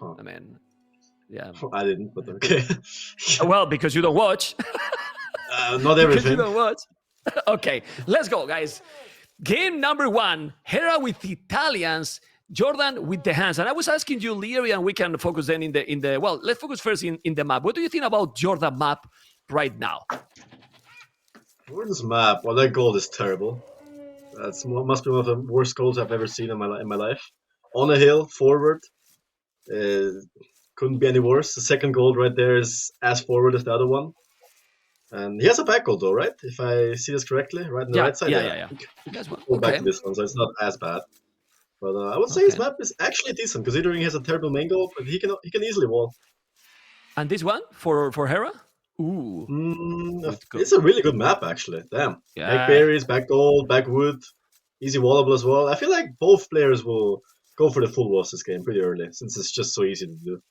Huh. I mean, yeah. I didn't, but okay. Well, because you don't watch. Not Because everything. you don't watch. Okay, let's go, guys. Game number 1, Hera with the Italians, Jordan with the hands. And I was asking you, Leary, and we can focus then in the well, let's focus first in the map. What do you think about Jordan map right now? Jordan's map, well, that gold is terrible. Must be one of the worst goals I've ever seen in my life. On a hill, forward, couldn't be any worse. The second gold right there is as forward as the other one. And he has a back goal though, right? If I see this correctly, right on the right side. Yeah. Go back to this one, so it's not as bad. But I would say his map is actually decent, considering he has a terrible main goal, but he can easily wall. And this one for Hera? Ooh. It's a really good map, actually. Damn. Yeah. Back berries, back gold, back wood, easy wallable as well. I feel like both players will go for the full walls this game pretty early, since it's just so easy to do.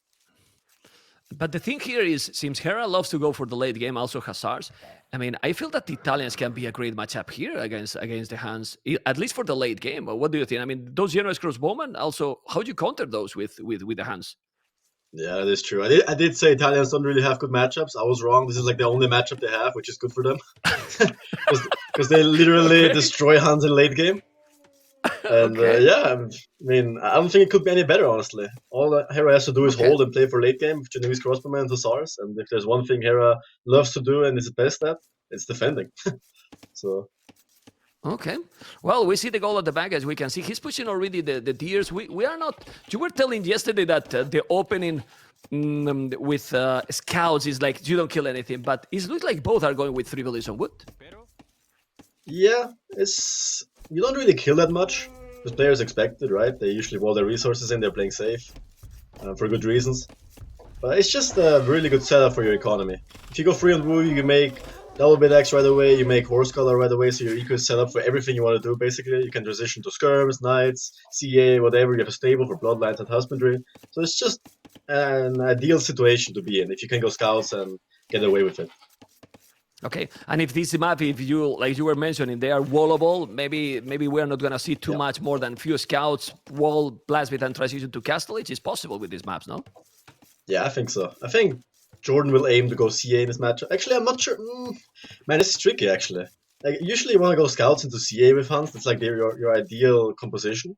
But the thing here is, since Hera loves to go for the late game, also Hazards, I mean, I feel that the Italians can be a great matchup here against the Hans, at least for the late game. What do you think? I mean, those generous crossbowmen, also, how do you counter those with the Hans? Yeah, that is true. I did say Italians don't really have good matchups. I was wrong. This is like the only matchup they have, which is good for them. Because they literally destroy Hans in late game. And yeah, I mean, I don't think it could be any better, honestly. All that Hera has to do is hold and play for late game, Genoese crossbowmen and Hussars. And if there's one thing Hera loves to do and is best at, it's defending. So. Okay. Well, we see the goal at the back, as we can see. He's pushing already the deers. We are not... You were telling yesterday that the opening with scouts is like you don't kill anything, but it looks like both are going with 3 villages on wood. Yeah, you don't really kill that much, because players expect it, right? They usually wall their resources in, they're playing safe, for good reasons. But it's just a really good setup for your economy. If you go free on Woo, you make double bit X right away, you make Horse Color right away, so your eco is set up for everything you want to do, basically. You can transition to Skirms, Knights, CA, whatever, you have a stable for Bloodlines and Husbandry. So it's just an ideal situation to be in, if you can go Scouts and get away with it. Okay, and if this map, if you, like you were mentioning, they are wallable, maybe we're not going to see too much more than few scouts, wall, blast with, and transition to castle. It is possible with these maps, no? Yeah, I think so. I think Jordan will aim to go CA in this matchup. Actually, I'm not sure. Man, this is tricky, actually. Like, usually you want to go scouts into CA with Hans. That's like your ideal composition.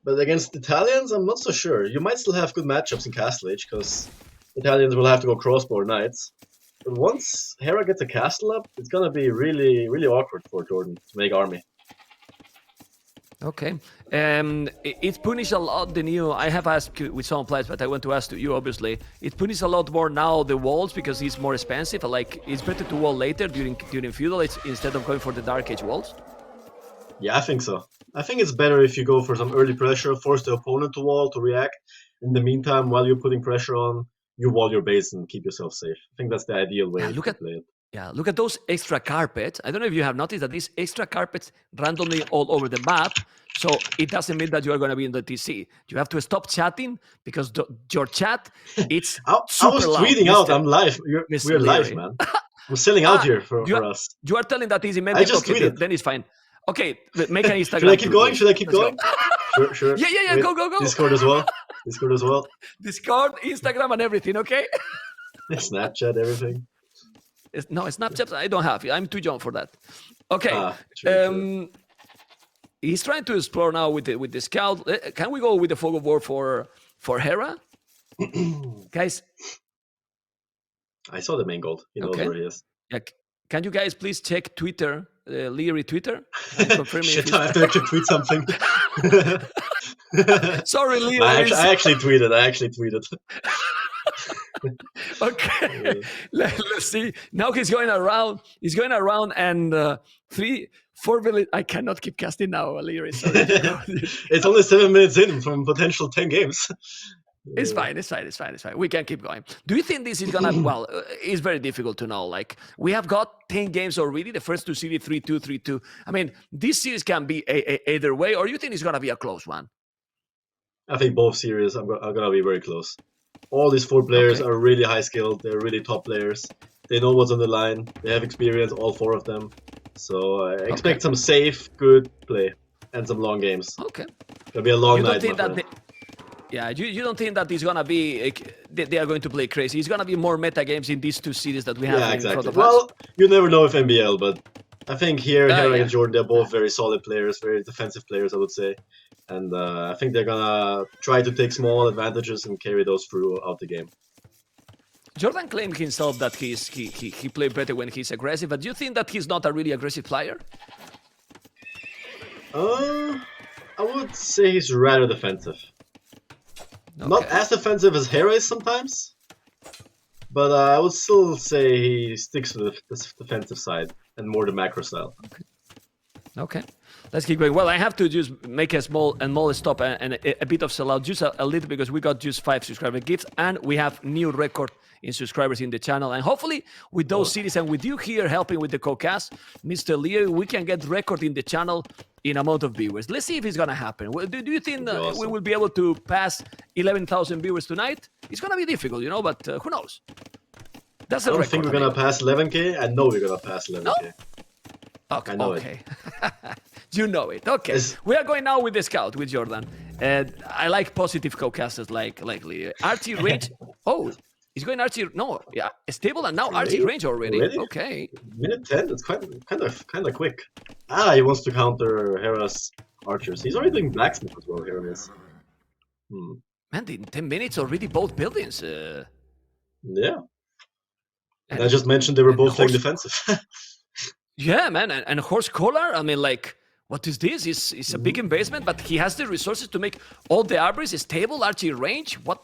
But against Italians, I'm not so sure. You might still have good matchups in Castle Age, because Italians will have to go crossbow or knights. But once Hera gets a castle up, it's gonna be really, really awkward for Jordan to make army. Okay. It punishes a lot the new... I have asked with some players, but I want to ask to you, obviously. It punishes a lot more now the walls because it's more expensive. Like, it's better to wall later during feudal instead of going for the Dark Age walls? Yeah, I think so. I think it's better if you go for some early pressure, force the opponent to wall, to react. In the meantime, while you're putting pressure on, you wall your base and keep yourself safe. I think that's the ideal way to play it. Yeah, look at those extra carpets. I don't know if you have noticed that these extra carpets randomly all over the map. So it doesn't mean that you are going to be in the TC. You have to stop chatting because your chat, it's I was tweeting out. I'm live. We're live, man. I'm selling out here for us. You are telling that easy, man. I just tweeted. Then it's fine. Okay, make an Instagram. Should I keep going? Should I keep going? Sure. Yeah. Wait, go. Discord as well. Discord, Instagram, and everything. Okay. Snapchat, everything. No, Snapchat, I don't have. I'm too young for that. Okay. True. He's trying to explore now with the scout. Can we go with the fog of war for Hera? Guys. I saw the main gold. He knows where he is. Yeah. Can you guys please check Twitter, Leary Twitter? Shit, I have to actually tweet something. Sorry, Leary. I actually tweeted. Okay, let's see. Now he's going around. And 4 village. I cannot keep casting now, Leary. Sorry. It's only 7 minutes in from potential 10 games. It's fine. We can keep going. Do you think this is gonna? Well, it's very difficult to know. Like, we have got 10 games already. The first 2 series 3-2, 3-2. I mean, this series can be either way, or you think it's gonna be a close one? I think both series are gonna be very close. All these 4 players are really high skilled. They're really top players. They know what's on the line. They have experience, all 4 of them. So I expect some safe, good play and some long games. Okay. It'll be a long night, my friend. Yeah, you don't think that it's gonna be they are going to play crazy? It's gonna be more meta games in these two cities that we have Yeah, in front exactly. of us. Well, you never know with NBL, but I think here, Hera Yeah. and Jordan, they're both very solid players, very defensive players, I would say. And I think they're gonna try to take small advantages and carry those throughout the game. Jordan claimed himself that he played better when he's aggressive, but do you think that he's not a really aggressive player? I would say he's rather defensive. Okay. Not as defensive as Hera is sometimes, but I would still say he sticks to the defensive side and more the macro style. Okay, let's keep going. Well, I have to just make a small stop and a bit of sellout, just a little, because we got just 5 subscriber gifts and we have new record in subscribers in the channel. And hopefully with those cities and with you here helping with the co-cast, Mr. Leo, we can get record in the channel in amount of viewers. Let's see if it's gonna happen. Do you think awesome. we will be able to pass 11,000 viewers tonight? It's gonna be difficult, you know, but who knows? That's I don't think we're gonna pass 11k. I know we're gonna pass 11k. No? Okay. I know it. You know it. Okay. We are going now with the scout with Jordan. And I like positive co-casters like Leo. Archie range. Oh, he's going Archie. No, yeah, stable and now Archie range already. Okay. Minute 10. It's kind of quick. Ah, he wants to counter Hera's archers. He's already doing blacksmith as well. Hera is. Man, in 10 minutes already both buildings. Yeah. And I just mentioned they were both playing defensive. Yeah, man, and Horse Collar, I mean, like, what is this? It's a big investment, but he has the resources to make all the armories stable, Archie range. What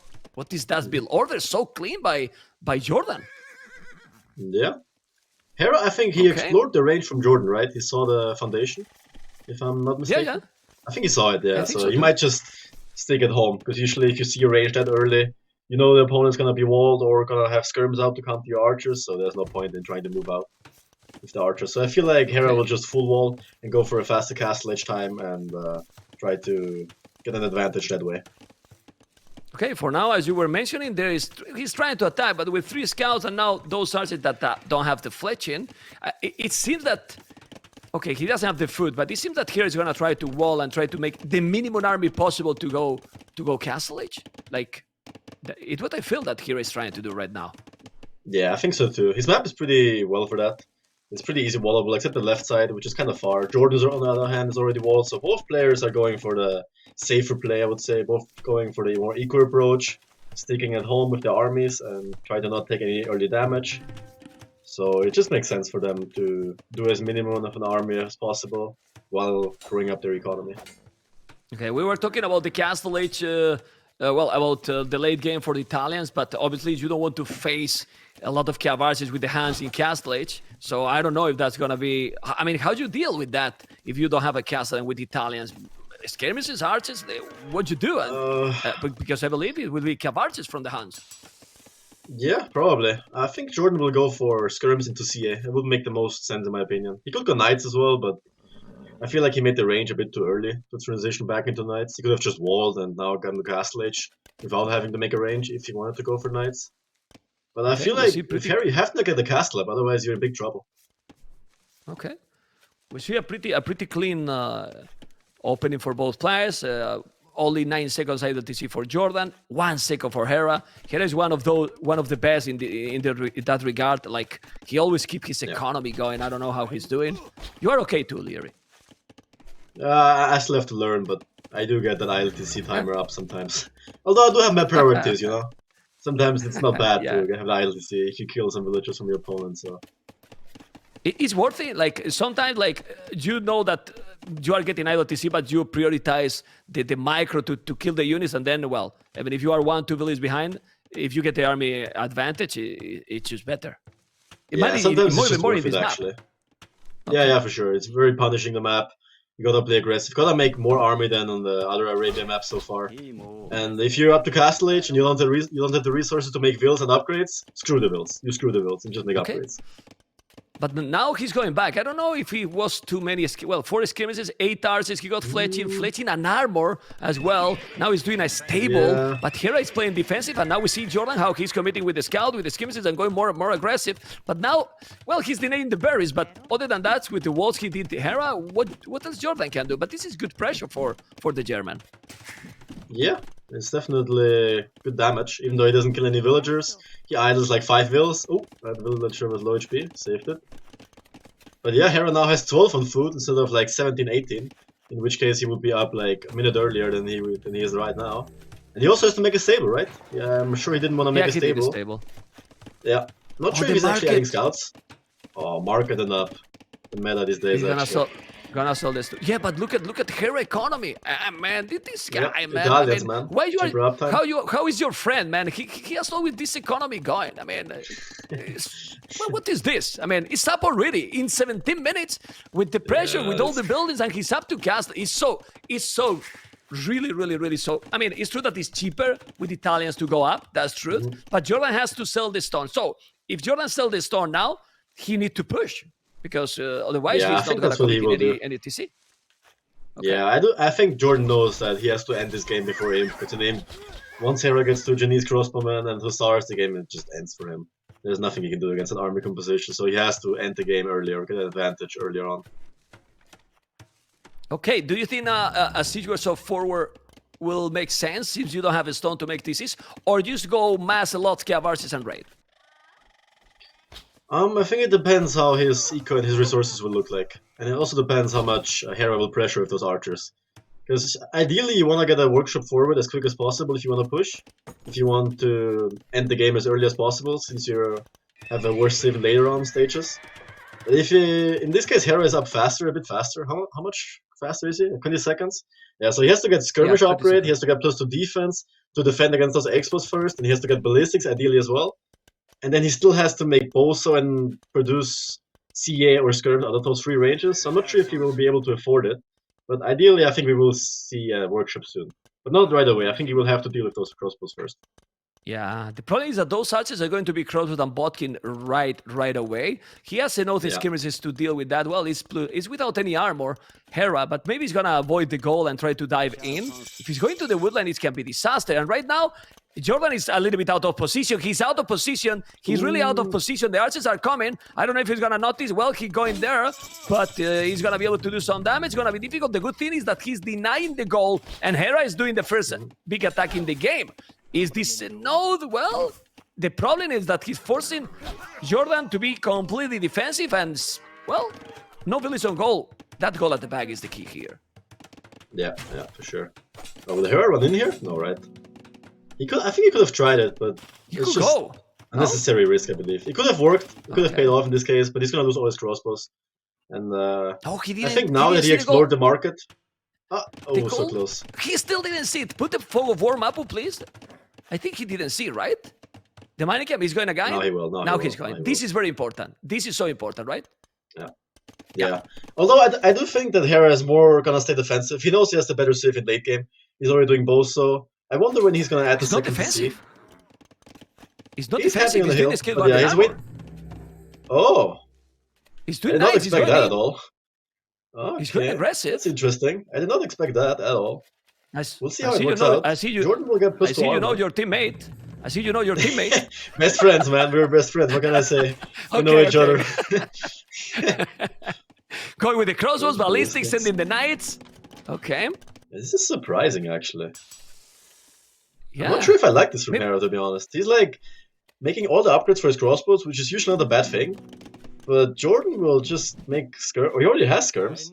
is that build order? So clean by Jordan. Yeah. Hera, I think he explored the range from Jordan, right? He saw the foundation, if I'm not mistaken. Yeah. I think he saw it, yeah. So he too. might just stick at home, because usually if you see a range that early, you know the opponent's gonna be walled or gonna have skirms out to counter your archers, so there's no point in trying to move out with the archers. So I feel like Hera will just full wall and go for a faster castle each time and try to get an advantage that way. Okay, for now, as you were mentioning, he's trying to attack, but with 3 scouts and now those archers that don't have the fletching, it seems that, okay, he doesn't have the fruit, but it seems that Hera is gonna try to wall and try to make the minimum army possible to go castle age. Like, it's what I feel that Hera is trying to do right now. Yeah, I think so too. His map is pretty well for that. It's pretty easy wallable, except the left side, which is kind of far. Jordan's, on the other hand, is already walled, so both players are going for the safer play, I would say. Both going for the more equal approach, sticking at home with their armies, and try to not take any early damage. So it just makes sense for them to do as minimum of an army as possible, while growing up their economy. Okay, we were talking about the castle age, about the late game for the Italians, but obviously you don't want to face a lot of Cavarsis with the hands in castle age. So I don't know if that's gonna be. I mean, how do you deal with that if you don't have a castle and with Italians? Skirmishes, archers, what you do? Because I believe it will be Cavarsis from the hands. Yeah, probably. I think Jordan will go for skirms into CA. It would make the most sense in my opinion. He could go knights as well, but I feel like he made the range a bit too early to transition back into knights. He could have just walled and now gotten the castle age without having to make a range if he wanted to go for knights. But I feel like with Hera, you have to get the castle up, otherwise you're in big trouble. Okay, we see a pretty clean opening for both players. Only 9 seconds IWTC for Jordan, 1 second for Hera. Hera is one of the best in that regard. Like, he always keeps his economy going. I don't know how he's doing. You are okay too, Leary. I still have to learn, but I do get that ILTC timer up sometimes. Although I do have my priorities, you know. Sometimes it's not bad to have the ILTC if you kill some villagers from your opponent. So it's worth it. Like, sometimes, like, you know that you are getting ILTC, but you prioritize the micro to kill the units, and then, well, I mean, if you are 1-2 villages behind, if you get the army advantage, it's just better. It might sometimes be it's just more worth in it, this actually. Map. Yeah, for sure. It's very punishing the map. You gotta play aggressive. You gotta make more army than on the other Arabia maps so far. And if you're up to Castle Age and you don't have the resources to make vills and upgrades, screw the vills. You screw the vills and just make upgrades. But now he's going back. I don't know if he was too many. Well, 4 skirmishes, 8 archers. He got fletching and armor as well. Now he's doing a stable. But Hera is playing defensive, and now we see Jordan how he's committing with the scout, with the skirmishes, and going more aggressive. But now, well, he's denying the berries. But other than that, with the walls he did Hera, what else Jordan can do? But this is good pressure for the German. Yeah, it's definitely good damage, even though he doesn't kill any villagers. He idles like 5 vills. Oh, that villager was low HP, saved it. But yeah, Hera now has 12 on food instead of like 17, 18. In which case he would be up like a minute earlier than he is right now. And he also has to make a stable, right? Yeah, I'm sure he didn't want to make Yeah, a he did a stable. stable. Yeah, not Oh, sure if the he's actually adding market. scouts. Oh, market and up. The meta these days He's actually. gonna sell this. Yeah, but look at Hera economy, man. This Yeah, guy, man. I Italians, mean, man. why you are? Cheaper uptime. How is your friend, man? He has always this economy going. I mean, what is this? I mean, it's up already in 17 minutes with the pressure, with all the buildings, and he's up to cast. It's so really so. I mean, it's true that it's cheaper with Italians to go up. That's true. But Jordan has to sell the stone. So if Jordan sells the stone now, he need to push because otherwise Yeah, I he's not think gonna that's what he compete will in do. any TC. Okay. Yeah, I think Jordan knows that he has to end this game before him. Because in him, once Hera gets to Janice Crossbowman and Hussars, the game just ends for him. There's nothing he can do against an army composition, so he has to end the game earlier, get an advantage earlier on. Okay, do you think a siege where so forward will make sense since you don't have a stone to make TCs, or just go mass a lot, Scavarsis and raid? I think it depends how his eco and his resources will look like. And it also depends how much Hera will pressure with those archers. Because ideally you want to get a workshop forward as quick as possible if you want to push. If you want to end the game as early as possible, since you have a worse save later on stages. But if in this case Hera is up faster, a bit faster. How much faster is he? 20 seconds? Yeah, so he has to get skirmish 20 upgrade, he seconds. has to get +2 defense to defend against those expos first, and he has to get ballistics ideally as well. And then he still has to make Boso and produce CA or skirmish out of those 3 ranges. So I'm not sure if he will be able to afford it. But ideally, I think we will see a workshop soon. But not right away. I think he will have to deal with those crossbows first. Yeah, the problem is that those archers are going to be crossed and Botkin right away. He has enough skirmishes to deal with that. Well, he's without any armor, Hera, but maybe he's gonna avoid the goal and try to dive in. If he's going to the woodland, it can be disaster. And right now, Jordan is a little bit out of position. He's out of position. He's really out of position. The archers are coming. I don't know if he's gonna notice. Well, he's going there, but he's gonna be able to do some damage. It's gonna be difficult. The good thing is that he's denying the goal, and Hera is doing the first big attack in the game. Is this a node? Well, the problem is that he's forcing Jordan to be completely defensive and, well, no village on goal. That goal at the back is the key here. Yeah, for sure. Oh, will the Hera run in here? No, right? I think he could have tried it, but it's just unnecessary risk, I believe. It could have worked. It could have paid off in this case, but he's gonna lose all his crossbows. And he didn't, I think now that he explored the market... so close. He still didn't see it. Put the fog of war map, please. I think he didn't see, right? The mining camp is going again? Now he will. Now he's going. This is very important. This is so important, right? Yeah. Although I do think that Hera is more gonna stay defensive. He knows he has the better save in late game. He's already doing Boso. I wonder when he's gonna add the second defensive. He's not he's defensive. He's doing the skill yeah, he's waiting. Oh. He's doing I did not nice. expect that at all. Okay. He's going aggressive. That's interesting. I did not expect that at all. We'll see how it works out. Jordan will get I see you know your teammate. I see you know your teammate. Best friends, man. We're best friends. What can I say? We know each other. Going with the crossbows, ballistics, sending the knights. Okay. This is surprising, actually. Yeah. I'm not sure if I like this from Hera, to be honest. He's like making all the upgrades for his crossbows, which is usually not a bad thing. But Jordan will just make skirms. Or he already has skirms.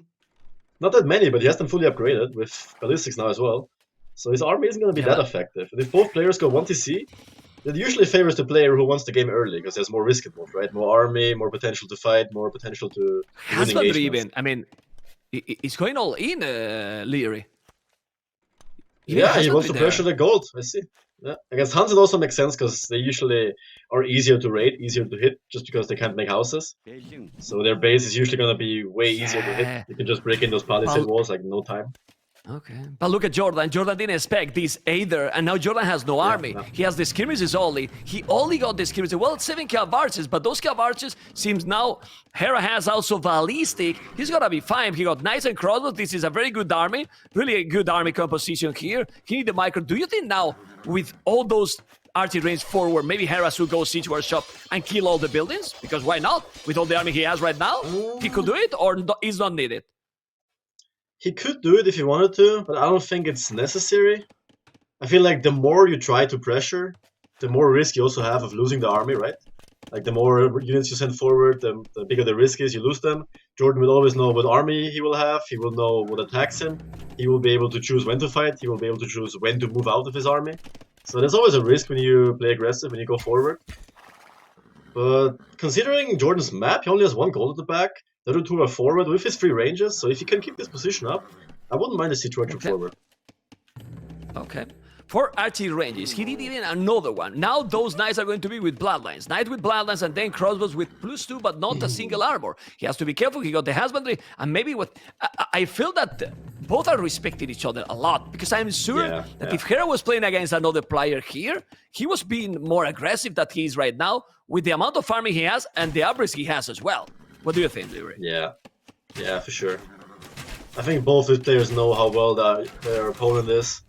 Not that many, but he has them fully upgraded with ballistics now as well. So his army isn't going to be that effective. And if both players go 1TC, that usually favors the player who wants the game early, because there's more risk involved, right? More army, more potential to fight, more potential to win engagements. Even. I mean, it's going all in, Leary. Yeah, he wants to pressure the gold. I see. Yeah. Against Hans it also makes sense, because they usually are easier to raid, easier to hit, just because they can't make houses. So their base is usually going to be way easier to hit. You can just break in those palisade walls like no time. Okay, but look at Jordan. Jordan didn't expect this either, and now Jordan has no army. He has the skirmishes only. He only got the skirmishes. Well, it's 7 cav archers, but those cav archers seems now Hera has also ballistic. He's gonna be fine. He got knights and crossbows. This is a very good army, really a good army composition here. He need the micro. Do you think now with all those archery range forward, maybe Hera should go siege workshop and kill all the buildings? Because why not? With all the army he has right now, he could do it, or is not needed. He could do it if he wanted to, but I don't think it's necessary. I feel like the more you try to pressure, the more risk you also have of losing the army, right? Like the more units you send forward, the bigger the risk is you lose them. Jordan will always know what army he will have. He will know what attacks him. He will be able to choose when to fight. He will be able to choose when to move out of his army. So there's always a risk when you play aggressive, when you go forward. But considering Jordan's map, he only has one gold at the back. The other two are forward with his 3 ranges. So if he can keep this position up, I wouldn't mind a situation forward. Okay. For archery ranges, he did even another one. Now those knights are going to be with bloodlines. Knight with bloodlines and then crossbows with +2, but not a single armor. He has to be careful. He got the husbandry, and maybe what I feel that both are respecting each other a lot, because I'm sure that if Hera was playing against another player here, he was being more aggressive than he is right now with the amount of farming he has and the upgrades he has as well. What do you think, Lyric? Yeah, for sure. I think both these players know how well their opponent is.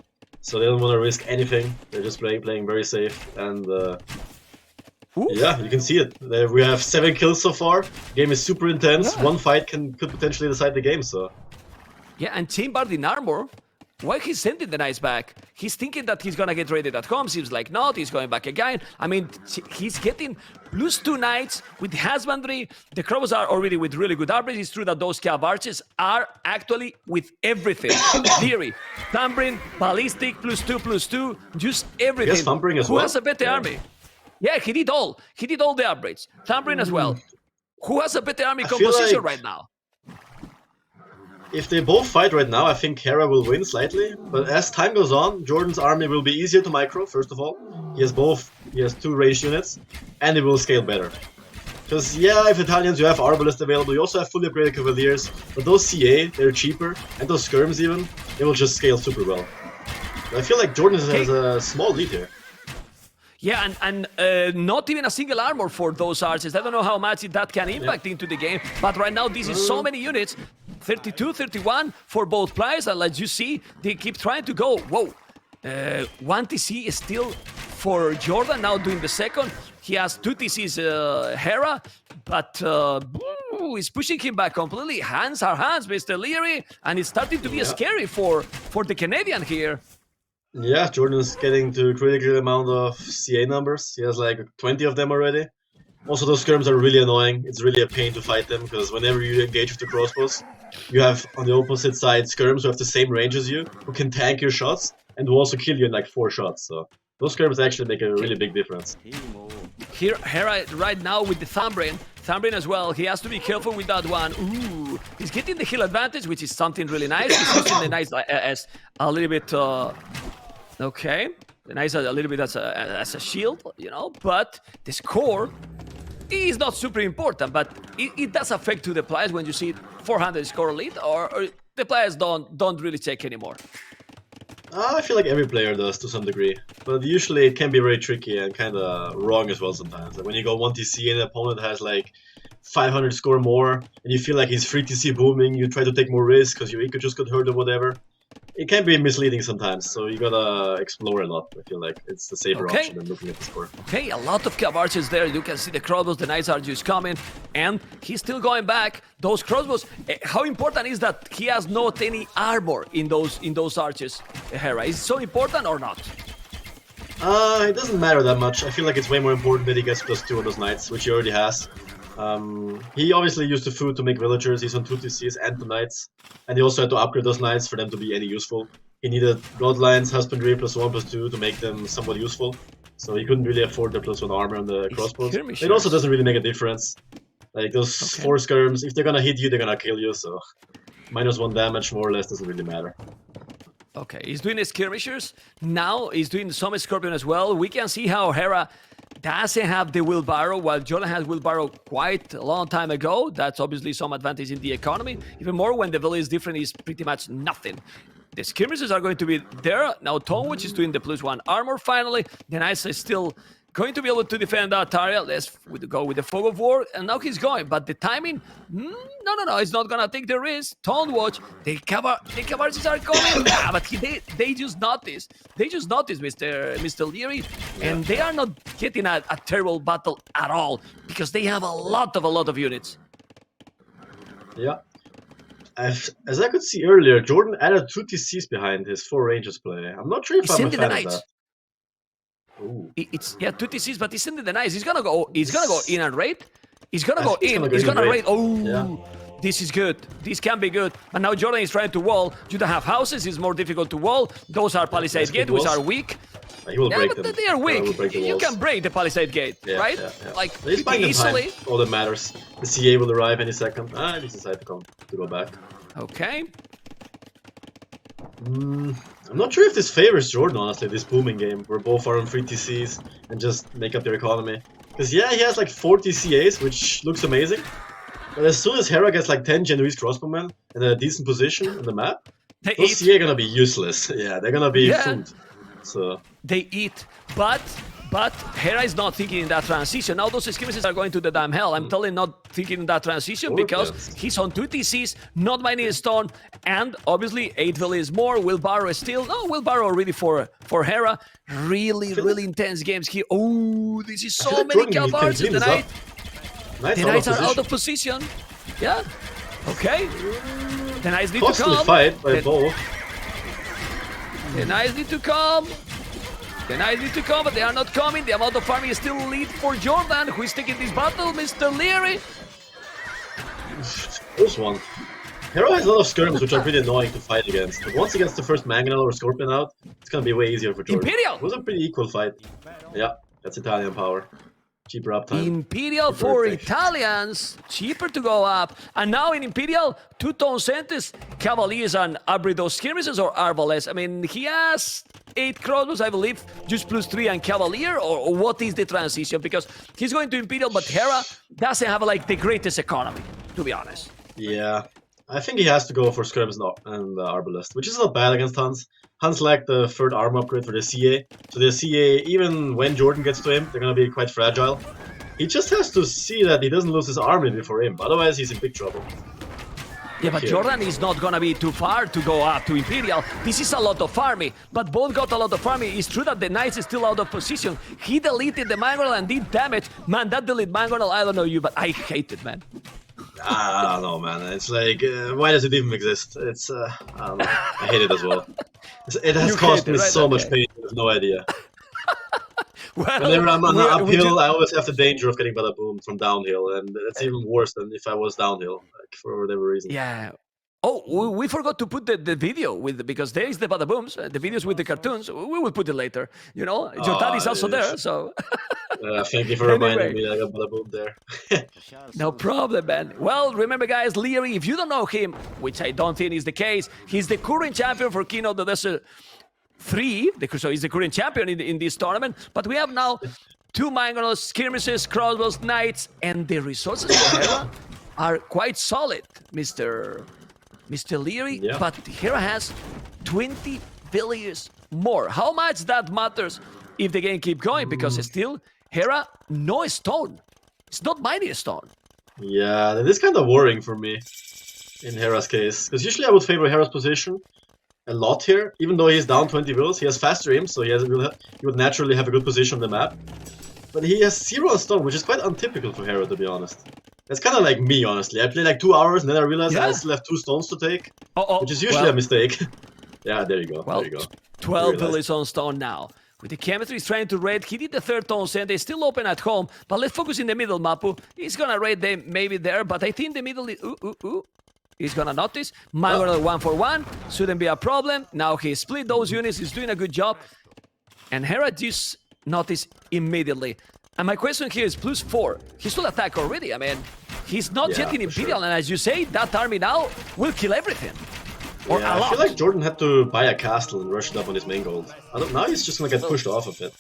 So they don't want to risk anything. They're just playing very safe, and yeah, you can see it. We have 7 kills so far. Game is super intense. One fight could potentially decide the game. So yeah, and Team Bard in armor. Why he's sending the knights back? He's thinking that he's gonna get raided at home. Seems like not. He's going back again. I mean, he's getting +2 knights with husbandry. The crows are already with really good armors. It's true that those cav archers are actually with everything. Theory, Thumbrin, ballistic, +2, just everything. Yes, Thumbrin as Who well. has a better army? Yeah, he did all. He did all the upgrades. Thumbrin as well. Who has a better army composition right now? If they both fight right now, I think Hera will win slightly. But as time goes on, Jordan's army will be easier to micro, first of all. He has 2 ranged units, and it will scale better. Because, yeah, if Italians, you have Arbalest available, you also have fully upgraded Cavaliers, but those CA, they're cheaper, and those Skirms even, they will just scale super well. I feel like Jordan has a small lead here. Yeah, and not even a single armor for those archers. I don't know how much that can impact into the game, but right now this is so many units. 32, 31 for both players, and like you see, they keep trying to go. Whoa, 1 TC is still for Jordan, now doing the second. He has 2 TCs, Hera, but he's pushing him back completely. Hands are hands, Mr. Leary, and it's starting to be scary for the Canadian here. Yeah, Jordan is getting to a critical amount of CA numbers. He has like 20 of them already. Also, those skirms are really annoying. It's really a pain to fight them, because whenever you engage with the crossbows, you have on the opposite side skirms who have the same range as you, who can tank your shots, and will also kill you in like 4 shots. So those skirms actually make a really big difference. Here, Hera right now with the Thumbrin as well. He has to be careful with that one. Ooh, he's getting the heal advantage, which is something really nice. He's using the knights as a little bit... okay, the knights are a little bit as a shield, you know, but the score is not super important, but it does affect to the players when you see 400 score lead, or the players don't really check anymore. I feel like every player does to some degree, but usually it can be very tricky and kind of wrong as well sometimes. Like when you go 1 TC and the opponent has like 500 score more, and you feel like he's 3 TC booming, you try to take more risk because your eco just got hurt or whatever. It can be misleading sometimes, so you gotta explore a lot. I feel like it's the safer option than looking at the score. Okay, a lot of cav archers there. You can see the crossbows, the knights are just coming, and he's still going back. Those crossbows, how important is that he has not any armor in those archers, Hera? Is it so important or not? It doesn't matter that much. I feel like it's way more important that he gets +2 on those knights, which he already has. He obviously used the food to make villagers. He's on 2 TCs and 2 knights, and he also had to upgrade those knights for them to be any useful. He needed godlines, husbandry, +1, +2 to make them somewhat useful, so he couldn't really afford the +1 armor on the crossbows. It also doesn't really make a difference. Like those 4 skirms, if they're gonna hit you, they're gonna kill you, so -1 damage more or less doesn't really matter. Okay, he's doing the skirmishers. Now he's doing some Scorpion as well. We can see how Hera doesn't have the wheelbarrow, while Jordan has wheelbarrow quite a long time ago. That's obviously some advantage in the economy. Even more when the village is different, is pretty much nothing. The skirmishers are going to be there. Now Tonewitch is doing the +1 armor finally. The knights is still going to be able to defend that area. Let's go with the fog of war, and now he's going. But the timing, no, it's not gonna take the risk. Tonewatch, the cavalries are coming. But they just noticed. They just noticed Mr. Leary, and they are not getting a terrible battle at all, because they have a lot of units. Yeah. as I could see earlier, Jordan added 2 TCs behind his 4 Rangers play. I'm not sure if He's I'm a sending the fan of knights. that. Ooh. It's yeah, 2 TCs, but he's sending the knights. He's gonna go in and raid. He's gonna I go think he's in. gonna go He's in gonna and raid. raid. Oh, Yeah. this is good. This can be good. And now Jordan is trying to wall. You don't have houses. It's more difficult to wall. Those are palisade nice gates, big which walls. are weak. He will Yeah, break but them. they are Will weak. break the You walls. can break the palisade gate, Yeah, right? yeah. Like He's buying the time. easily. All that matters. The CA will arrive any second. Ah, he's decided to go back. Okay. I'm not sure if this favors Jordan, honestly, this booming game, where both are on 3 TCs and just make up their economy. Because yeah, he has like 4 TCAs, which looks amazing. But as soon as Hera gets like 10 Genoese crossbowmen in a decent position on the map, They those eat. CA are gonna be useless. Yeah, they're gonna be Yeah. food. So They eat, but Hera is not thinking in that transition. Now those skirmishes are going to the damn hell. I'm telling not thinking in that transition Sure, because yes. he's on 2 TCs, not mining a stone, and obviously 8 is more. Wheelbarrow is still wheelbarrow already for Hera. Really intense games here. Oh, this is I feel so like many Jordan can Calvars clean the this night. up. Nice The knights are out of position. Yeah. Okay. The knights need to Costly come. fight by both. The knights need to come. The knights need to come, but they are not coming. The amount of farming is still lead for Jordan, who is taking this battle, Mr. Leary. Close one. Hera has a lot of skirms, which are pretty annoying to fight against. But once he gets the first Mangonel or Scorpion out, it's gonna be way easier for Jordan. Imperial! It was a pretty equal fight. Yeah, that's Italian power. Cheaper uptime. Imperial Cheaper for effect. Italians, cheaper to go up. And now in Imperial, 2-tone Centis, Cavaliers and Abrido skirmishes or Arbalest. I mean, he has 8 crossbows, I believe, just +3 and Cavalier, or what is the transition? Because he's going to Imperial, but Hera doesn't have like the greatest economy, to be honest. Yeah, I think he has to go for skirms and Arbalest, which is not bad against Hans. Hans lacked the 3rd armor upgrade for the CA, so the CA, even when Jordan gets to him, they're gonna be quite fragile. He just has to see that he doesn't lose his army before him, otherwise he's in big trouble. Yeah, but Here. Jordan is not gonna be too far to go up to Imperial. This is a lot of farming, but both got a lot of farming. It's true that the Knights is still out of position. He deleted the Mangonel and did damage. Man, that delete Mangonel, I don't know you, but I hate it, man. I don't know, man. It's like, why does it even exist? It's, I don't know. I hate it as well. It has You caused hate it, me right? so much Okay. pain, you have no idea. Well, Whenever I'm on we- an we uphill, ju- I always have the danger of getting bada boom from downhill, and it's even worse than if I was downhill, like, for whatever reason. Yeah. Oh, we forgot to put the video with because there is the bada booms, the videos with the cartoons. We will put it later. You know, your dad is also there, so Thank you for reminding Anyway. me that I got bada boom there. no problem, man. Well, remember, guys, Leary, if you don't know him, which I don't think is the case, he's the current champion for King of the Desert 3, so he's the current champion in this tournament. But we have now 2 Mangonels, skirmishes, crossbows, knights, and the resources for Hera are quite solid, Mr. Leary. Yeah. But Hera has 20 villagers more. How much that matters if the game keep going? Because still, Hera, no stone. It's not mining a stone. Yeah, that is kind of worrying for me in Hera's case, because usually I would favor Hera's position a lot here. Even though he's down 20 vills, he has faster aim, so he would naturally have a good position on the map. But he has 0 on stone, which is quite untypical for Hera, to be honest. That's kind of like me, honestly. I play like 2 hours and then I realize I Yeah. still have 2 stones to take, Oh, which is usually well, a mistake. Yeah, there you go. Well, there you go. 12 Realized. villages on stone now. With the chemistry, he's trying to raid. He did the 3rd tone center. He's still open at home. But let's focus in the middle, Mapu. He's gonna raid them maybe there, but I think the middle is... Ooh. He's gonna notice. Mangonel 1-for-1. Shouldn't be a problem. Now he split those units. He's doing a good job. And Hera just noticed immediately. And my question here is +4. He should attack already. I mean, he's not Yeah, yet in for Imperial. sure. And as you say, that army now will kill everything. Or Yeah, a I lot. feel like Jordan had to buy a castle and rush it up on his main gold. Now he's just gonna get pushed off of it.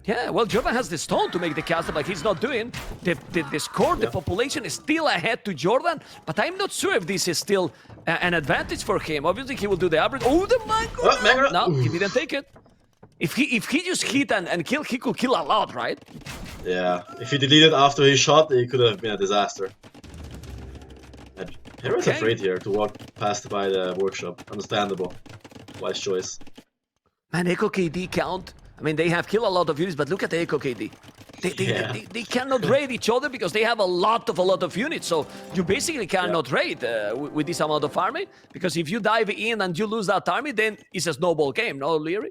Yeah, well, Jordan has the stone to make the castle, but he's not doing. The score, the population is still ahead to Jordan, but I'm not sure if this is still an advantage for him. Obviously, he will do the average. Oh, the Mangonel! Mangonel! No, he Oof. didn't take it. If he just hit and kill, he could kill a lot, right? Yeah, if he deleted after he shot, it could have been a disaster. Hera's Okay. afraid here to walk past by the workshop. Understandable. Wise choice. Man, Echo KD count. I mean, they have killed a lot of units, but look at the Echo KD. They cannot raid each other because they have a lot of units. So you basically cannot raid with this amount of army, because if you dive in and you lose that army, then it's a snowball game, no, Leary?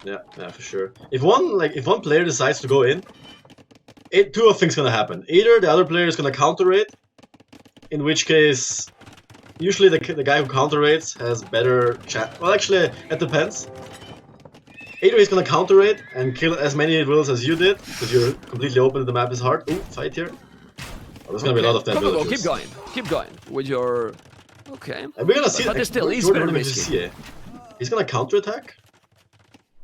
Yeah, for sure. If one player decides to go in, two of things gonna happen. Either the other player is gonna counter raid, in which case, usually the guy who counter raids has better chance. Well, actually, it depends. Either he's gonna counter raid and kill as many villas as you did, because you're completely open and the map is hard. Ooh, fight here. Oh, there's gonna be a lot of dead villagers. Keep going with your... Okay. And we're gonna see but still, he's Jordan very risky. He's gonna counter attack.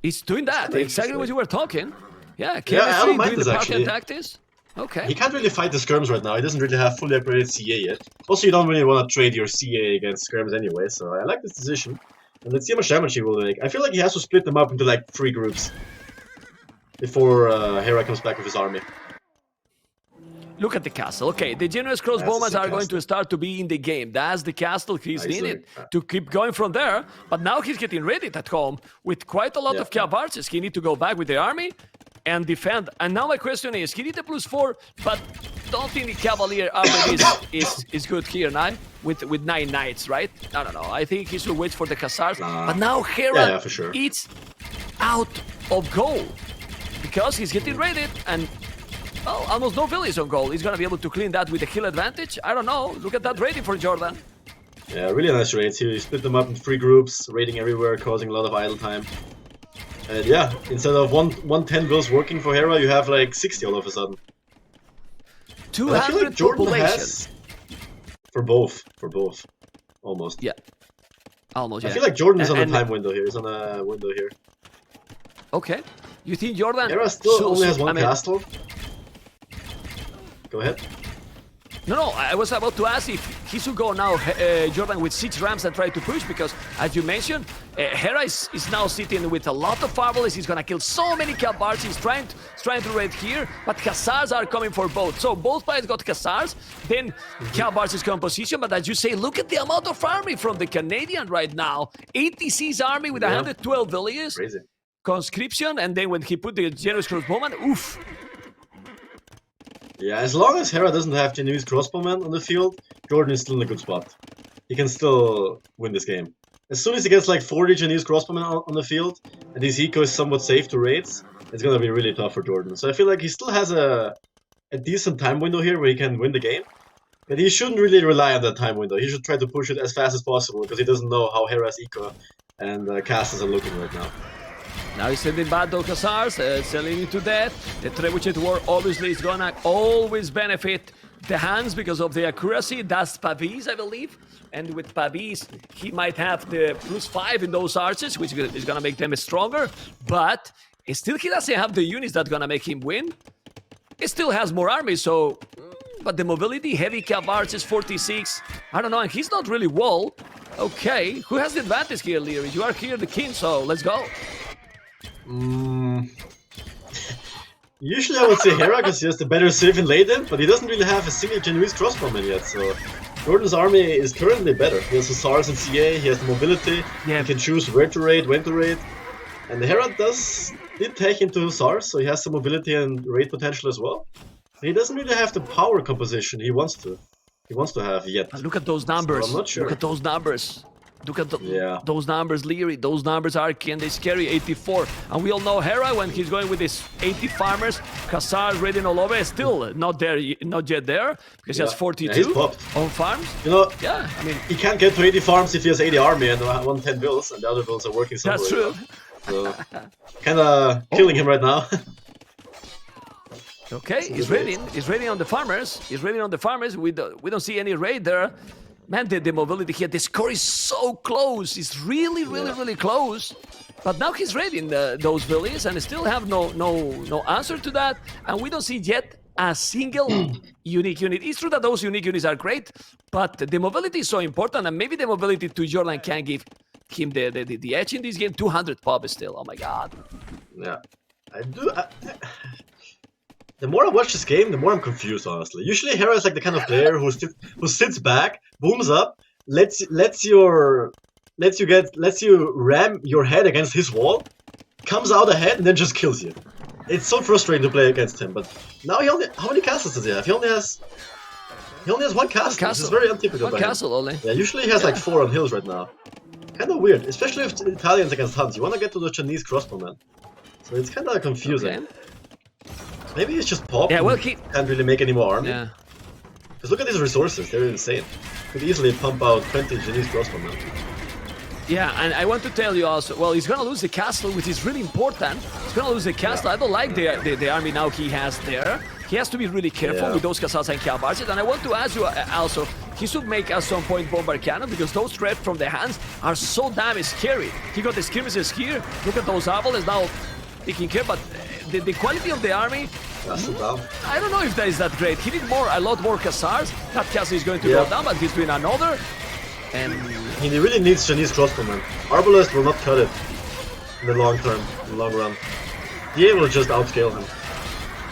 He's doing that, exactly what you were talking. Yeah, I don't mind doing this the actually. Tactics. Okay. He can't really fight the skirms right now. He doesn't really have fully upgraded CA yet. Also, you don't really want to trade your CA against skirms anyway, so I like this decision. And let's see how much damage he will make. I feel like he has to split them up into like 3 groups before Hera comes back with his army. Look at the castle. Okay, the generous crossbowmen are going to start to be in the game. That's the castle he's needed to keep going from there. But now he's getting ready at home with quite a lot of cap archers. He needs to go back with the army and defend. And now my question is, he needs a +4, but don't think the Cavalier army is good here now with 9 knights, right? I don't know. I think he should wait for the Khazars. But now Hera for sure. It's out of goal because he's getting ready and well, almost no village on goal. He's gonna be able to clean that with the kill advantage. I don't know. Look at that rating for Jordan. Yeah, really nice raids. He split them up in 3 groups, raiding everywhere, causing a lot of idle time. And yeah, instead of 110 bills working for Hera, you have like 60 all of a sudden. 200 I feel like Jordan population. has for both, almost. Yeah, almost. Yeah. I feel like Jordan is on a time window here. He's on a window here. Okay, you think Jordan? Hera still only has one castle. Go ahead. No, I was about to ask if he should go now, Jordan, with 6 rams and try to push, because as you mentioned, Hera is now sitting with a lot of fireballs. He's gonna kill so many cap bars. He's trying to raid here, but Khazars are coming for both. So both players got Khazars, then cap bars is composition. But as you say, look at the amount of army from the Canadian right now. 86 army with 112 villages. Crazy. Conscription, and then when he put the generous crossbowman, oof. Yeah, as long as Hera doesn't have Genuine crossbowmen on the field, Jordan is still in a good spot. He can still win this game. As soon as he gets like 40 Genuine crossbowmen on the field, and his eco is somewhat safe to raids, it's gonna be really tough for Jordan. So I feel like he still has a decent time window here where he can win the game. But he shouldn't really rely on that time window. He should try to push it as fast as possible, because he doesn't know how Hera's eco and castles are looking right now. Now he's sending back those Khazars, selling into death. The Trebuchet War obviously is gonna always benefit the hands because of the accuracy. That's Pavis, I believe. And with Pavis, he might have the +5 in those archers, which is gonna make them stronger. But still, he doesn't have the units that gonna make him win. He still has more army, so... But the mobility, heavy cap archers, 46. I don't know, and he's not really wall. Okay, who has the advantage here, Leary? You are here, the king, so let's go. Usually I would say Hera because he has the better save in Leyden, but he doesn't really have a single Genuine crossbowman yet, so Jordan's army is currently better. He has Hussars and CA, he has the mobility, he can choose where to raid, when to raid, and Hera did take him to Hussars, so he has some mobility and raid potential as well. He doesn't really have the power composition he wants to have yet. Look at those numbers. So I'm not sure. Look at those numbers. Look at those numbers, Leary. Those numbers are they scary. 84. And we all know Hera when he's going with his 80 farmers. Khazars raiding all over. Still not yet there because he has 42 on farms. You know, I mean, he can't get to 80 farms if he has 80 army and 110 bills, and the other bills are working somewhere. That's true. So, kind of killing him right now. Okay, he's raiding. He's raiding on the farmers. He's raiding on the farmers. We don't see any raid there. Man, the mobility here, the score is so close. It's really close. But now he's raiding those villages and still have no answer to that. And we don't see yet a single unique unit. It's true that those unique units are great, but the mobility is so important. And maybe the mobility to Jordan can give him the edge in this game. 200 pop still. Oh my god. Yeah, I do. The more I watch this game, the more I'm confused, honestly. Usually Hera is like the kind of player who sits back, booms up, lets you ram your head against his wall, comes out ahead, and then just kills you. it's so frustrating to play against him. But now he only how many castles does he have? He only has one castle. This is very untypical. One castle only. Yeah, usually he has like 4 on hills right now. Kind of weird, especially if Italians against Huns. You want to get to the Chinese crossbowman, so it's kind of confusing. Okay. Maybe it's just pop. Yeah, well, can't really make any more army. Yeah. Because look at these resources, they're insane. Could easily pump out 20 Chinese crossbowmen. Yeah, and I want to tell you also, well, he's gonna lose the castle, which is really important. He's gonna lose the castle. I don't like the army now he has there. He has to be really careful with those Khazars and Kabarches. And I want to ask you also, he should make at some point bomber cannon, because those threats from the hands are so damn scary. He got the skirmishes here. Look at those Arbals now taking care, but the quality of the army, I don't know if that is that great. He need a lot more Khazars. That castle is going to go down, but he's doing another. And he really needs Chinese crossbowmen. Arbalest will not cut it in the long term, in the long run. DA will just outscale him.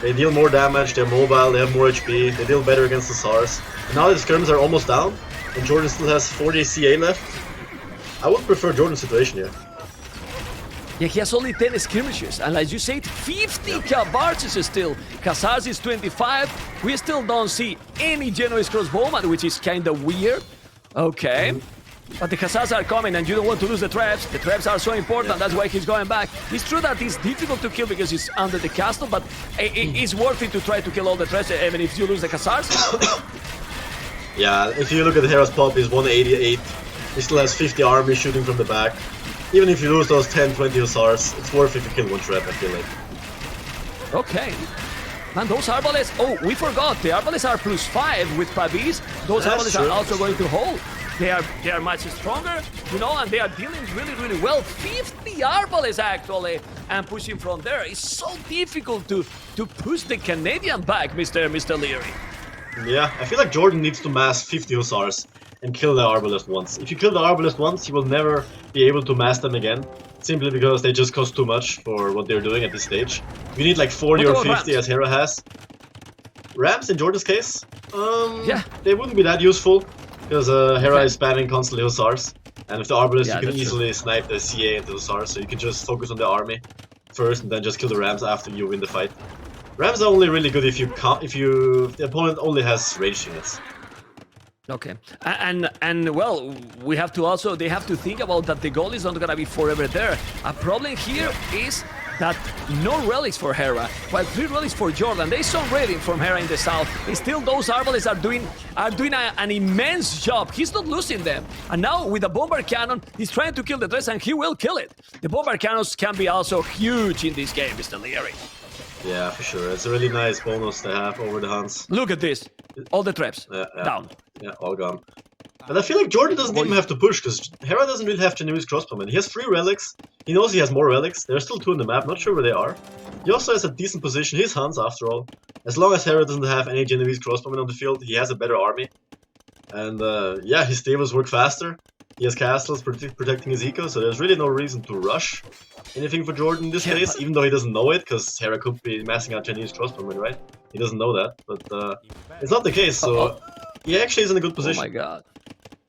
They deal more damage, they're mobile, they have more HP, they deal better against the SARs. And now the skirms are almost down, and Jordan still has 40 CA left. I would prefer Jordan's situation here. Yeah, he has only 10 skirmishes, and as you said, 50 Kabarches still. Khazars is 25. We still don't see any Genoese crossbowman, which is kind of weird. Okay. But the Khazars are coming, and you don't want to lose the traps. The traps are so important, that's why he's going back. It's true that it's difficult to kill because he's under the castle, but it's worth it to try to kill all the traps, even if you lose the Khazars. Yeah, if you look at Hera's pop, he's 188. He still has 50 army shooting from the back. Even if you lose those 10-20 Hussars, it's worth it to kill one trap, I feel like. Okay. Man, those Arbales, oh, we forgot, the Arbales are +5 with Pavis. Those Arbales are also going to hold. They are much stronger, you know, and they are dealing really well. 50 Arbales actually, and pushing from there. It's so difficult to push the Canadian back, Mr. Leary. Yeah, I feel like Jordan needs to mass 50 Hussars and kill the Arbalest once. If you kill the Arbalest once, you will never be able to mass them again, simply because they just cost too much for what they're doing at this stage. You need like 40 or 50 Rams? As Hera has. Rams in Jordan's case? They wouldn't be that useful, because Hera is spamming constantly Hussars. And with the Arbalest, you can easily snipe the CA into Hussars, so you can just focus on the army first and then just kill the Rams after you win the fight. Rams are only really good if the opponent only has range units. Okay, and well, they have to think about that the goal is not gonna be forever there. A problem here is that no relics for Hera, while 3 relics for Jordan. There's some raiding from Hera in the south. Still, those Arbales are doing an immense job. He's not losing them. And now with the bomber cannon, he's trying to kill the dress, and he will kill it. The bomber cannons can be also huge in this game, Mr. Leary. Yeah, for sure. It's a really nice bonus to have over the Huns. Look at this. All the traps. Down. Yeah, all gone. And I feel like Jordan doesn't even have to push, because Hera doesn't really have Chinese crossbowmen. He has 3 relics. He knows he has more relics. There are still 2 on the map, not sure where they are. He also has a decent position. He's Huns, after all. As long as Hera doesn't have any Genovese crossbowmen on the field, he has a better army. And yeah, his stables work faster. He has castles protecting his eco, so there's really no reason to rush anything for Jordan in this case, even though he doesn't know it, because Hera could be massing out Chinese crossbowmen, right? He doesn't know that, but it's not the case, so he actually is in a good position. Oh my god.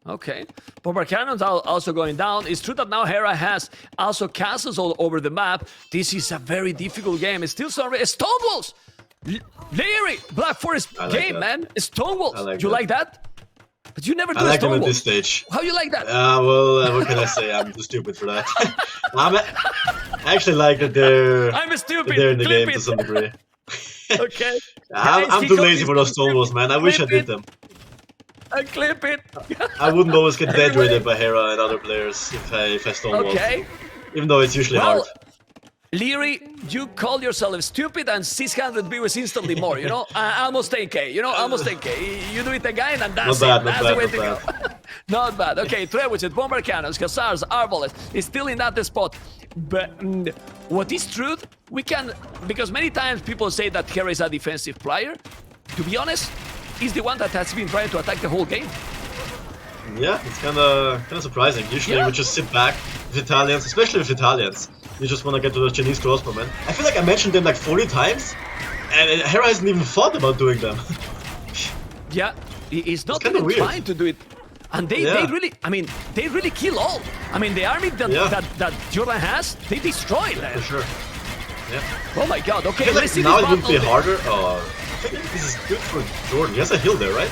Okay. Bomber cannons are also going down. It's true that now Hera has also castles all over the map. This is a very difficult game. It's still some Stonewalls! Leary! Black Forest game, man! Stonewalls! You like that? But you never do I like them at Stonewalls. this stage. How you like that? Well, what can I say? I'm too stupid for that. I actually like that they're in the game to some degree. Okay. I'm too lazy for those Stonewalls, man. I wish I did them. And clip it. I wouldn't always get dead rated by Hera and other players if I Stonewall. Okay. Even though it's usually hard. Leary, you call yourself stupid and 600 viewers instantly more, you know? Almost 10k, you know? Almost 10k. You do it again and that's That's the way to go. Not bad. Okay, Trebuchet, Bomber Cannons, Khazars, Arbalest is still in that spot. But what is truth, we can... Because many times people say that Hera is a defensive player. To be honest, he's the one that has been trying to attack the whole game. Yeah, it's kind of surprising. Usually we just sit back with Italians, especially with Italians. You just want to get to the Chinese crossbowmen. I feel like I mentioned them like 40 times, and Hera hasn't even thought about doing them. Yeah, it's not even trying to do it. And they really, I mean, they really kill all. I mean, the army that Jordan has, they destroy them. For sure. Oh my god, I okay, feel like let's see now this it would be battle. harder. I think this is good for Jordan. He has a heal there, right?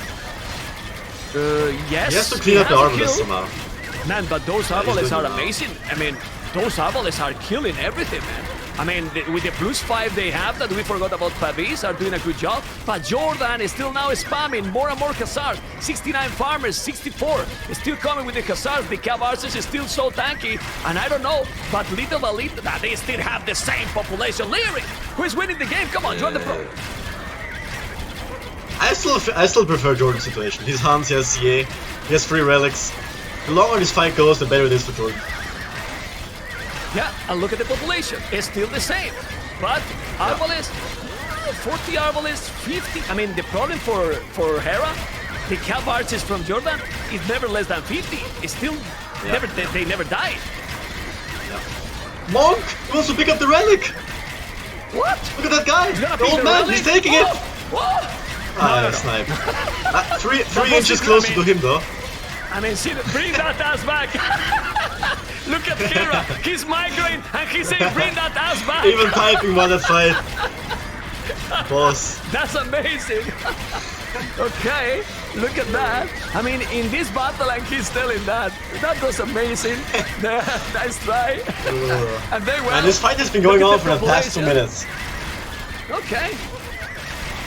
Yes. He has to clean up the has a Arbalest kill. somehow. Man, but those he's Arbalests doing are it now. amazing. I mean, those Arbalests are killing everything, man. I mean, with the +5 they have that we forgot about Pavis are doing a good job. But Jordan is still now spamming more and more Khazars. 69 farmers, 64 is still coming with the Khazars. The Cav Archers is still so tanky. And I don't know, but little by little, they still have the same population. Lyric, who is winning the game? Come on, join the pro. I still prefer Jordan's situation. He's Hans, he has CA, he has 3 relics. The longer this fight goes, the better it is for Jordan. Yeah, and look at the population. It's still the same. But Arbalest, 40 Arbalest, 50. I mean, the problem for Hera, the Cav Archers from Jordan, is never less than 50. It's still never they never died. Monk! He wants to pick up the relic! What? Look at that guy! He's gonna The pick old the man, relic? he's taking it! Whoa! Ah, no. snipe. 3 was inches it, closer I to mean- him though. I mean, see, bring that ass back. Look at Hera. He's migraine and he's saying, bring that ass back. Even typing while that fight. Boss. That's amazing. Okay, look at that. I mean, in this battle, and he's telling that. That was amazing. Nice try. And they well. And this fight has been going look on at for the past 2 population. minutes. Okay.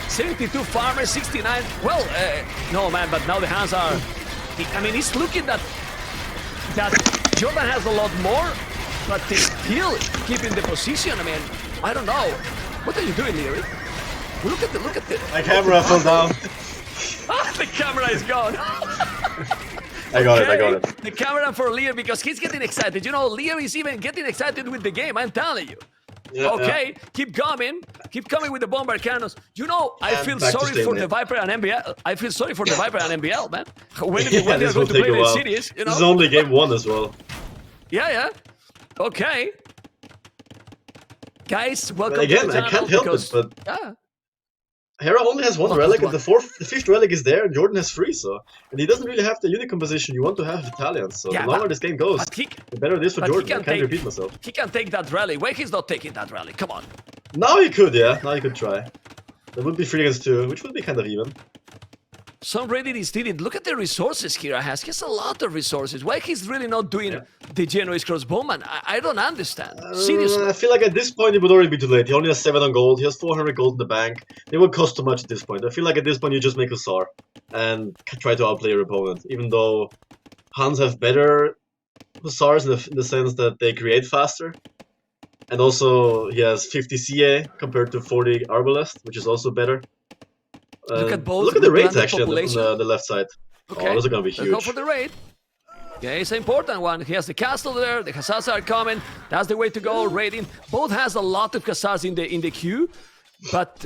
72 farmers, 69. Well, no, man, but now the hands are... I mean, it's looking that Jordan has a lot more, but they still keeping the position. I mean, I don't know. What are you doing, Leary? Look at the... My camera fell down. Ah, the camera is gone. I got it. The camera for Lear because he's getting excited. You know, Lear is even getting excited with the game. I'm telling you. Yeah, Okay, keep coming with the bombard cannons. You know, I And feel back to sorry for stalemate. the Viper and NBL. I feel sorry for the Viper and NBL, man. When Yeah, they're this going will to take play a the while. series, you This is know? only game 1 as well. Yeah. Okay. Guys, welcome again, to the channel I can't help it, because, but- yeah. Hera only has 1 What relic, was and the 5th relic is there, and Jordan has 3, so... And he doesn't really have the unit composition you want to have with Italians, so Yeah, the longer but- this game goes, But he, the better it is for but he Jordan. I can can't take- repeat myself. he can take that rally. Why he's not taking that rally? Come on. Now he could, yeah. Now he could try. That would be 3 against 2, which would be kind of even. Some Reddit is did. Look at the resources Hera has. He has a lot of resources. Why he's really not doing the Genoese crossbowman? I don't understand. Seriously. I feel like at this point it would already be too late. He only has 7 on gold, he has 400 gold in the bank. They would cost too much at this point. I feel like at this point you just make Hussar and try to outplay your opponent. Even though Hans have better Hussars in the sense that they create faster. And also he has 50 CA compared to 40 Arbalest, which is also better. Look at both. Look at the Look at raids the actually on population. the left side. Okay. Oh, those are gonna be Let's go huge. for the raid. Yeah, it's an important one. He has the castle there. The Khazars are coming. That's the way to go. Raiding. Both has a lot of Khazars in the queue, but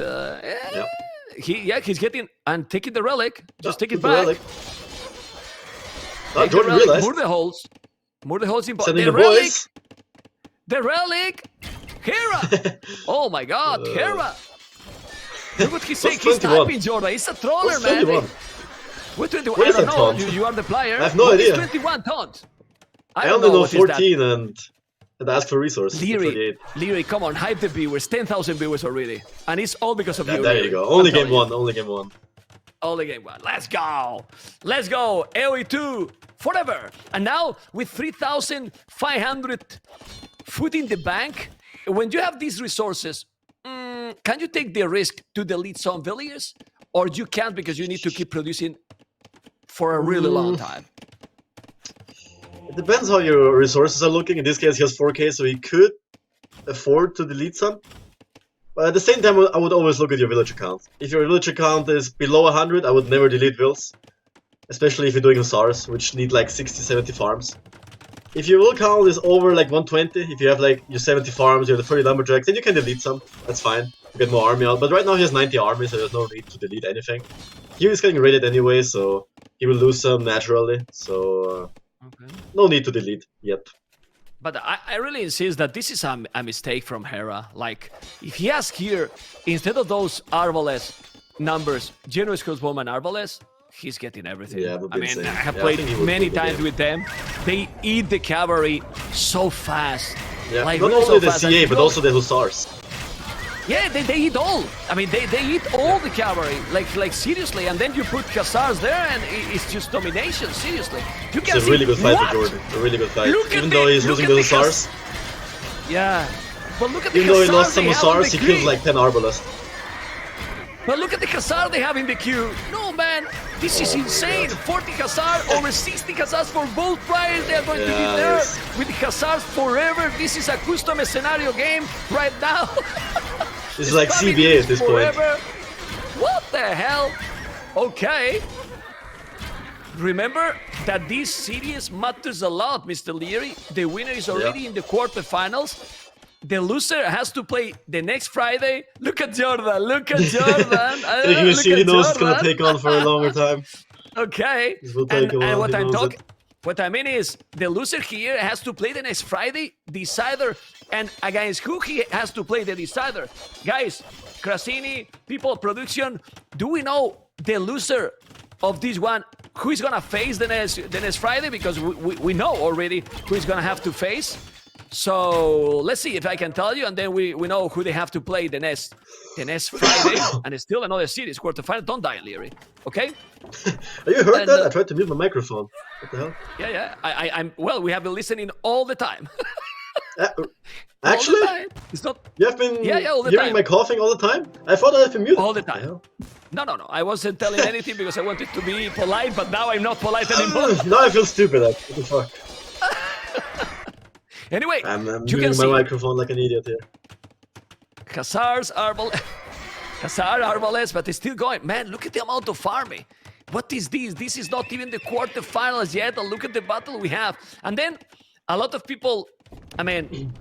he's getting and taking the relic. Just take it Took the back. relic. Take the Jordan relic. realized. Move the holes. Move the holes in. Sending The the relic. boys. The relic. Hera. Oh my God, Hera. Look what he's saying. He's 21? sniping Jordan. He's a troller, What's man. 21? What 21? What I is don't that know. taunt? You are the player. I have no What is idea. 21 taunt? I don't only know what is that. 14 and ask for resources. Leary, Leary, come on, hype the viewers. 10,000 viewers already. And it's all because of Yeah, you. there Leary. you go. Only I'm game telling you. 1. Only game 1. Only game 1. Let's go. Let's go. AoE 2 forever. And now with 3,500 foot in the bank, when you have these resources, can you take the risk to delete some villagers? Or you can't because you need to keep producing for a really long time? It depends how your resources are looking. In this case, he has 4k, so he could afford to delete some. But at the same time, I would always look at your village account. If your village account is below 100, I would never delete vills. Especially if you're doing Hussars, which need like 60-70 farms. If your will count is over like 120, if you have like your 70 farms, you have the 30 lumberjacks, then you can delete some. That's fine. You get more army out. But right now he has 90 army, so there's no need to delete anything. He is getting raided anyway, so he will lose some naturally. So no need to delete yet. But I really insist that this is a mistake from Hera. Like, if he has here, instead of those Arbalest numbers, Genoese crossbowman Arbalest, he's getting everything. Yeah, I mean, insane. I have Yeah, I played think he would many win the times game. with them. They eat the cavalry so fast. Yeah, Like, not really only so the fast. CA, And but you know- also the Hussars. Yeah, they eat all. I mean, they eat all the cavalry, like seriously. And then you put Khazars there, and it's just domination. Seriously, you can It's a see really good fight what? for Jordan. A really good fight. Look Even at though the- he's look losing at the the Hussars. Yeah, but look at the Even though he Khazars lost some they have on Hussars, the he kills queue. like 10 Arbalest. But look at the Khazar they have in the queue. No, man, this is Oh my insane. God. 40 Khazar, over 60 Khazars for both players. They are going to be Yeah, there it's- with the Khazars forever. This is a custom scenario game right now. This is like Spamming CBA this at this point. forever. What the hell? Okay. Remember that this series matters a lot, Mr. Leary. The winner is already in the quarterfinals. The loser has to play the next Friday. Look at Jordan. Look at Jordan. You can Look see he at knows it's gonna Jordan. take on for a longer time. Okay. This will take a And while, what he I'm knows talking, it. what I mean is, the loser here has to play the next Friday, decider, and against who he has to play the decider. Guys, Krasini, people of production, do we know the loser of this one? Who is gonna face the next Friday? Because we know already who is gonna have to face. So let's see if I can tell you, and then we know who they have to play the next Friday, and it's still another series quarterfinal. Don't die, Leary. Okay? You heard And, that? I tried to mute my microphone. What the hell? Yeah. I'm well. We have been listening all the time. Uh, All Actually, the time. It's not you have been all the hearing time. my coughing all the time? I thought I had been muted. all the What time. hell? No. I wasn't telling anything because I wanted to be polite, but now I'm not polite anymore. Now I feel stupid. What the fuck? Anyway, I'm you muting can my see microphone like an idiot here. Khazars Arbalest, but it's still going. Man, look at the amount of farming. What is this? This is not even the quarterfinals yet. And look at the battle we have. And then a lot of people, I mean,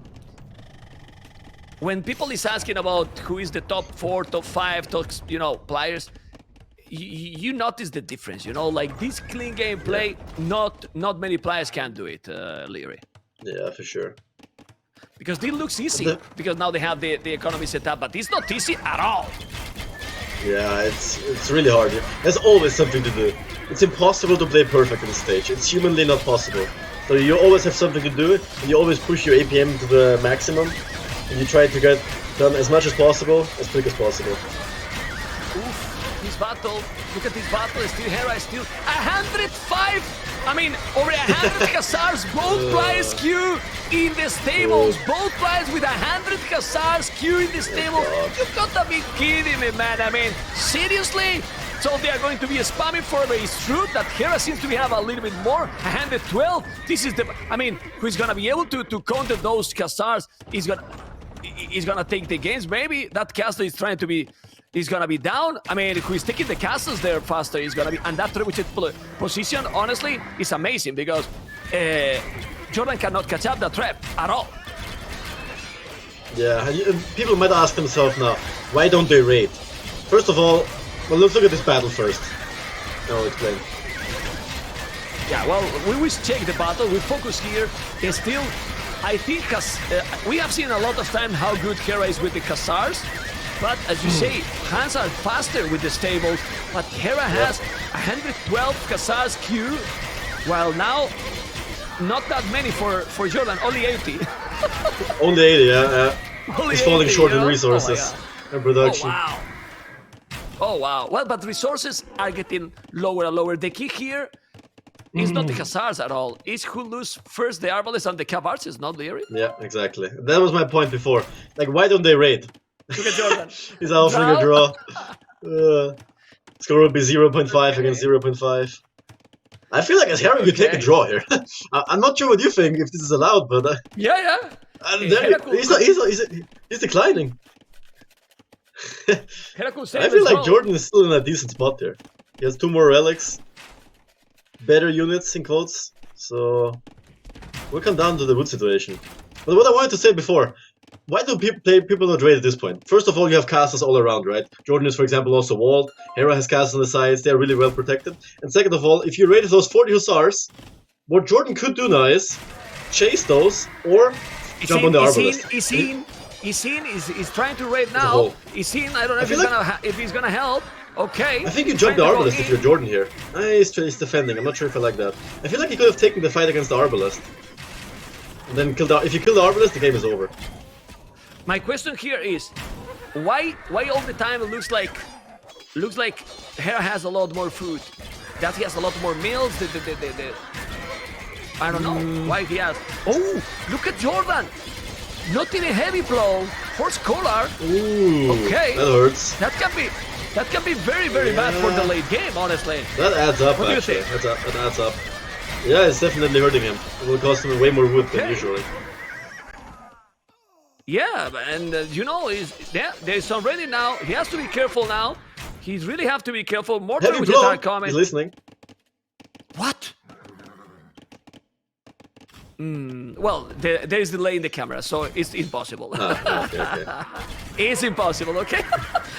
when people is asking about who is the top 4, top 5, top, players, you notice the difference, like this clean gameplay, not many players can do it, Leary. Yeah, for sure. Because it looks easy, because now they have the economy set up, but it's not easy at all. Yeah, it's really hard. There's always something to do. It's impossible to play perfect on the stage. It's humanly not possible. So you always have something to do, and you always push your APM to the maximum, and you try to get done as much as possible, as quick as possible. Oof, this battle, look at this battle, still Hera is still 105! I mean, over 100 Khazars, both players queue in the stables, both players with 100 Khazars queue in the stables. You gotta be kidding me, man. I mean, seriously? So they are going to be spamming forever. It's true that Hera seems to have a little bit more, 112. This is I mean, who's gonna be able to counter those Khazars is gonna take the games. Maybe that caster is trying to be, is gonna be down. I mean, who is taking the castles there faster is gonna be, and that trebuchet position, honestly, is amazing because Jordan cannot catch up that trap at all. Yeah, people might ask themselves now, why don't they raid? First of all, well, let's look at this battle first. I'll explain. Yeah, well, we will check the battle. We focus here. It's still, I think, we have seen a lot of time how good Hera is with the Khazars. But as you say, Hans are faster with the stables. But Hera has 112 Khazars queue, while now not that many for Jordan, only 80. Only 80, yeah. Only He's falling 80, short you in know? resources and Oh production. wow. Oh wow. Well, but resources are getting lower and lower. The key here is not the Khazars at all. It's who lose first the Arbalest and the Cavarts, is not Leary. Yeah, exactly. That was my point before. Like, why don't they raid? Look at Jordan. He's offering a draw. Score would be 0.5 against 0.5. I feel like as Hera could take a draw here. I'm not sure what you think, if this is allowed, but... Yeah. and there, he's declining. Hera could I save feel as like well. Jordan is still in a decent spot here. He has 2 more relics. Better units, in quotes. So... we'll come down to the wood situation. But what I wanted to say before... why do people not raid at this point? First of all, you have castles all around, right? Jordan is, for example, also walled. Hera has castles on the sides. They're really well protected. And second of all, if you raided those 40 Hussars, what Jordan could do now is chase those or jump on the Arbalest. He's trying to raid now. Isin, I don't know if he's gonna help. Okay. I think you jump the Trying to go Arbalest if in. you're Jordan here. He's defending. I'm not sure if I like that. I feel like he could have taken the fight against the Arbalest. And then if you kill the Arbalest, the game is over. My question here is, why all the time it looks like Hera has a lot more food? That he has a lot more meals. I don't know why he has. Oh, look at Jordan. Not in a heavy blow. Horse collar. Ooh, okay, that hurts. That can be very, very bad for the late game, honestly. That adds up, what do you actually. think? That adds up. Yeah, it's definitely hurting him. It will cost him way more wood than usually. Yeah, and you know, there's already now. He has to be careful now. He's really have to be careful. More Heavy turrets blow. are coming. He's listening. What? Well, there is delay in the camera, so it's impossible. Okay. It's impossible, okay?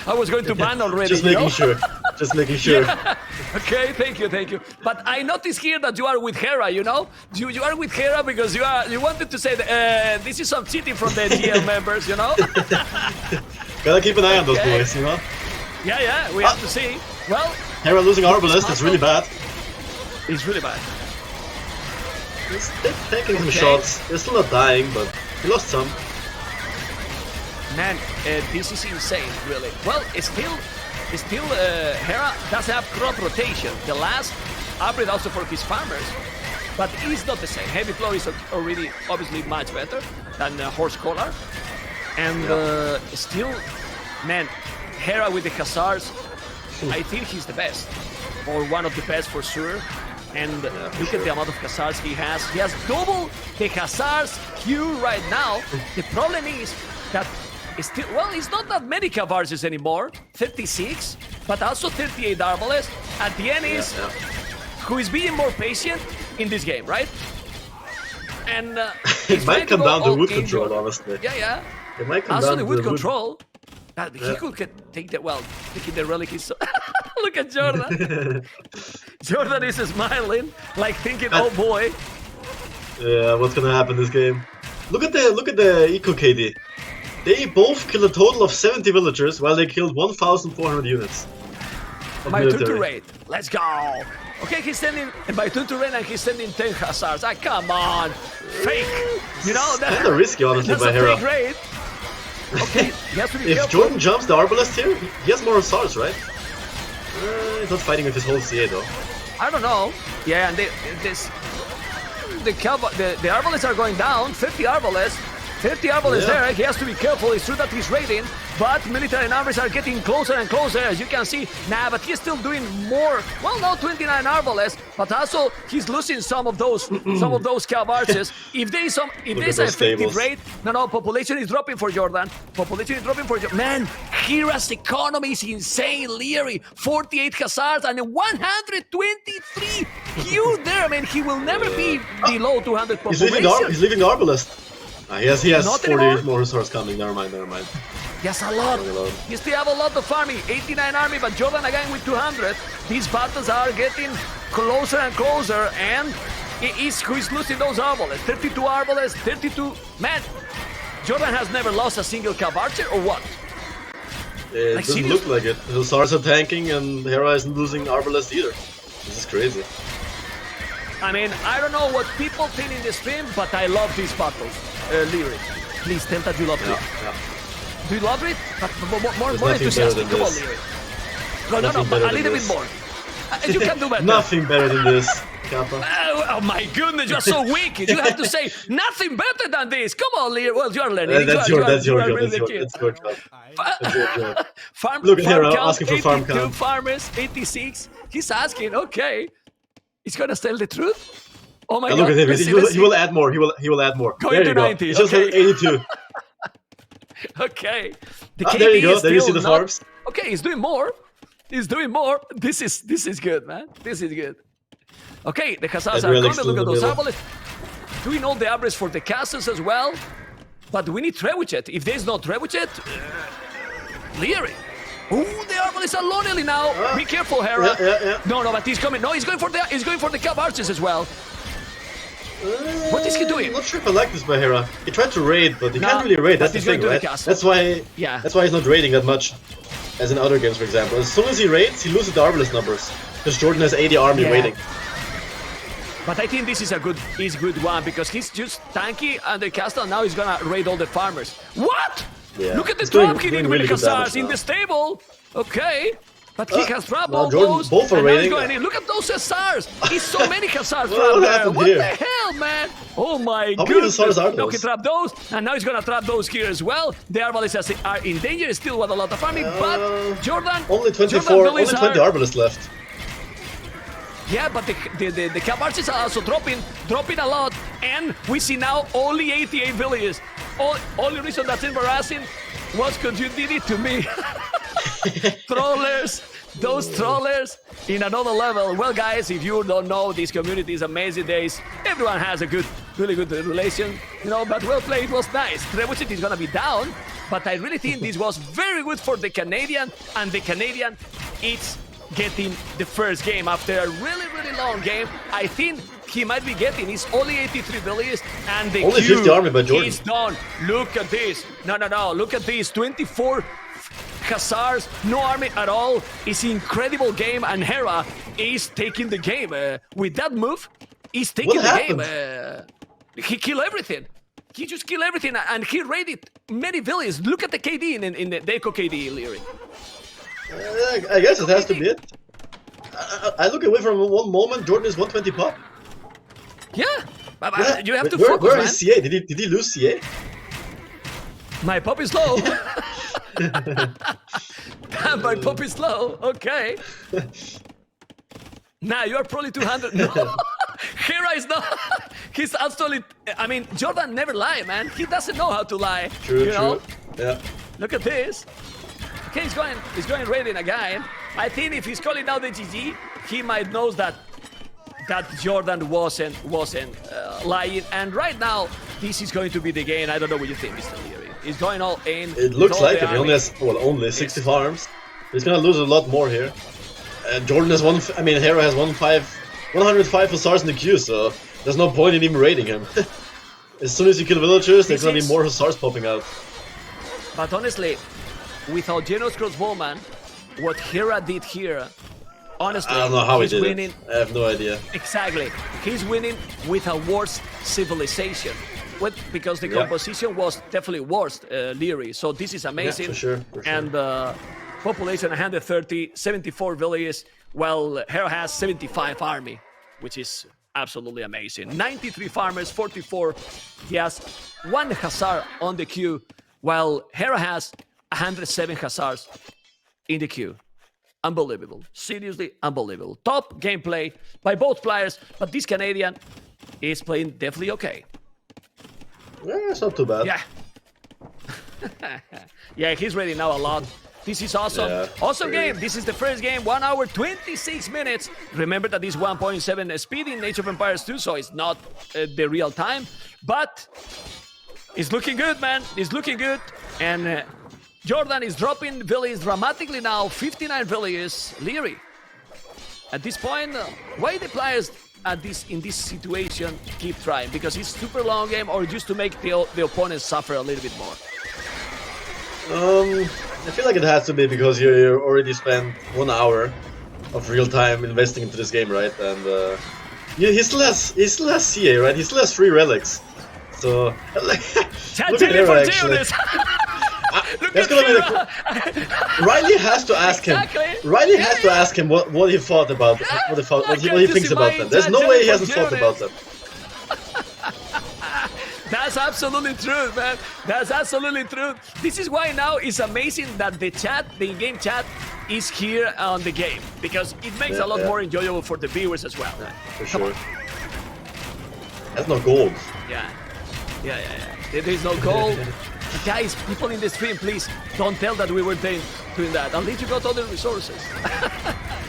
I was going to ban already. Just making sure. Just making sure. Yeah. Okay, thank you. But I noticed here that you are with Hera, you know? You are with Hera because you wanted to say that, this is some cheating from the GL members, you know? Gotta keep an eye on those boys, you know? Yeah, we have to see. Well, Hera losing Arbalest is really bad. It's really bad. He's taking some shots. They're still not dying, but he lost some. Man, this is insane, really. Well, it's still Hera doesn't have crop rotation. The last upgrade also for his farmers, but it's not the same. Heavy flow is already obviously much better than horse collar, and still, man, Hera with the Hussars, I think he's the best, or one of the best for sure. And look at the amount of Hussars he has. He has double the Hussars queue right now. The problem is that it's not that many Cavarses anymore. 36, but also 38 Arbalest. At the end is who is being more patient in this game, right? And it might come down to wood control, honestly. Yeah. It might come also down the to wood control. He could take that. Well, taking the relic is so. Look at Jordan. Jordan is smiling, like thinking, "Oh boy." Yeah, what's gonna happen this game? Look at the eco KD. They both killed a total of 70 villagers, while they killed 1,400 units. My turn to raid. Let's go. Okay, he's sending. My turn to raid, and he's sending 10 Hussars. Come on, fake. You know that's kind of risky, honestly, by Hera. Fake raid. Okay, he has to be if careful. Jordan jumps the Arbalest here, he has more Hussars, right? He's not fighting with his whole CA though. I don't know. Yeah, and the Arbalests are going down. 50 Arbalests. 50 Arbalests there. He has to be careful. It's true that he's raiding, but military numbers are getting closer and closer, as you can see. But he's still doing more. Well, no, 29 Arbalest, but also he's losing some of those Cavarses. If there's an effective raid, no, population is dropping for Jordan. Population is dropping for Jordan. Man, Hera's economy is insane, Leary. 48 Hussars and 123 queue there. I mean, he will never be below 200 population. He's leaving Arbalest. He has 48 more Hussars coming. Never mind. Yes, a lot. You still have a lot of army. 89 army, but Jordan again with 200. These battles are getting closer and closer, and who is losing those Arbalests? 32 Arbalests, 32. Man, Jordan has never lost a single Cavarche, or what? It doesn't look like it. The Hussars are tanking, and Hera isn't losing Arbalest either. This is crazy. I mean, I don't know what people think in the stream, but I love these battles. Leary, please tell that you love it. Yeah. Do you love it? But more enthusiastic. Come on, Leary. No, but a little bit more. You can do better. Nothing better than this, Kappa. Oh my goodness, you're so weak. You have to say nothing better than this. Come on, Leary. Well, you're learning. That's your job. Look at Hera asking for farm count. Farmers, 86. He's asking, okay. He's gonna tell the truth? Oh my god. Look at him. He will add more. He will add more. Going to 90. He's just 82. Okay. There you go. There you see the farms. Okay, he's doing more. This is good, man. This is good. Okay, the Hussars are coming. Look at those Arbalests. Do we know the average for the castles as well? But we need Trebuchet. If there's no Trebuchet, Leary. Ooh, the Arbalests are lonely now. Be careful, Hera. Yeah. No, but he's coming. No, he's going for the Cavarches as well. What is he doing? I'm not sure if I like this by Hera. He tried to raid, but he can't really raid. That's the thing, right? That's why he's not raiding that much, as in other games, for example. As soon as he raids, he loses the Arbalest numbers, because Jordan has 80 army waiting. But I think this is a good one, because he's just tanky under castle. Now he's gonna raid all the farmers. What? Yeah. Look at the He's doing- drop he doing did with really the good damage Hussars in now. the stable. Okay. But he has dropped now all Jordan, those, both are and now he's raiding. going in. Look at those Hussars! He's so many Hussars What from there. happened What here? the hell, man? Oh my How many goodness! Hussars are No, he those? trapped those, and now he's gonna trap those here as well. The Arbalists are in danger still with a lot of army, but Jordan... Only 24, Jordan only 20 Arbalists left. Yeah, but the Cap Archers are also dropping a lot, and we see now only 88 villages. Only reason that's embarrassing was because you did it to me. Trollers, those trollers in another level. Well, guys, if you don't know, this community is amazing days. Everyone has a really good relation, you know, but well played, was nice. Trebuchet is gonna be down, but I really think this was very good for the Canadian, and the Canadian, it's getting the first game after a really long game. I think he might be getting. He's only 83 villages, and the Only queue 50 army by Jordan. is done. Look at this. No. Look at this. 24 Hussars, no army at all. It's an incredible game, and Hera is taking the game. With that move, he's taking What the happened? game. He killed everything. He just killed everything, and he raided many villages. Look at the KD in the Echo KD, Leary. I guess it has to be it. I look away from one moment, Jordan is 120 pop. Yeah, but Yeah. you have to where, focus, where man. is CA? Did he lose CA? My pop is low. My pop is low. Okay. Nah, you're probably 200. No, Hera is not. He's actually. I mean, Jordan never lie, man. He doesn't know how to lie. True, you know? Yeah. Look at this. Okay, he's going raiding again. I think if he's calling out the GG, he might knows that Jordan wasn't lying. And right now, this is going to be the game. I don't know what you think, Mr. Leary. He's going all in. It looks with all like the it. He only army. has, well, only 60 farms. He's gonna lose a lot more here. Jordan has Hera has 105 Hussars in the queue, so there's no point in even raiding him. As soon as you kill villagers, there's gonna be more Hussars popping out. But honestly, without Genos Crossbowman, what Hera did here, honestly, I don't know how he he's did winning. it. I have no idea. Exactly. He's winning with a worse civilization. Because the composition was definitely worse, Leary. So this is amazing. Yeah, for sure. And population 130, 74 villages, while Hera has 75 army, which is absolutely amazing. 93 farmers, 44. He has 1 Hussar on the queue, while Hera has 107 Hussars in the queue. Unbelievable. Seriously unbelievable. Top gameplay by both players, but this Canadian is playing definitely okay. Yeah, it's not too bad. Yeah. Yeah, he's ready now a lot. This is awesome. Yeah, Awesome really. game. This is the first game. 1 hour, 26 minutes. Remember that this 1.7 speed in Age of Empires 2, so it's not the real time. But it's looking good, man. It's looking good. And Jordan is dropping villages dramatically now. 59 villages. Leary. At this point, why the players in this situation keep trying? Because it's super long game, or just to make the opponents suffer a little bit more? I feel like it has to be because you already spent 1 hour of real time investing into this game, right? And he still has CA, right? He still has 3 relics. So like, look at Hera actually. That's gonna be Riley has to ask him. Exactly. Riley has to ask him what he thought about what he thinks about them. There's no way he hasn't thought about them. That's absolutely true, man. That's absolutely true. This is why now it's amazing that the in-game chat, is here on the game, because it makes a lot more enjoyable for the viewers as well. For sure. That's no gold. Yeah. There is no goal. Guys, people in the stream, please don't tell that we were doing that. Unless you got other resources.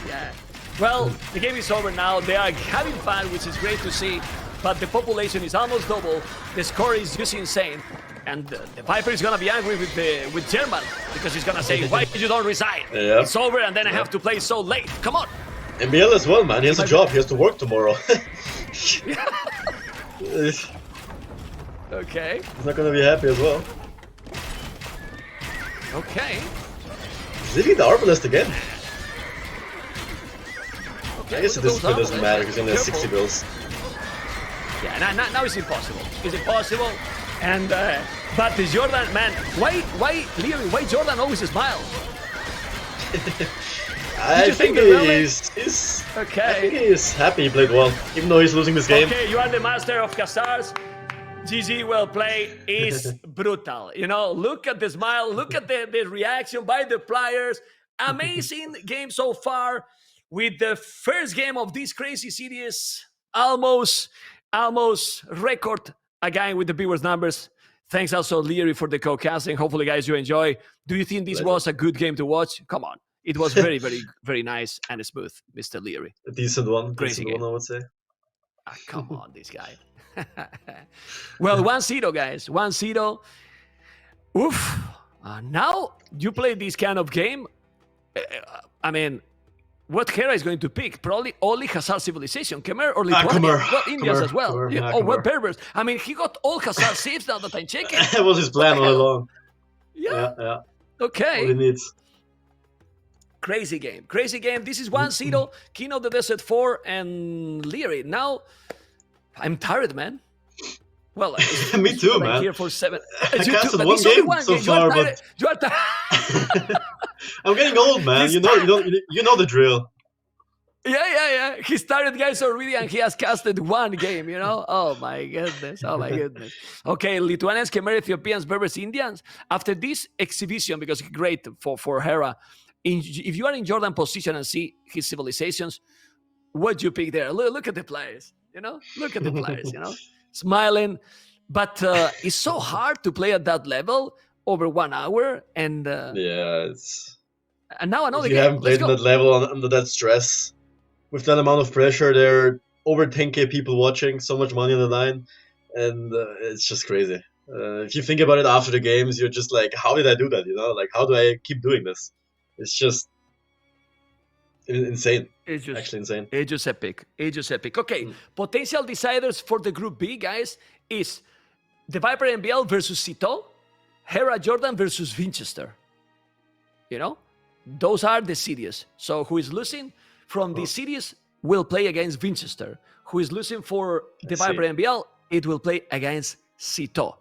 Yeah. Well, the game is over now. They are having fun, which is great to see. But the population is almost double. The score is just insane. And the Viper is gonna be angry with German, because he's gonna say, "Why you don't resign? Yeah. It's over, and then I have to play so late. Come on." And Biel as well, man. He has a job. He has to work tomorrow. He's Okay. not gonna be happy as well. Okay. Is he the Arbalest again? Okay. I guess it doesn't matter because he only has 60 bills. Yeah, now it's impossible. It's impossible. And but the Jordan, man, why Leary? Why Jordan always smile? I you think think really? he's Okay. I think he's happy he played well, even though he's losing this game. Okay, you are the master of Hazards. GG well played is brutal. You know, look at the smile, look at the reaction by the players. Amazing game so far with the first game of this crazy series. Almost record again with the viewers numbers. Thanks also Leary for the co-casting. Hopefully, guys, you enjoy. Do you think this was a good game to watch? Come on. It was very, very, very nice and smooth, Mr. Leary. A decent one. Crazy decent game. one, I would say. Come on, this guy. Well, 1-0, guys. 1-0. Oof. Now you play this kind of game. I mean, what Hera is going to pick? Probably only Hazard Civilization. Khmer or Lithuania? Khmer. Well, Indians Khmer, as well. Khmer, Yeah. yeah, Oh, well, Khmer. Berbers. I mean, he got all Hazard saves now that I'm checking. That was his plan all along. Yeah. Yeah. Okay. All he needs. Crazy game. Crazy game. This is 1-0. King of the Desert 4 and Leary. Now, I'm tired, man. Well, Me too, I'm man. here for 7. I You casted too, but one it's only game one so game. far, You are tired. I'm getting old, man. He's You know the drill. Yeah. He started, guys, already, and he has casted one game, you know? Oh, my goodness. Okay, Lithuanians, Khmer, Ethiopians, Berbers, Indians. After this exhibition, because great for Hera, if you are in Jordan position and see his civilizations, what do you pick there? Look at the players, you know? Look at the players, you know? Smiling. But it's so hard to play at that level over 1 hour. And Yeah, it's... And now another If you game. haven't played on that level, under that stress, with that amount of pressure, there are over 10k people watching, so much money on the line, and it's just crazy. If you think about it after the games, you're just like, how did I do that? You know, like, how do I keep doing this? It's just insane. It's just Actually insane. It's just epic. Okay, potential deciders for the Group B, guys, is the Viper NBL versus Cito, Hera Jordan versus Winchester. You know, those are the series. So who is losing from the series will play against Winchester. Who is losing for the Viper NBL, it will play against Cito.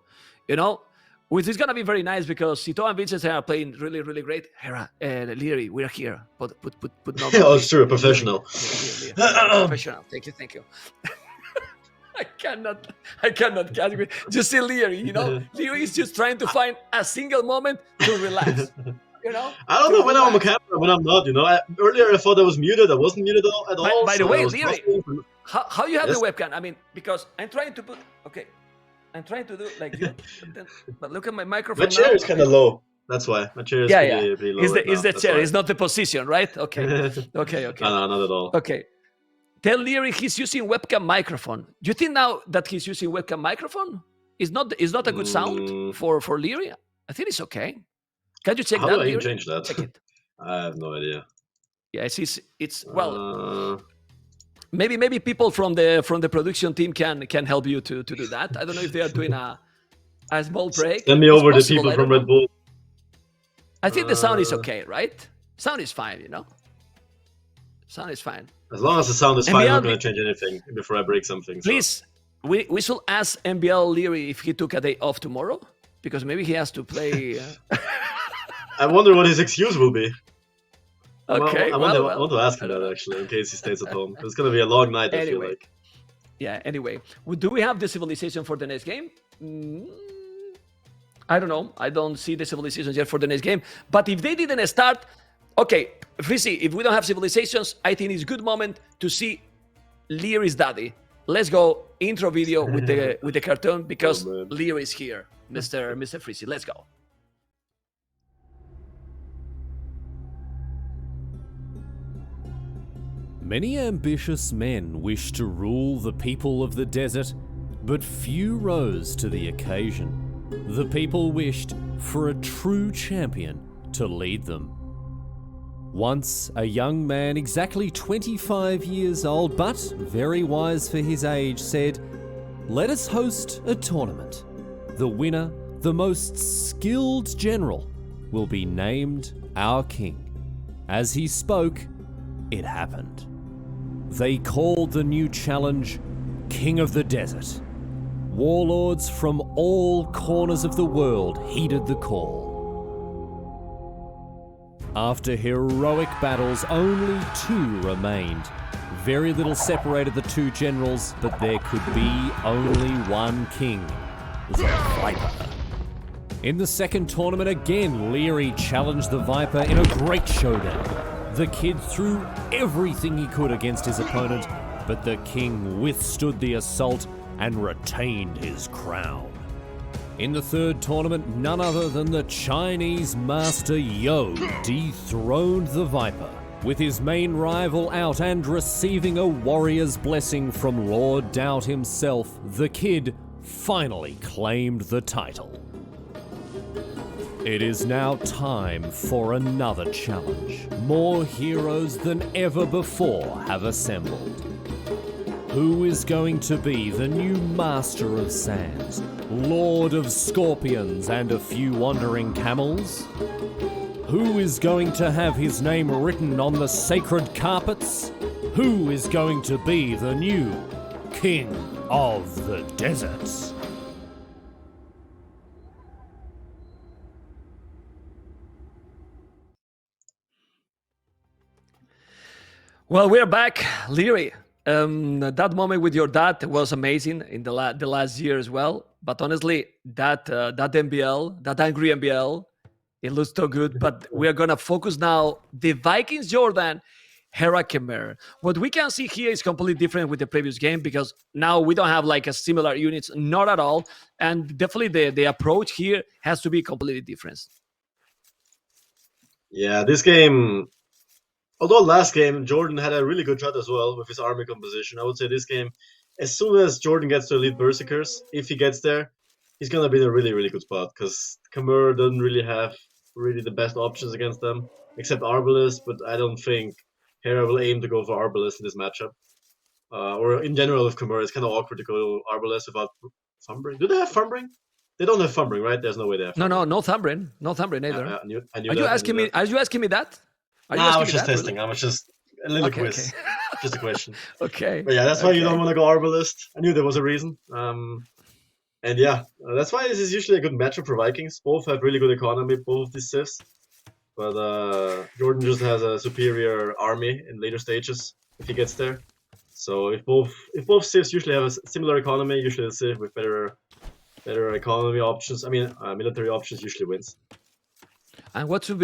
You know, which is gonna be very nice because Cito and Winchester are playing really, really great. Hera, Leary, we're here. Put no. Oh, it's true, a professional. Leary. Professional. Thank you. I cannot catch me. Just see Leary, you know? Leary is just trying to find a single moment to relax. You know? I don't know when I'm on camera, when I'm not, you know. Earlier I thought I was muted. I wasn't muted at all. By the so way, I was Leary, buzzing. how you have Yes. the webcam? I mean, because I'm trying to do like you, but look at my microphone. My chair now. is kind of low. That's why. My chair is pretty low. Is right now. the That's chair? why. It's not the position, right? Okay. Okay. No, not at all. Okay. Tell Leary he's using webcam microphone. Do you think now that he's using webcam microphone is not a good sound for Leary? I think it's okay. Can you check How that, do I Leary? change that? Check it. I have no idea. Yeah, it's well. Maybe people from the production team can help you to do that. I don't know if they are doing a small break. Send me It's over the possible, people I from don't Red know. Bull. I think the sound is okay, right? Sound is fine, you know. Sound is fine. As long as the sound is fine, I'm not NBL going to change anything before I break something. So. Please, we should ask NBL Leary if he took a day off tomorrow, because maybe he has to play. I wonder what his excuse will be. Okay, I want to ask him that actually, in case he stays at home. It's going to be a long night, I feel Anyway. like. Yeah, anyway. Do we have the civilization for the next game? I don't know. I don't see the civilizations yet for the next game. But if they didn't start... Okay, Frizzy, if we don't have civilizations, I think it's a good moment to see Leary's daddy. Let's go intro video with the cartoon because Leary is here. Mr. Frizzy, let's go. Many ambitious men wish to rule the people of the desert, but few rose to the occasion. The people wished for a true champion to lead them. Once a young man exactly 25 years old, but very wise for his age, said, "Let us host a tournament. The winner, the most skilled general, will be named our king." As he spoke, it happened. They called the new challenge King of the Desert. warlords from all corners of the world heeded the call. After heroic battles, only 2 remained. Very little separated the 2 generals, but there could be only one king, the Viper. In the second tournament again, Leary challenged the Viper in a great showdown. The kid threw everything he could against his opponent, but the king withstood the assault and retained his crown. In the third tournament, none other than the Chinese master Yo dethroned the Viper. With his main rival out and receiving a warrior's blessing from Lord Doubt himself, the kid finally claimed the title. It is now time for another challenge. More heroes than ever before have assembled. Who is going to be the new Master of Sands, Lord of Scorpions and a few wandering camels? Who is going to have his name written on the sacred carpets? Who is going to be the new King of the Deserts? Well, we're back, Leary. That moment with your dad was amazing in the last year as well. But honestly, that MBL, that angry MBL, it looks so good. But we are gonna focus now the Vikings Jordan, Hera Khmer. What we can see here is completely different with the previous game because now we don't have like a similar units, not at all. And definitely the approach here has to be completely different. Yeah, this game, although last game Jordan had a really good shot as well with his army composition, I would say this game, as soon as Jordan gets to Elite Berserkers, if he gets there, he's gonna be in a really, really good spot because Khmer doesn't really have really the best options against them, except Arbalest, but I don't think Hera will aim to go for Arbalest in this matchup. Or in general with Khmer, it's kind of awkward to go Arbalest without Fumbling. Do they have Fumbling? They don't have Fumbling, right? There's no way they have Fumbling. No Thumbrin. No Thumbrin either. I knew Are you asking me that? I was just testing. I was just a little quiz. Okay. Just a question. Okay. But yeah, that's why you don't want to go Arbalest. I knew there was a reason. And yeah, that's why this is usually a good matchup for Vikings. Both have really good economy, both of these civs. But Jordan just has a superior army in later stages if he gets there. So if both civs usually have a similar economy, usually the civ with better economy options, military options usually wins. And what should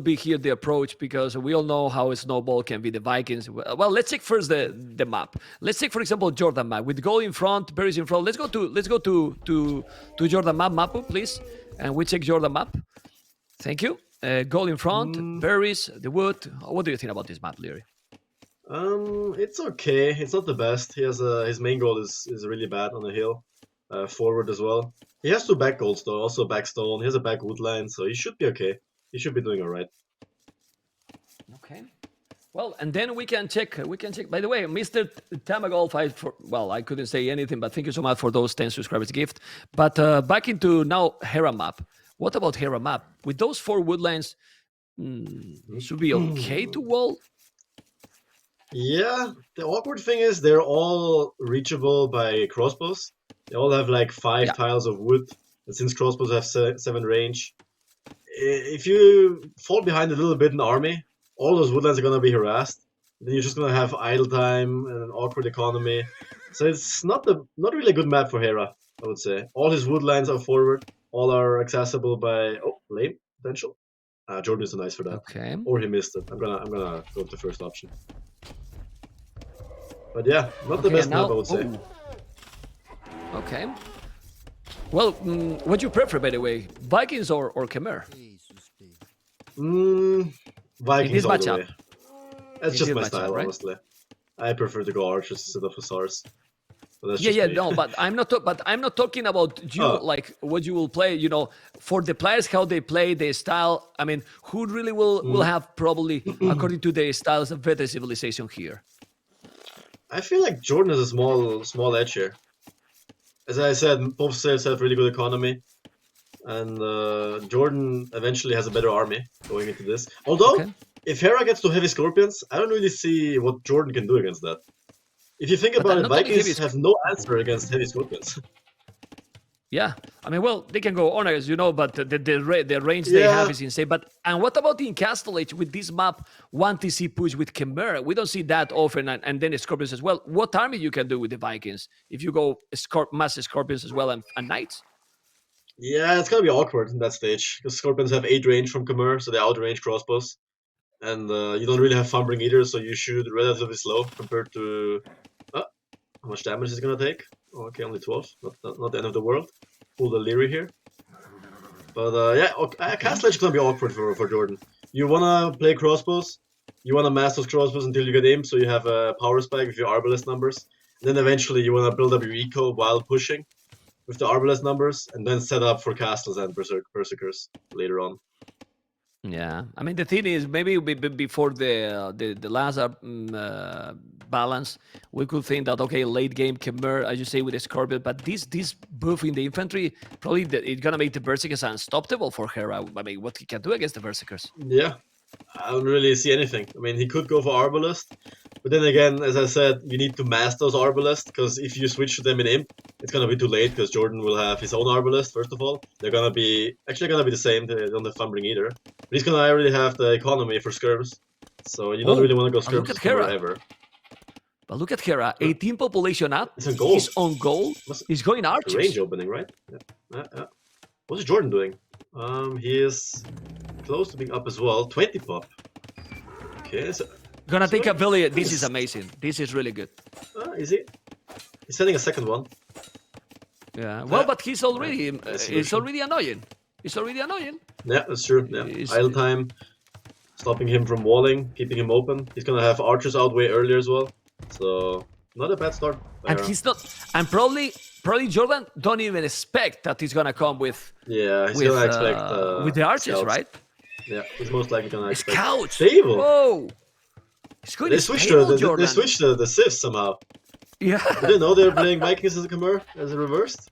be here the approach? Because we all know how a snowball can be the Vikings. Well, let's take first the map. Let's take, for example, Jordan map with gold in front, berries in front. Let's go to Jordan map, please. And we check Jordan map. Thank you. Gold in front, berries, the wood. What do you think about this map, Leary? It's okay. It's not the best. He has his main goal is really bad on the hill, forward as well. He has 2 back golds though, also back stone. He has a back wood line, so he should be okay. He should be doing all right. Okay. Well, and then we can check. By the way, Mr. Tamagol, I couldn't say anything, but thank you so much for those 10 subscribers gift. But back into now Hera map. What about Hera map? With those 4 woodlands, should be okay to wall? Yeah, the awkward thing is they're all reachable by crossbows. They all have like 5 tiles of wood, and since crossbows have 7 range, if you fall behind a little bit in army, all those woodlands are gonna be harassed. Then you're just gonna have idle time and an awkward economy. So it's not really a good map for Hera, I would say. All his woodlands are forward, all are accessible by lame potential. Jordan is nice for that. Okay. Or he missed it. I'm gonna go with the first option. But yeah, not the best map, I would say. Okay. Well, what do you prefer, by the way? Vikings or Khmer? Vikings all the matchup. way. That's just my matchup, style, right? honestly. I prefer to go archers instead of hussars. But that's Yeah, just me. no, but I'm not talking about you, like what you will play. You know, for the players, how they play, their style. I mean, who really will have probably according to their styles a better civilization here? I feel like Jordan has a small edge here. As I said, both sides have really good economy, and Jordan eventually has a better army going into this. Although, if Hera gets to heavy scorpions, I don't really see what Jordan can do against that. If you think about it, Vikings have no answer against heavy scorpions. Yeah, I mean, well, they can go on, as you know, but the range they have Yeah. is insane. But and what about in Castle Age with this map, one TC push with Chimera? We don't see that often, and then Scorpions as well. What army you can do with the Vikings if you go mass Scorpions as well and Knights? Yeah, it's gonna be awkward in that stage because Scorpions have 8 range from Khmer, so they outrange crossbows, and you don't really have fumbling either, so you shoot relatively slow compared to how much damage is it gonna take. Oh, okay, only 12. Not the end of the world. Pull the Leary here. But yeah, Castle Edge is gonna be awkward for Jordan. You wanna play crossbows, you wanna mass those crossbows until you get imp, so you have a power spike with your arbalest numbers. And then eventually you wanna build up your eco while pushing with the arbalest numbers, and then set up for castles and berserkers later on. Yeah, I mean the thing is maybe before the last balance, we could think that okay, late game Khmer, as you say with the Scorpion, but this buff in the infantry probably it's gonna make the berserkers unstoppable for Hera. I mean, what he can do against the berserkers? Yeah, I don't really see anything. I mean, he could go for arbalest, but then again, as I said, you need to mass those arbalest, because if you switch to them in imp, it's gonna be too late, because Jordan will have his own arbalest, first of all. They're gonna be the same, they don't have fumbling either. But he's gonna already have the economy for skirms, so you don't really want to go skirms forever. But look at Hera, 18 population up, It's on gold. he's on goal, he's going archers. Range opening, right? Yeah. What's Jordan doing? He is close to being up as well. 20 pop. Okay, so Gonna take a village, this is amazing, this is really good. is he? He's sending a second one. Yeah, well, Yeah. but he's already Solution. annoying. It's already annoying. Yeah, that's true. Yeah, He's- idle time, stopping him from walling, keeping him open. He's gonna have archers out way earlier as well, so not a bad start. And there. he's not, and probably Jordan don't even expect that he's gonna come with Yeah, he's gonna expect with the archers, scouts. right? Yeah, he's most likely gonna expect Scouts. stable. Whoa, he's going They to switched stable, the Jordan. they switched the civs somehow. I Yeah, didn't know they were playing Vikings as a Khmer, as a reversed.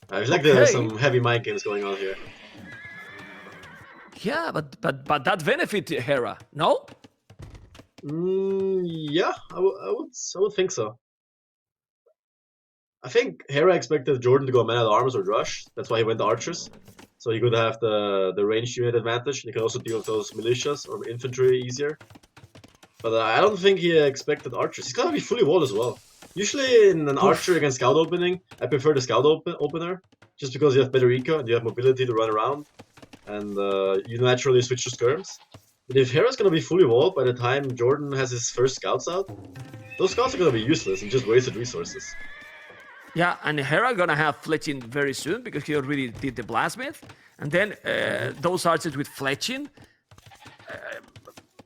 I feel like there's Okay. some heavy mind games going on here. yeah, but that benefit Hera, no? Yeah, I would think so. I think Hera expected Jordan to go man at arms or rush. That's why he went to archers, so he could have the ranged unit advantage. And he can also deal with those militias or infantry easier. But I don't think he expected archers. He's gonna be fully walled as well. Usually in an archer against scout opening, I prefer the scout opener, just because you have better eco and you have mobility to run around, and you naturally switch to skirms. But if Hera's gonna be fully walled by the time Jordan has his first scouts out, those scouts are gonna be useless and just wasted resources. Yeah, and Hera gonna have fletching very soon because he already did the blastsmith, and then those archers with fletching,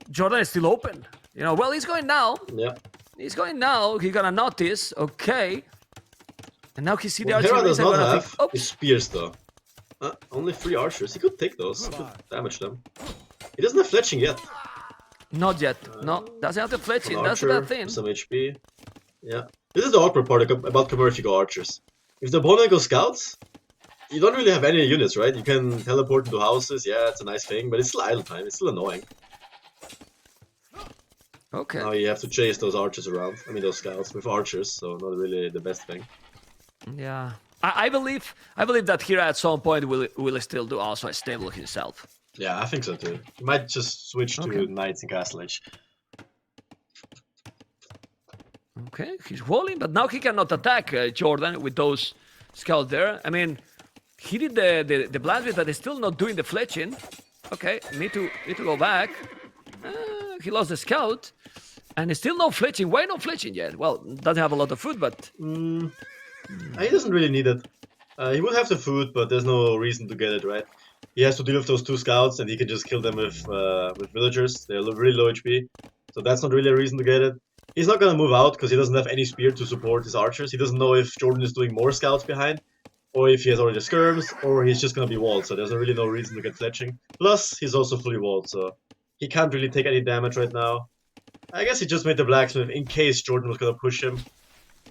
Jordan is still open. You know, well, he's going now. Yeah. He's going now. He's gonna notice. Okay. And now he see the What Hera does archers. not Gonna have think, is oops. spears though. Only 3 archers. He could take those. He could damage them. He doesn't have fletching yet. Not yet. No, doesn't have the fletching. An That's archer, the thing. some HP. Yeah. This is the awkward part about Khmer if you go archers. If the opponent goes scouts, you don't really have any units, right? You can teleport into houses. Yeah, it's a nice thing, but it's still idle time. It's still annoying. Okay. Now you have to chase those archers around. I mean, those scouts with archers, so not really the best thing. Yeah. I believe that Hera at some point will still do also a stable himself. Yeah, I think so too. He might just switch to knights in Castle Age. Okay, he's walling, but now he cannot attack Jordan with those scouts there. I mean, he did the blast, but he's still not doing the fletching. Okay, need to go back. He lost the scout, and he's still no fletching. Why no fletching yet? Well, doesn't have a lot of food, but He doesn't really need it. He would have the food, but there's no reason to get it, right? He has to deal with those 2 scouts, and he can just kill them with villagers. They're really low HP, so that's not really a reason to get it. He's not gonna move out because he doesn't have any spear to support his archers. He doesn't know if Jordan is doing more scouts behind, or if he has already skirms, or he's just gonna be walled. So there's really no reason to get fletching. Plus, he's also fully walled, so he can't really take any damage right now. I guess he just made the blacksmith in case Jordan was gonna push him,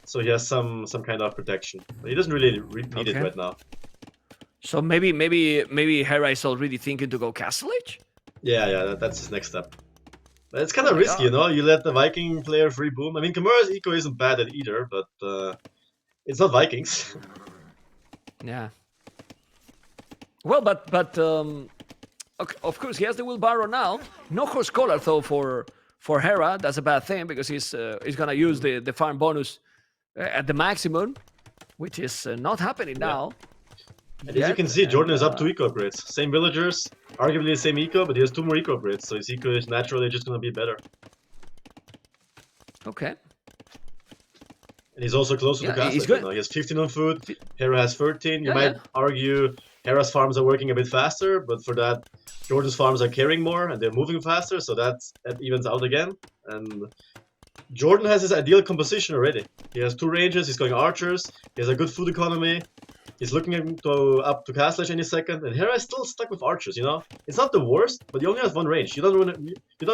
so he has some kind of protection. But he doesn't really need it right now. so maybe Hera is already thinking to go Castle Age. Yeah, that's his next step. But it's kind of risky, you know? You let the Viking player free boom. I mean, Khmer's eco isn't bad at either, but it's not Vikings. Yeah. Well, but okay, of course he has the wheelbarrow now. No horse collar though for Hera. That's a bad thing because he's gonna use the farm bonus at the maximum, which is not happening now. And as you can see, Jordan is up 2 eco upgrades. Same villagers, arguably the same eco, but he has 2 more eco upgrades, so his eco is naturally just gonna be better. Okay. And he's also close to the castle now. He has 15 on food, Hera has 13. You might argue Hera's farms are working a bit faster, but for that, Jordan's farms are carrying more and they're moving faster, so that evens out again. And Jordan has his ideal composition already. He has 2 ranges, he's going archers, he has a good food economy, he's looking up to Castle Edge any second, and Hera is still stuck with archers, you know? It's not the worst, but he only has 1 range. You don't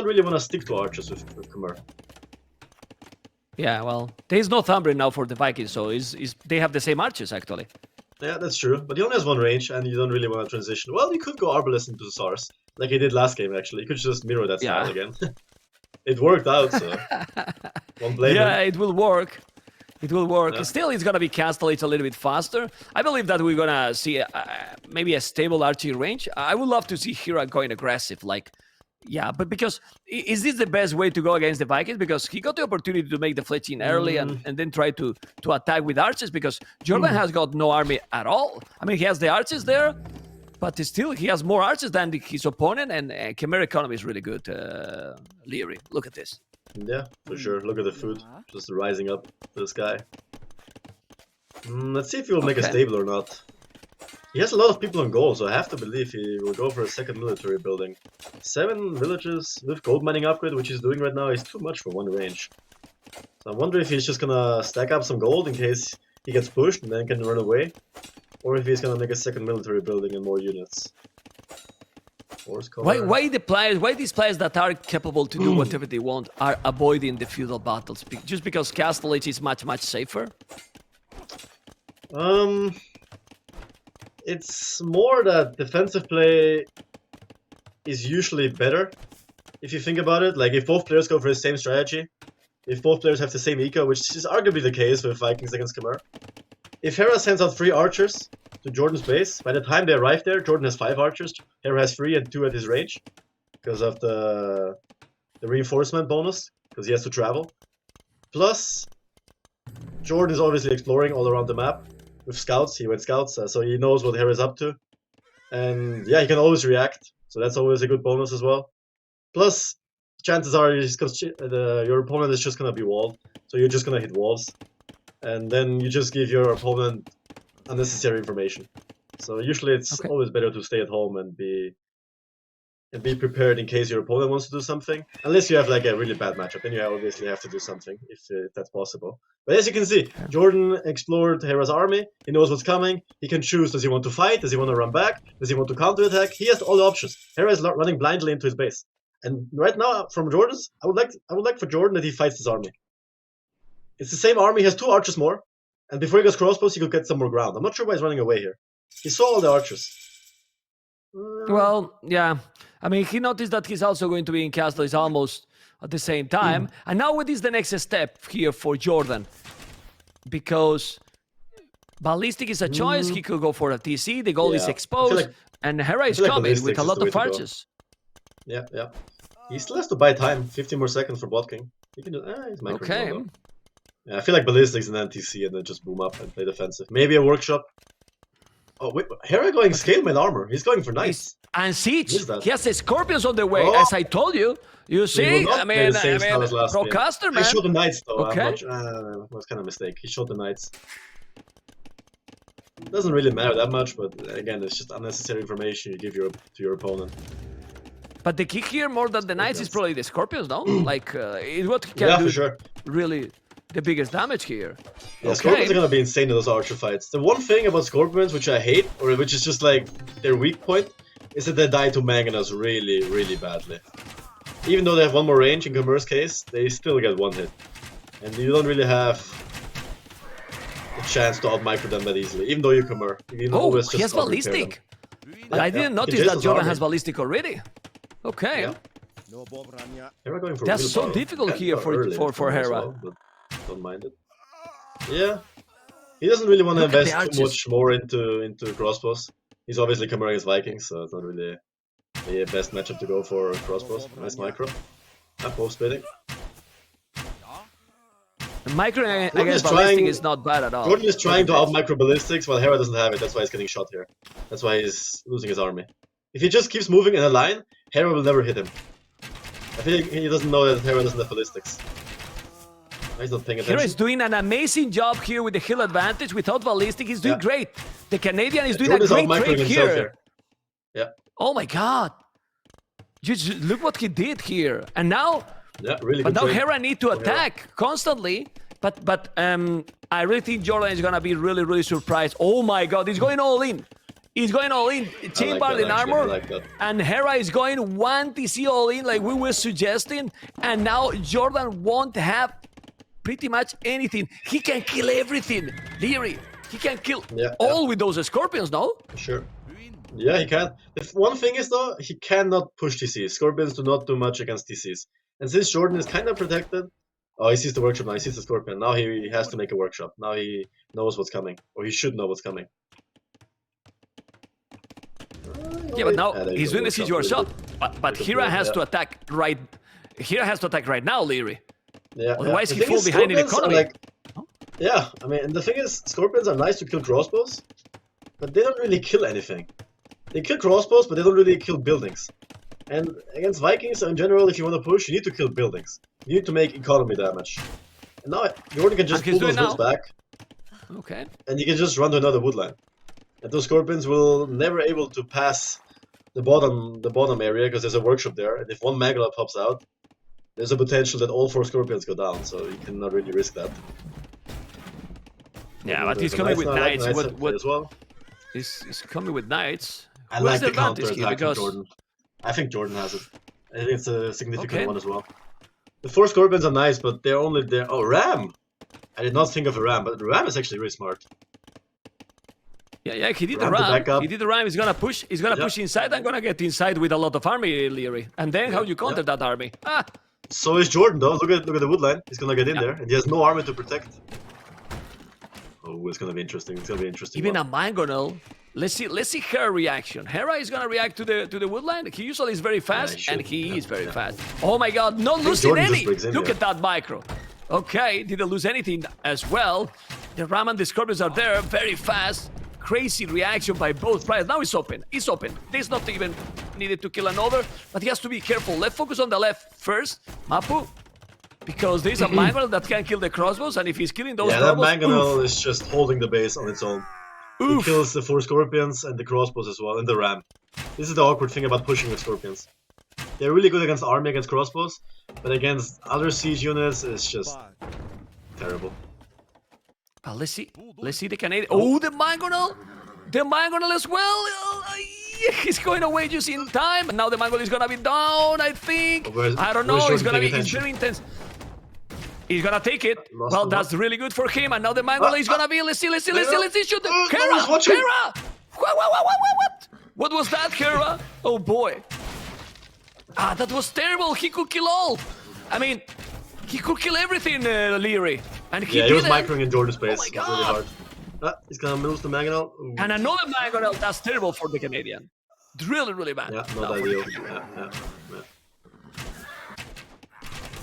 really want to stick to archers with Khmer. Yeah, well, there's no Thumbrin now for the Vikings, so they have the same archers actually. Yeah, that's true, but he only has 1 range, and you don't really want to transition. Well, you could go Arbalest into the SARS, like he did last game actually. You could just mirror that style again. It worked out, so won't blame him. It will work. It will work. Yeah. Still, it's gonna be Castle Edge a little bit faster. I believe that we're gonna see maybe a stable archery range. I would love to see Hera going aggressive, like, yeah. But because is this the best way to go against the Vikings? Because he got the opportunity to make the fletching early and then try to attack with archers. Because Jordan has got no army at all. I mean, he has the archers there, but still he has more archers than his opponent. And Khmer economy is really good. Leary, look at this. Yeah, for sure. Look at the food, just rising up to the sky. Let's see if he will make a stable or not. He has a lot of people on gold, so I have to believe he will go for a second military building. 7 villages with gold mining upgrade, which he's doing right now, is too much for 1 range. So I wonder if he's just gonna stack up some gold in case he gets pushed and then can run away, or if he's gonna make a second military building and more units. Why these players that are capable to do whatever they want are avoiding the feudal battles? Just because Castle Edge is much safer? It's more that defensive play is usually better, if you think about it. Like, if both players go for the same strategy, if both players have the same eco, which is arguably the case with Vikings against Khmer. If Hera sends out 3 archers to Jordan's base, by the time they arrive there, Jordan has 5 archers, Hera has 3 and 2 at his range, because of the reinforcement bonus, because he has to travel. Plus, Jordan is obviously exploring all around the map. With scouts, he went scouts, so he knows what Hera's up to. And yeah, he can always react, so that's always a good bonus as well. Plus, chances are your opponent is just gonna be walled, so you're just gonna hit walls. And then you just give your opponent unnecessary information. So usually it's always better to stay at home and be prepared in case your opponent wants to do something. Unless you have like a really bad matchup, then you obviously have to do something if that's possible. But as you can see, Jordan explored Hera's army. He knows what's coming. He can choose: does he want to fight? Does he want to run back? Does he want to counterattack? He has all the options. Hera is running blindly into his base. And right now, from Jordan's, I would like for Jordan that he fights this army. It's the same army. He has 2 archers more, and before he goes crossbows, he could get some more ground. I'm not sure why he's running away here. He saw all the archers. Well, yeah. I mean, he noticed that he's also going to be in Castle Edge almost at the same time. And now what is the next step here for Jordan? Because Ballistic is a choice. He could go for a TC. The goal is exposed. And Hera is coming with a lot of archers. Yeah. He still has to buy time. 15 more seconds for bot king. He can do... he's Okay. Yeah, I feel like Ballistics and then TC and then just boom up and play defensive. Maybe a workshop. Oh, wait. Hera going scale mail armor. He's going for knights. And siege. He has the scorpions on the way, as I told you. You see, I mean, broadcaster, man. He showed the knights though. Okay. Was kind of a mistake. He showed the knights. It doesn't really matter that much, but again, it's just unnecessary information you give to your opponent. But the key here, more than the knights, is probably the scorpions, no? Like, it's what can do for sure. Really the biggest damage here. Yeah, scorpions are gonna be insane in those archer fights. The one thing about scorpions, which I hate, or which is just like their weak point, is that they die to mangonels really badly. Even though they have 1 more range in Khmer's case, they still get 1 hit. And you don't really have a chance to out-micro them that easily, even though you're Khmer. He has ballistic! I didn't notice that Jordan has ballistic already. Okay. Hera going for That's so difficult here for Hera. well, but don't mind it. Yeah. He doesn't really want to Look at the invest too arches. much more into crossbows. He's obviously coming against Vikings, so it's not really the best matchup to go for crossbows. Nice micro. Both splitting. The micro is against trying- ballistic is not bad at all. Jordan is trying to out micro ballistics while Hera doesn't have it. That's why he's getting shot here. That's why he's losing his army. If he just keeps moving in a line, Hera will never hit him. I think he doesn't know that Hera doesn't have ballistics. He's not paying attention. Hera is doing an amazing job here with the hill advantage without ballistic. He's doing Yeah. great. The Canadian is doing Jordan's a out great microing trade himself here. Yeah. Oh my god. Just look what he did here. And now, Yeah, really but good now trade. Hera need to Hera. attack constantly. But I really think Jordan is gonna be really surprised. Oh my god, he's going all in. He's going all in. Chain that, Bard in actually. I armor. like that. And Hera is going 1 TC all in like we were suggesting. And now Jordan won't have pretty much anything. He can kill everything. Leary, he can kill all with those scorpions, no? Sure. Yeah, he can. The one thing is though, he cannot push TCs. Scorpions do not do much against TCs. And since Jordan is kind of protected, oh, he sees the workshop now. He sees the scorpion. Now he has to make a workshop. Now he knows what's coming, or he should know what's coming. Yeah, but now there you he's go, doing the siege workshop, workshop. But Good Hera play, has yeah. to attack right. Hera has to attack right now, Leary. Yeah. Otherwise, The he thing falls is, behind in scorpions are economy. yeah, I mean, and the thing is, scorpions are nice to kill crossbows, but they don't really kill anything. They kill crossbows, but they don't really kill buildings. And against Vikings, in general, if you want to push, you need to kill buildings. You need to make economy damage. And now Jordan can just And he's pull those doing woods now. back, Okay. and you can just run to another woodline. And those scorpions will never able to pass the bottom area because there's a workshop there. And if one Magala pops out, there's a potential that all 4 scorpions go down. So you cannot really risk that. Yeah, but There's he's a coming nice- with I like knights. nice What play as well. he's coming with knights. I Who like has the advantage counter here? attack from Because Jordan. I think Jordan has it. I think it's a significant Okay. one as well. The 4 scorpions are nice, but they're only there. Oh, ram! I did not think of a ram, but the ram is actually really smart. yeah, he did the Ram to ram. back up. He did the ram. He's gonna push. He's gonna Yeah. push inside. I'm gonna get inside with a lot of army, Leary. And then how you counter that army? Ah, So is Jordan though. Look at the woodline. He's gonna get in Yeah. there, and he has no armor to protect. Oh, it's gonna be interesting. It's gonna be interesting. even one. a mangonel. Let's see her reaction. Hera is gonna react to the woodline. He usually is very fast, he and should. he Yeah, is very yeah. fast. Oh my God, not losing Jordan just any. breaks in Look here. at that micro. Okay, didn't lose anything as well. The ram and the scorpions are there, very fast. Crazy reaction by both players. Now it's open. It's open. There's not even needed to kill another, but he has to be careful. Let's focus on the left first, Mapu, because there's a mangonel that can kill the crossbows, and if he's killing those Yeah, that crossbows, mangonel is just holding the base on its own. He oof. kills the 4 scorpions and the crossbows as well, and the ram. This is the awkward thing about pushing with scorpions. They're really good against army, against crossbows, but against other siege units, it's just terrible. But let's see the Canadian. Oh, the mangonel as well. He's going away just in time, and now the mangonel is gonna be down. I think. Where's- I don't where's know. It's Jordan gonna be. paying It's attention? very intense. He's gonna take it. Lost Well, the that's really good for him. And now the mangonel is gonna be. Let's see. Shoot the no Hera. one's watching. Hera. What? What was that, Hera? Oh boy. Ah, that was terrible. He could kill all. I mean, he could kill everything, Leary. And he Yeah, he was didn't. microing in Jordan's space. my It's really God. hard. He's gonna lose the mangonel. Ooh. And another mangonel, that's terrible for the Canadian. Really bad. Yeah, No, not for ideal. the Canadian. Yeah.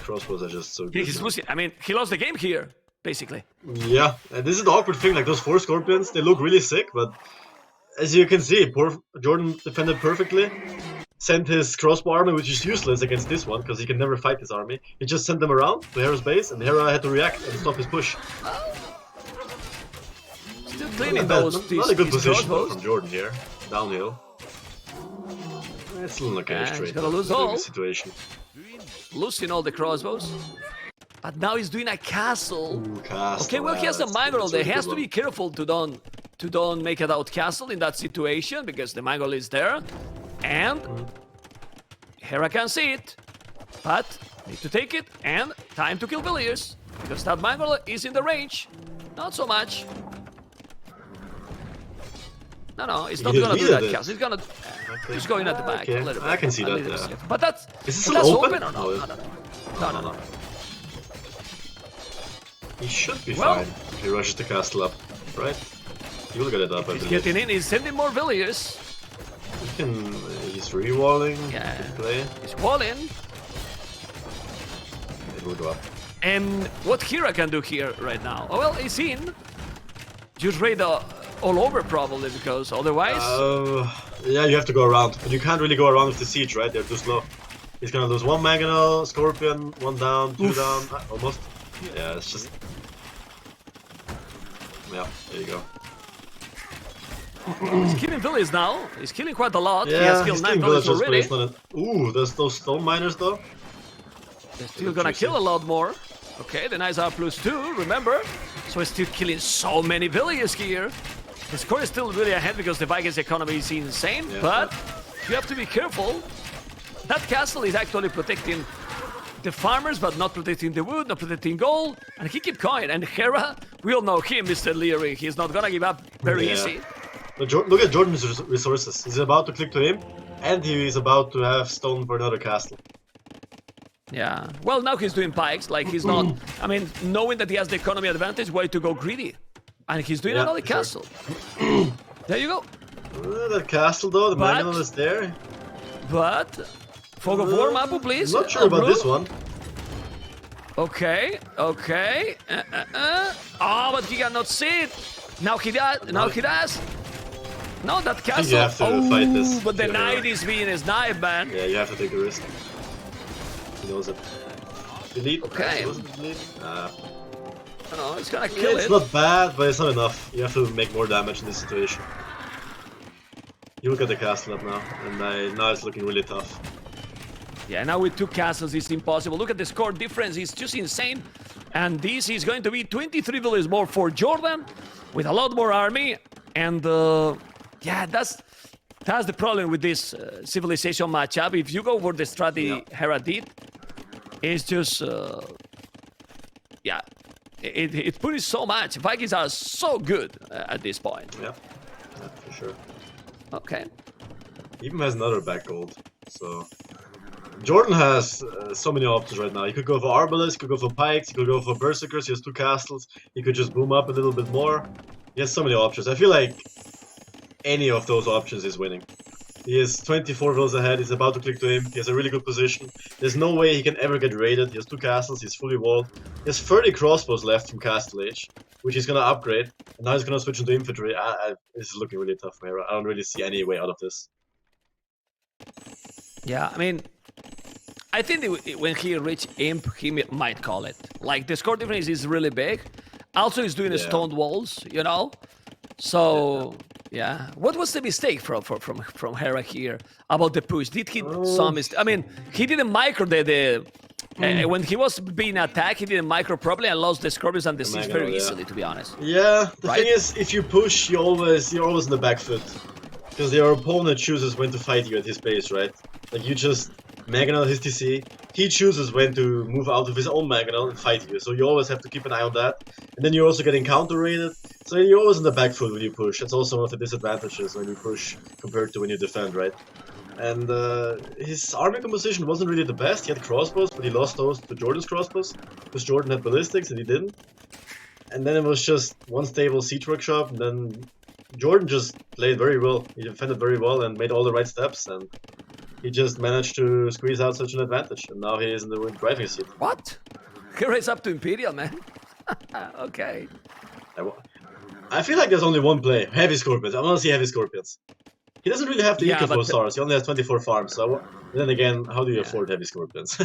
Crossbows are just so good. He's man. losing. I mean, he lost the game here, basically. Yeah, and this is the awkward thing. Like those 4 scorpions, they look really sick, but as you can see, poor Jordan defended perfectly. Sent his crossbow army, which is useless against this one because he can never fight this army. He just sent them around to Hera's base, and Hera had to react and stop his push. Still cleaning Not, those. not a good these position though crossbows. from Jordan here, downhill. It's still an okay And he's straight. gonna lose It's a all. good situation. Losing all the crossbows. But now he's doing a castle. Ooh, castle, Okay, well, he has a that's good. mangonel That's there. really He has good to be one. careful to don't make it out castle in that situation because the mangonel is there. And Hera can see it. But need to take it and time to kill Villiers. Because that mangonel is in the range. Not so much. No, it's not He gonna do deleted that it. castle. It's gonna Okay. just going at the back. Okay, A little bit. I can see a that, little yeah. bit. But that's Is it but still that's open? or No, no. He should be Well- fine if he rushes the castle up. right? He will get it up, I He's believe. getting in. He's sending more villagers. He can, he's re-walling. Yeah. Play. He's walling. It will go up. And what Hera can do here right now? Oh, well, he's in. Just raid all over probably, because otherwise... Yeah, you have to go around. But you can't really go around with the siege, right? They're too slow. He's gonna lose one Mangonel, Scorpion, one down, two down, almost. Yeah, it's just... Yeah, there you go. He's killing villagers now. He's killing quite a lot. Yeah, He has killed he's 9 killing villagers villagers, already. but it's not Ooh, there's those stone miners though. They're still gonna kill a lot more. Okay, the knights are +2, remember? So he's still killing so many villagers here. The score is still really ahead because the Vikings economy is insane, Yeah. but you have to be careful. That castle is actually protecting the farmers, but not protecting the wood, not protecting gold, and he keep going. And Hera, we all know him, Mr. Leary. He's not gonna give up very Yeah. easy. But look at Jordan's resources. He's about to click to him, and he's about to have stone for another castle. Yeah. Well, now he's doing pikes. Like he's not. I mean, knowing that he has the economy advantage, why to go greedy? And he's doing Yeah, another sure. castle. There you go. That castle though, the But- Mangonel is there. But Fog of War, Mapu, please. Not sure about Blue. this one. Okay. Okay. Oh, but he cannot see it. Now he does. Now he does. No, that castle. you have to fight this. But the Yeah. knight is being his knife, man. Yeah, you have to take the risk. He knows it. Delete. Okay. Delete. No, it's gonna kill It's it. not bad, but it's not enough. You have to make more damage in this situation. You look at the castle up now, and now it's looking really tough. Yeah, now with 2 castles, it's impossible. Look at the score difference. It's just insane. And this is going to be 23 villages more for Jordan, with a lot more army. And yeah, that's the problem with this civilization matchup. If you go for the strategy Hera did, it's just yeah, it pushes so much. Vikings are so good at this point. Yeah, for sure. Okay. He even has another back gold, so... Jordan has so many options right now. He could go for Arbalists, he could go for Pikes, he could go for Berserkers, he has 2 castles, he could just boom up a little bit more. He has so many options. I feel like any of those options is winning. He is 24 villas ahead, he's about to click to him, he has a really good position. There's no way he can ever get raided, he has 2 castles, he's fully walled. He has 30 crossbows left from Castle Age, which he's gonna upgrade, and now he's gonna switch into infantry. This is looking really tough for Hera. I don't really see any way out of this. Yeah, I mean, I think when he reach Imp, he might call it. Like, the score difference is really big. Also, he's doing stone walls, you know? So, yeah. What was the mistake from Hera here about the push? Did he some mistake? I mean, he didn't micro when he was being attacked, he didn't micro properly and lost the Scorpions and the Siege very easily, to be honest. Yeah, the Right? thing is, if you push, you're always in the back foot. Because your opponent chooses when to fight you at his base, right? Like, you just Mangonel his TC, he chooses when to move out of his own Mangonel and fight you, so you always have to keep an eye on that. And then you're also getting counter-raided, so you're always in the back foot when you push. That's also one of the disadvantages when you push compared to when you defend, right? And his army composition wasn't really the best. He had crossbows, but he lost those to Jordan's crossbows, because Jordan had ballistics and he didn't. And then it was just one stable siege workshop, and then Jordan just played very well. He defended very well and made all the right steps, and he just managed to squeeze out such an advantage. And now he is in the driving seat. What? Hera is up to Imperial, man. Okay. I feel like there's only one play. Heavy Scorpions. I want to see Heavy Scorpions. He doesn't really have the Yeah, Eco but 4 stars. He only has 24 farms. So then again, how do you afford Heavy Scorpions?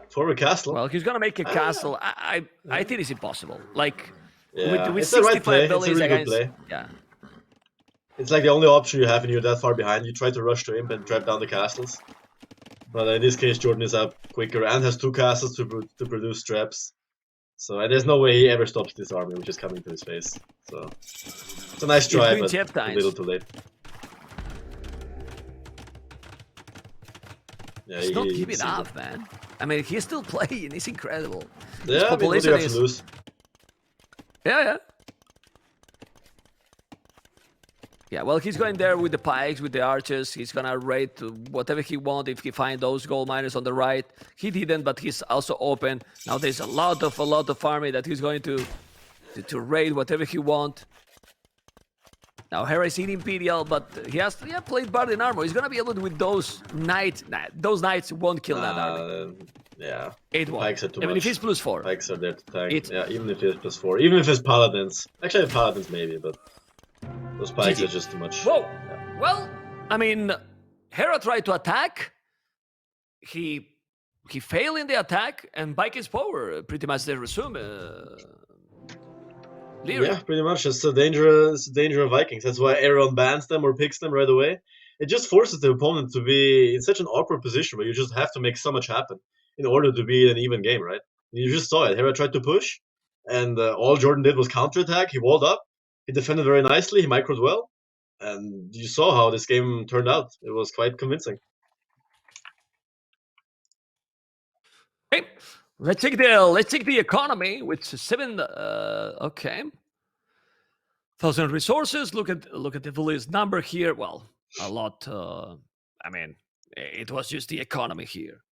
Forward Castle. Well, he's gonna make a castle. I think it's impossible. Like, Yeah, with it's the right 65 play. It's a villages really good against... play. Yeah. It's like the only option you have when you're that far behind. You try to rush to him and trap down the castles. But in this case, Jordan is up quicker and has 2 castles to produce traps. So and there's no way he ever stops this army, which is coming to his face. So it's a nice try, doing but Jeff a times. little too late. Yeah, He's not giving sees up, it. man. I mean, he's still playing. It's incredible. Yeah, I mean, what do you have to lose? Yeah. Yeah, well, he's going there with the pikes, with the archers. He's gonna raid whatever he wants if he finds those gold miners on the right. He didn't, but he's also open. Now there's a lot of army that he's going to to raid whatever he want. Now Hera is in Imperial, but he has played Bard in armor. He's gonna be able to with those knights. Those knights won't kill that army. Yeah. It won't. Pikes are too I mean, much. if he's +4. Pikes are there to tank. It's- Yeah, even if it's +4. Even if it's paladins. Actually, paladins maybe, but those pikes GG. are just too much. Whoa. Yeah. Well, I mean, Hera tried to attack. He failed in the attack, and Vikings power pretty much they resume. Lyria. Yeah, pretty much. It's the danger of Vikings. That's why everyone bans them or picks them right away. It just forces the opponent to be in such an awkward position where you just have to make so much happen in order to be an even game, right? You just saw it. Hera tried to push, and all Jordan did was counterattack. He walled up. He defended very nicely. He microed well, and you saw how this game turned out. It was quite convincing. Okay, let's take the economy with 7. Okay, 1,000 resources. Look at the Vullis number here. Well, a lot. I mean, it was just the economy here.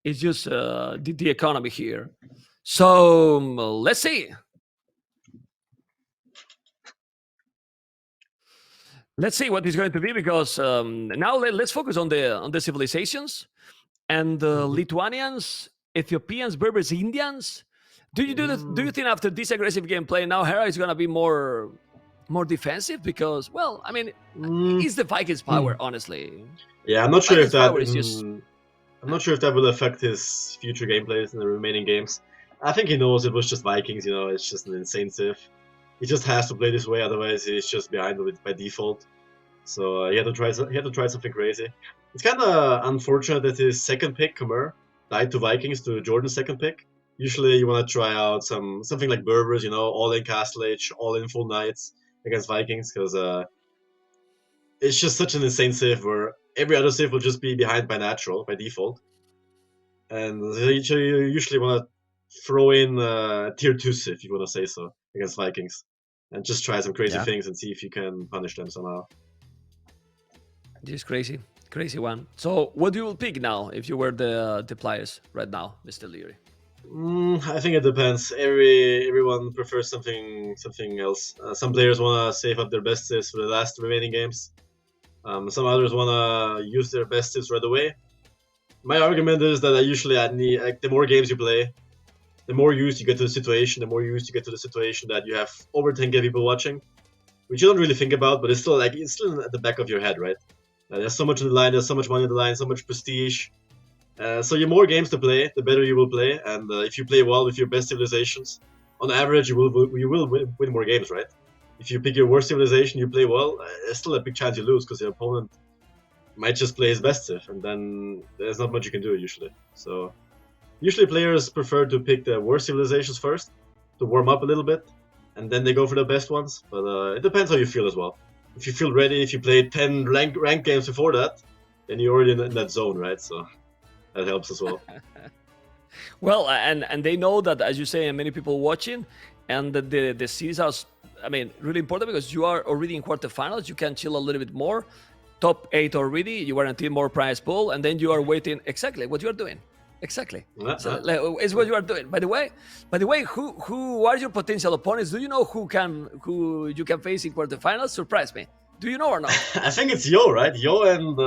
It's just the economy here. So let's see. Let's see what it's going to be, because now let's focus on the civilizations and the Lithuanians, Ethiopians, Berbers, Indians. Do you think after this aggressive gameplay now Hera is going to be more defensive? Because, well, I mean, it's the Vikings' power, honestly. Yeah, I'm not sure if that. Power is just- I'm not sure if that will affect his future gameplays in the remaining games. I think he knows it was just Vikings. It's just an insane civ. He just has to play this way, otherwise he's just behind by default. So he had to try something crazy. It's kind of unfortunate that his second pick, Khmer, died to Vikings to Jordan's second pick. Usually you want to try out something like Berbers, all in Castle Age, all in full knights against Vikings, because it's just such an insane civ where every other civ will just be behind by natural, by default. And you usually want to throw in tier 2 civ, if you want to say so, against Vikings. And just try some crazy things and see if you can punish them somehow. Just crazy one. So what do you pick now if you were the players right now, Mr. Leary? I think it depends. Everyone prefers something else. Some players want to save up their best civs for the last remaining games. Some others want to use their best civs right away. My argument is that I need, the more games you play, the more used you get to the situation, that you have over 10k people watching, which you don't really think about, but it's still at the back of your head, right? There's so much on the line, there's so much money on the line, so much prestige. So the more games to play, the better you will play, and if you play well with your best civilizations, on average you will win more games, right? If you pick your worst civilization, you play well, there's still a big chance you lose because your opponent might just play his best civ, and then there's not much you can do usually. So usually players prefer to pick the worst civilizations first, to warm up a little bit, and then they go for the best ones, but it depends how you feel as well. If you feel ready, if you played 10 ranked games before that, then you're already in that zone, right? So that helps as well. Well, and they know that, as you say, and many people watching, and the series are, I mean, really important because you are already in quarterfinals. You can chill a little bit more. Top 8 already. You guarantee more prize pool, and then you are waiting exactly what you are doing. Exactly. So, it's what you are doing. By the way, who are your potential opponents? Do you know who you can face in quarterfinals? Surprise me. Do you know or not? I think it's Yo, right? Yo and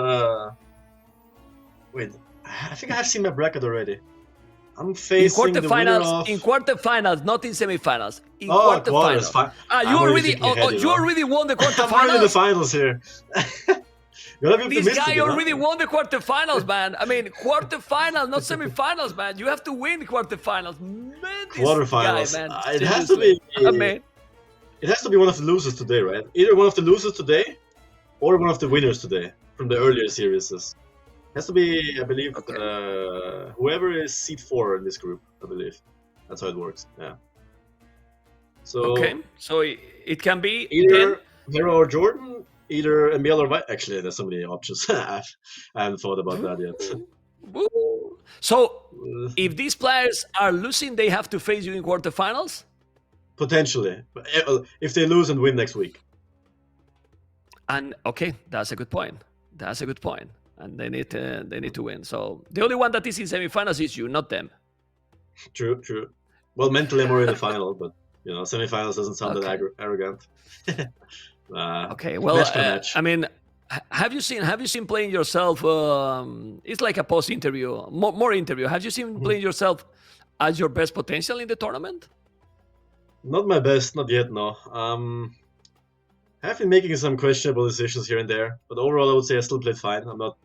wait, I think I have seen my bracket already. I'm facing in quarterfinals, not in semifinals. In quarterfinals. You already won the quarterfinals. I'm already in the finals here. This guy already won the quarterfinals, man. I mean, quarterfinals, not semifinals, man. You have to win quarterfinals. Man, quarterfinals. Guy, man. It has to be. I mean, it has to be one of the losers today, right? Either one of the losers today, or one of the winners today from the earlier series. It has to be, I believe, whoever is seed 4 in this group. I believe that's how it works. Yeah. So so it can be either Hera or Jordan. Either Emil or White. Actually, there's so many options. I haven't thought about that yet. So, if these players are losing, they have to face you in quarterfinals? Potentially. If they lose and win next week. And, okay, that's a good point. And they need to win. So, the only one that is in semifinals is you, not them. True. Well, mentally I'm already in the final, but Semifinals doesn't sound that arrogant. Okay, well, match per match. I mean, have you seen playing yourself? It's like a post interview, more interview. Have you seen playing yourself as your best potential in the tournament? Not my best, not yet. No. I've been making some questionable decisions here and there, but overall, I would say I still played fine. I'm not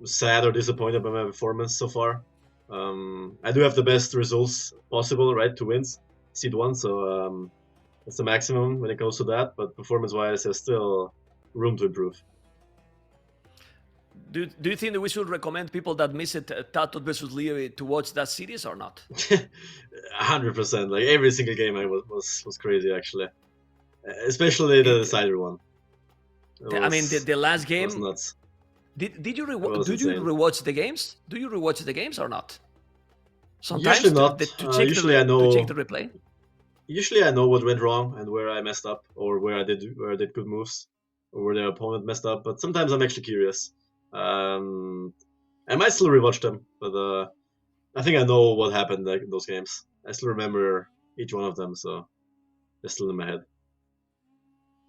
sad or disappointed by my performance so far. I do have the best results possible, right, to win seed 1, so that's the maximum when it comes to that. But performance-wise, there's still room to improve. Do you think that we should recommend people that miss it, Tato versus Leo, to watch that series or not? 100%. Like every single game, I was crazy actually, especially the decider one. I mean, the last game. Was nuts. Did you rewatch the games? Do you rewatch the games or not? Sometimes usually not. To check the replay. Usually I know what went wrong and where I messed up, or where I did good moves, or where the opponent messed up. But sometimes I'm actually curious. I might still rewatch them, but I think I know what happened in those games. I still remember each one of them, so they're still in my head.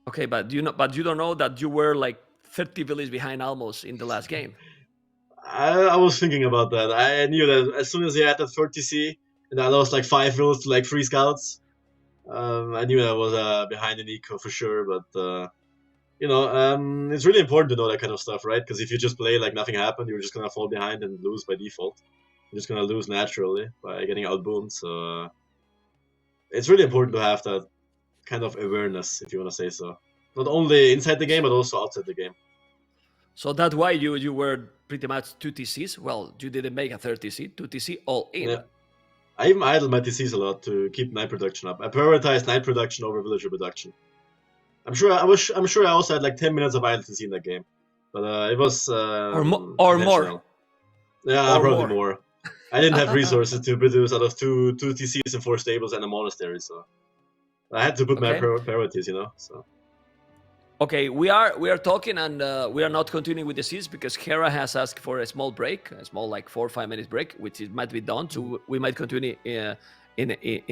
Okay, but you don't know that you were like 30 villages behind almost in the last game. I was thinking about that. I knew that as soon as he had that 30C and I lost like 5 villas to like 3 scouts, I knew I was behind in eco for sure. But it's really important to know that kind of stuff, right? Because if you just play like nothing happened, you're just gonna fall behind and lose by default. You're just gonna lose naturally by getting outboomed. So it's really important to have that kind of awareness, if you want to say so. Not only inside the game, but also outside the game. So that's why you were pretty much 2 TCs. Well, you didn't make a 3rd TC, 2 TC all in. Yeah. I even idle my TCs a lot to keep night production up. I prioritize night production over villager production. I'm sure I also had like 10 minutes of idle TC in that game, but it was or more. Yeah, probably more. I didn't have resources to produce out of two TCs and 4 stables and a monastery, so I had to put my priorities, So. Okay, we are talking, and we are not continuing with the series because Hera has asked for a small break, a small like 4 or 5 minutes break, which might be done. So we might continue in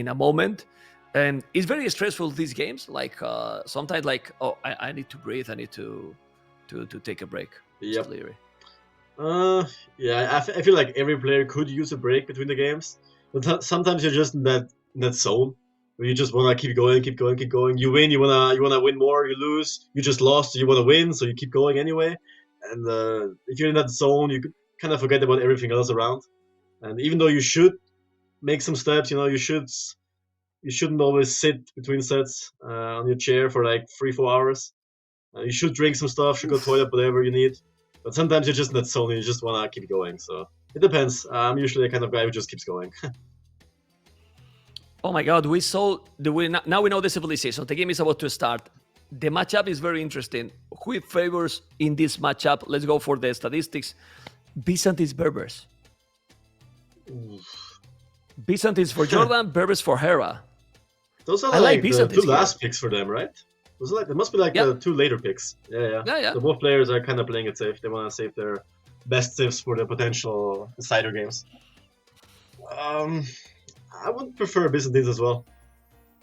a moment. And it's very stressful, these games. Like sometimes, like I need to breathe. I need to take a break. Yep. Yeah, I feel like every player could use a break between the games, but sometimes you're just in that zone where you just wanna keep going. You win, you wanna win more. You lose, you just lost, you wanna win, so you keep going anyway. And if you're in that zone, you could kind of forget about everything else around. And even though you should make some steps, you shouldn't always sit between sets on your chair for like 3-4 hours. You should drink some stuff, should go to the toilet, whatever you need. But sometimes you're just in that zone and you just wanna keep going. So it depends. I'm usually the kind of guy who just keeps going. Oh my God, now we know the civilization. The game is about to start. The matchup is very interesting. Who favors in this matchup? Let's go for the statistics. Byzantines, Berbers. Byzantines for Jordan, Berbers for Hera. Those are like the 2 last picks for them, right? It must be like the 2 later picks. Yeah. So both players are kind of playing it safe. They want to save their best civs for the potential decider games. I would prefer Byzantines as well.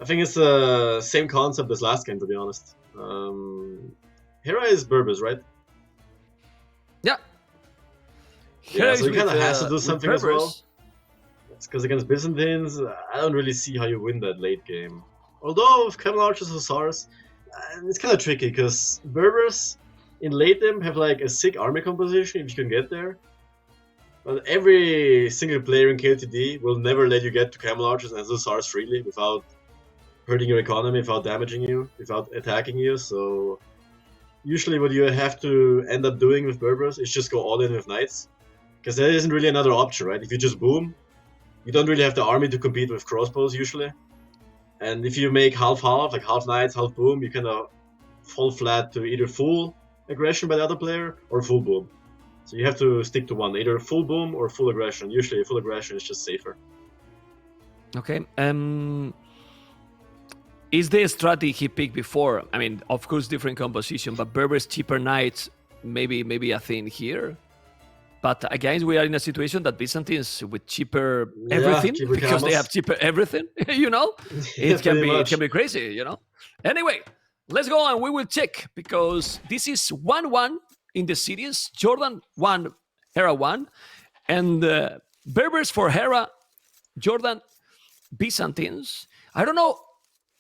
I think it's the same concept as last game, to be honest. Hera is Berbers, right? Yeah. Yeah, so he kind of has to do something as well. It's because against Byzantines, I don't really see how you win that late game. Although with Camel Archers Hussars, it's kind of tricky because Berbers in late game have like a sick army composition if you can get there. But every single player in KLTD will never let you get to Camel Archers and Hussars freely without hurting your economy, without damaging you, without attacking you. So usually what you have to end up doing with Berbers is just go all in with Knights. Because there isn't really another option, right? If you just boom, you don't really have the army to compete with crossbows usually. And if you make half-half, like half Knights, half boom, you kind of fall flat to either full aggression by the other player or full boom. So you have to stick to one, either full boom or full aggression. Usually full aggression is just safer. Okay. Is the strategy he picked before? I mean, of course, different composition, but Berber's cheaper Knights, maybe a thing here? But again, we are in a situation that Byzantines with cheaper everything cheaper because they camels. have cheaper everything. You know, Yeah, it can pretty be much. crazy. You know. Anyway, let's go and we will check because this is 1-1 in the series. Jordan 1, Hera 1, and Berbers for Hera, Jordan Byzantines. I don't know.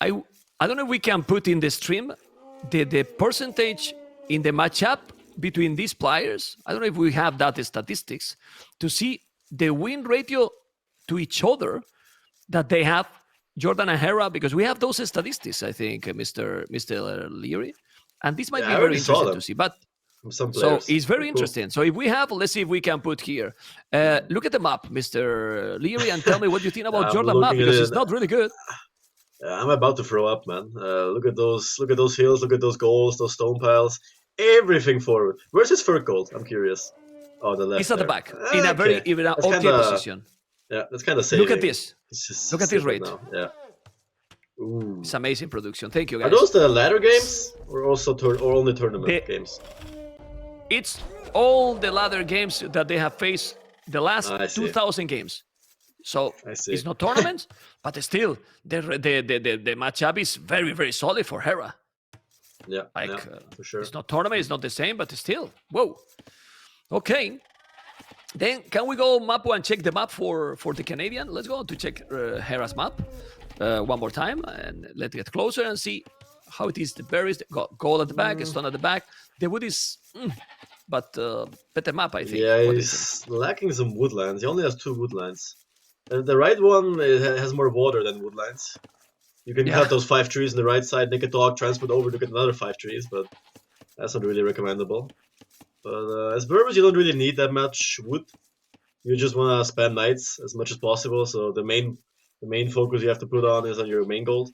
I don't know if we can put in the stream the percentage in the matchup between these players. I don't know if we have that statistics to see the win ratio to each other that they have, Jordan and Hera, because we have those statistics, I think, Mr. Leary. And this might Yeah, be I very already saw interesting them to see. But from some so players. it's very Cool. interesting. So if we have, let's see if we can put here. Look at the map, Mr. Leary, and tell me what you think about I'm Jordan map looking at because it. it's not really good. I'm about to throw up, man. Look at those hills, look at those goals, those stone piles, everything forward. Where's his third goal? I'm curious. Oh, the left. He's at the there. back in a very Okay. in an That's okay kinda- position. Yeah, that's kind of saving. Look at this. He's just Look at this sitting rate. now. Yeah. Ooh. It's amazing production. Thank you, Are guys. those the ladder games or also or only tournament The- games? It's all the ladder games that they have faced the last I see. 2,000 games. So I see. it's not tournaments, but still the matchup is very, very solid for Hera. Yeah, Like yeah, for sure. it's not tournament, it's not the same, but still, whoa. Okay. Then can we go Mapu and check the map for the Canadian? Let's go to check Hera's map one more time and let's get closer and see how it is. The berries, goal at the back, stone at the back. The wood is, but better map, I think. Yeah, What do you think? he's lacking some woodlands. He only has 2 woodlands. The right one has more water than woodlands. You can Yeah. cut those 5 trees on the right side, make a dog, transport over to get another 5 trees, but that's not really recommendable. But as Berbers, you don't really need that much wood. You just want to spam knights as much as possible, so the main focus you have to put on is on your main gold.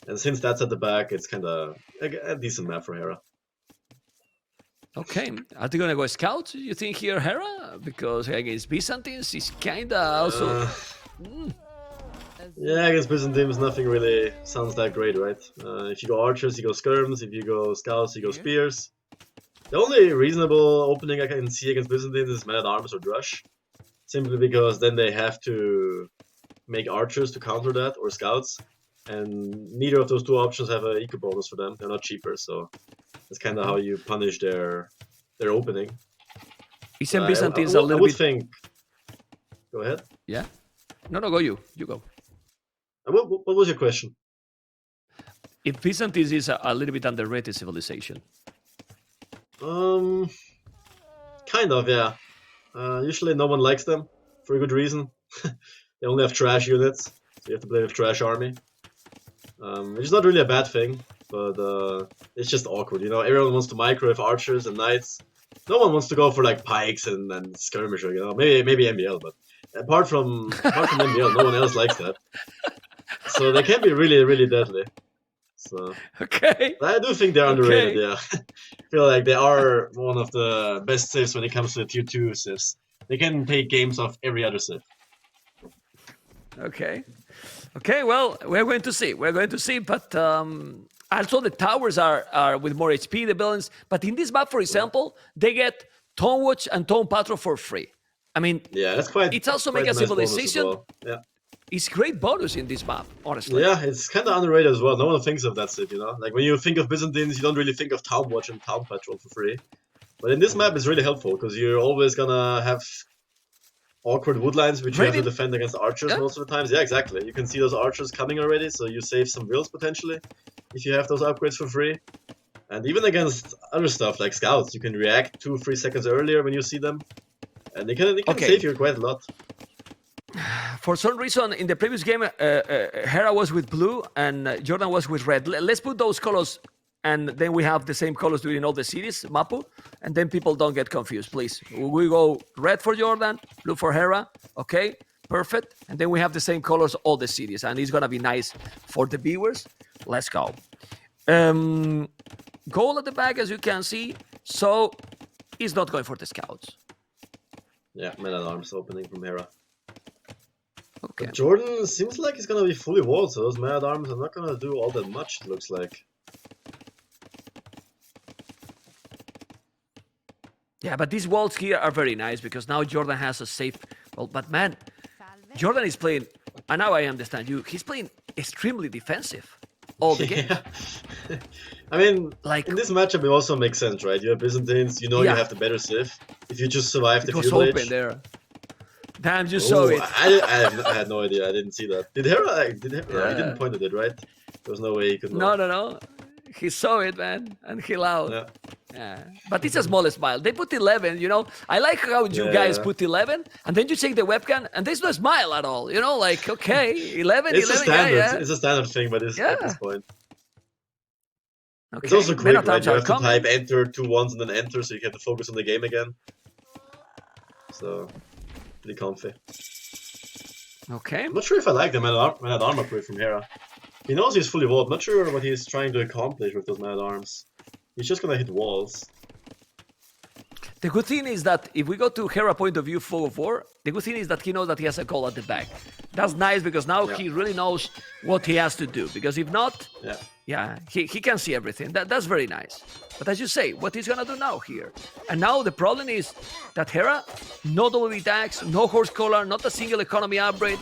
And since that's at the back, it's kind of a decent map for Hera. Okay, are they gonna go scout? You think here, Hera? Because against Byzantines, is kinda also. Yeah, against Byzantines, nothing really sounds that great, right? If you go archers, you go skirms. If you go scouts, you go spears. The only reasonable opening I can see against Byzantines is man-at-arms or drush. Simply because then they have to make archers to counter that, or scouts. And neither of those 2 options have an eco bonus for them. They're not cheaper, so that's kind of how you punish their opening. Isn't Byzantines I a little would bit? think... Go ahead. Yeah. No, go you. You go. What was your question? If Byzantines is a little bit underrated civilization. Kind of, yeah. Usually no one likes them, for a good reason. They only have trash units, so you have to play with trash army. Which is not really a bad thing, but it's just awkward, you know? Everyone wants to micro with archers and knights. No one wants to go for like pikes and skirmisher, you know? Maybe MBL, but apart from MBL, no one else likes that. So they can be really, really deadly. So Okay. I do think they're underrated, Okay. yeah. I feel like they are one of the best civs when it comes to the tier 2 civs. They can take games off every other civ. Okay. Okay. Well, we're going to see. We're going to see. But also the towers are with more HP, the buildings. But in this map, for example, they get Tone Watch and Tone Patrol for free. I mean, Yeah, that's quite. it's also quite make a nice bonus as civilization. well. Yeah. It's great bonus in this map, honestly. Yeah, it's kind of underrated as well. No one thinks of that civ, you know? Like when you think of Byzantines, you don't really think of Town Watch and Town Patrol for free. But in this map, it's really helpful because you're always gonna have awkward woodlines which you have to Rated- defend against archers Yeah. most of the times. Yeah, exactly. You can see those archers coming already, so you save some wills potentially if you have those upgrades for free. And even against other stuff like scouts, you can react 2-3 seconds earlier when you see them. And they can Okay. save you quite a lot. For some reason, in the previous game, Hera was with blue and Jordan was with red. Let's put those colors, and then we have the same colors during all the series, Mapu, and then people don't get confused, please. We go red for Jordan, blue for Hera, okay? Perfect. And then we have the same colors all the series, and it's gonna be nice for the viewers. Let's go. Goal at the back, as you can see, so he's not going for the scouts. Yeah, man-at-arms opening from Hera. Okay. Jordan seems like he's gonna be fully walled, so those man-at-arms are not gonna do all that much, it looks like. Yeah, but these walls here are very nice because now Jordan has a safe. Well, but man, Jordan is playing, and now I understand you. He's playing extremely defensive all the game. Yeah. I mean, Like- in this matchup, it also makes sense, right? You have Byzantines, you know you Yeah. have the better Civ. If you just survive the It was feudal open age. there. Damn, you saw it. I had no idea. I didn't see that. Did Hera? He Yeah. didn't point at it, right? There was no way he could No, know. no, no. He saw it, man, and he laughed. Yeah. Yeah. But it's a small smile. They put 11, you know. I like how you Yeah. guys put 11, and then you take the webcam, and there's no smile at all. You know, like, okay, 11, It's a 11, standard. yeah, yeah. It's a standard thing, but it's at this point. Okay. It's also quick, right? Minotaurs You are have to coming. type enter 2 once and then enter, so you can focus on the game again. So, pretty comfy. Okay. I'm not sure if I like the man at arm upgrade from Hera. He knows he's fully walled. Not sure what he's trying to accomplish with those man at arms. He's just gonna hit walls. The good thing is that if we go to Hera point of view 4-4, the good thing is that he knows that he has a call at the back. That's nice because now Yeah. he really knows what he has to do. Because if not, Yeah. yeah, he can see everything. That's very nice. But as you say, what he's gonna do now here? And now the problem is that Hera, no double attacks, no horse collar, not a single economy upgrade.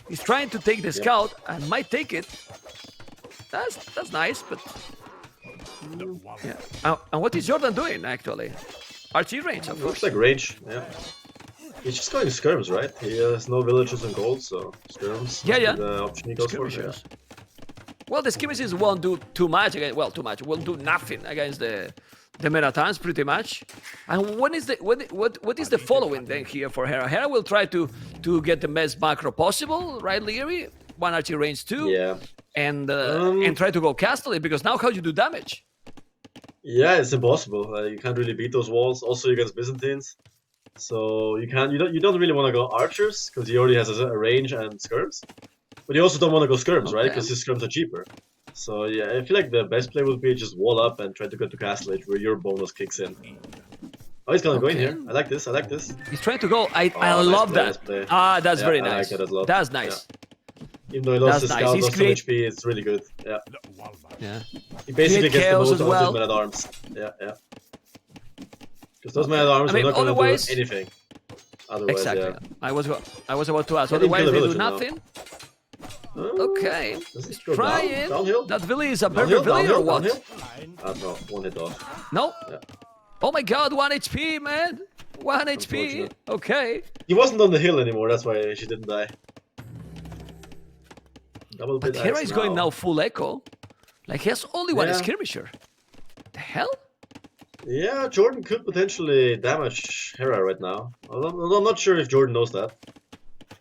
He's trying to take the scout and might take it. That's nice, but yeah. And what is Jordan doing actually? RT range, of Looks course. like range, yeah. He's just going skirms, right? He has no villages and gold, so skirms. Yeah, must be yeah. The option he goes for. Yeah. Skirmishes. Well, the skirmishes won't do too much against. Well, too much. Won't do nothing against the Minotaurs, pretty much. And what is the following then here for Hera? Hera will try to get the best macro possible, right, Leary? 1 RT range 2. Yeah. And try to go castle it because now how you do damage? Yeah, it's impossible. You can't really beat those walls. Also against Byzantines, so you don't really want to go archers because he already has a range and skirms. But you also don't want to go skirms, right? Okay. Because his skirms are cheaper. So yeah, I feel like the best play would be just wall up and try to go to castle age where your bonus kicks in. Oh, he's gonna go in Okay. here. I like this. I like this. He's trying to go. I Oh, nice love play, that. nice play. Ah, that's Yeah, very I like nice. that a lot. That's nice. Even though he lost That's his nice. scout, He's lost some great. HP, it's really good. Yeah. Yeah. He basically Create gets the chaos most as out well. of his man at arms. Yeah, yeah. Because those man at arms I mean, are not gonna otherwise- do anything. Otherwise, Exactly. yeah. I was about to ask. Let him kill Otherwise, the they do villager now. nothing. Oh, Okay. does this go Trying. downhill? That Billy is a Downhill, better Billy or downhill, what? downhill? No, one hit off. No. Yeah. Oh my God, 1 HP, man. 1 HP. Unfortunate. Okay. He wasn't on the hill anymore, that's why she didn't die. Double But bit Hera axe is going now full echo. Like he has only one Yeah. skirmisher. The hell? Yeah, Jordan could potentially damage Hera right now. Although I'm not sure if Jordan knows that.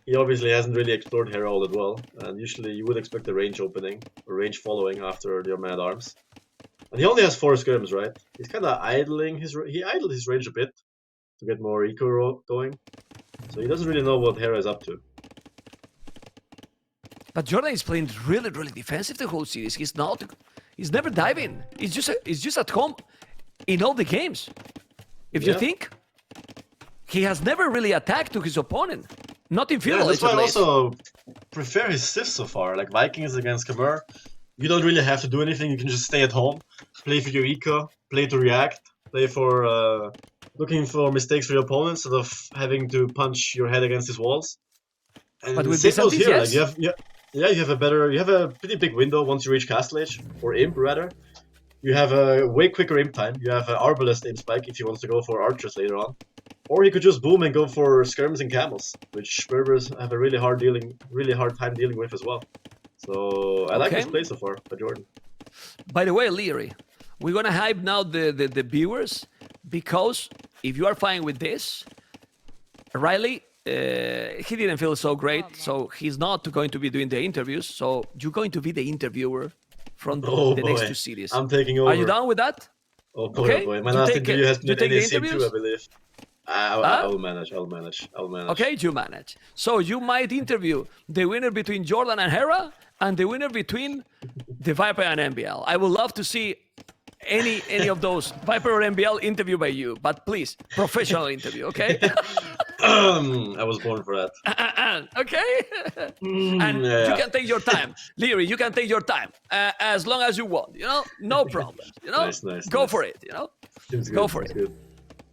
He obviously hasn't really explored Hera all that well, and usually you would expect a range opening, or range following after your man at arms. And he only has 4 skirms, right? He's kind of idling he idled his range a bit to get more eco going, so he doesn't really know what Hera is up to. But Jordan is playing really, really defensive the whole series. He's not. He's never diving. He's just at home in all the games. If you Yeah. think, he has never really attacked to his opponent. Not in Yeah, field. that's why I also prefer his Civ so far. Like Vikings against Khmer, you don't really have to do anything. You can just stay at home, play for your eco, play to react, play for looking for mistakes for your opponent instead of having to punch your head against his walls. And But the with same goes Byzantines, here. yes. Like you have a pretty big window once you reach Castle Age, or Imp rather. You have a way quicker imp time. You have an Arbalest imp spike if he wants to go for archers later on. Or he could just boom and go for skirms and camels, which Berbers have a really hard time dealing with as well. So I like Okay. this play so far by Jordan. By the way, Leary, we're gonna hype now the viewers because if you are fine with this, Riley, he didn't feel so great, so he's not going to be doing the interviews. So you're going to be the interviewer from Oh the boy, next 2 series. I'm taking over. Are you down with that? Oh boy, Okay. oh boy. My You last take interview it- has been you at take the NAC2, interviews? I believe. I will manage. I'll manage. Okay, you manage. So you might interview the winner between Jordan and Hera and the winner between the Viper and MBL. I would love to see any of those Viper or MBL interview by you, but please, professional interview, okay? I was born for that. Okay? And yeah. you can take your time. Leary, you can take your time as long as you want, no problem, Nice, Go nice. for it, Seems Go good, for seems it. good.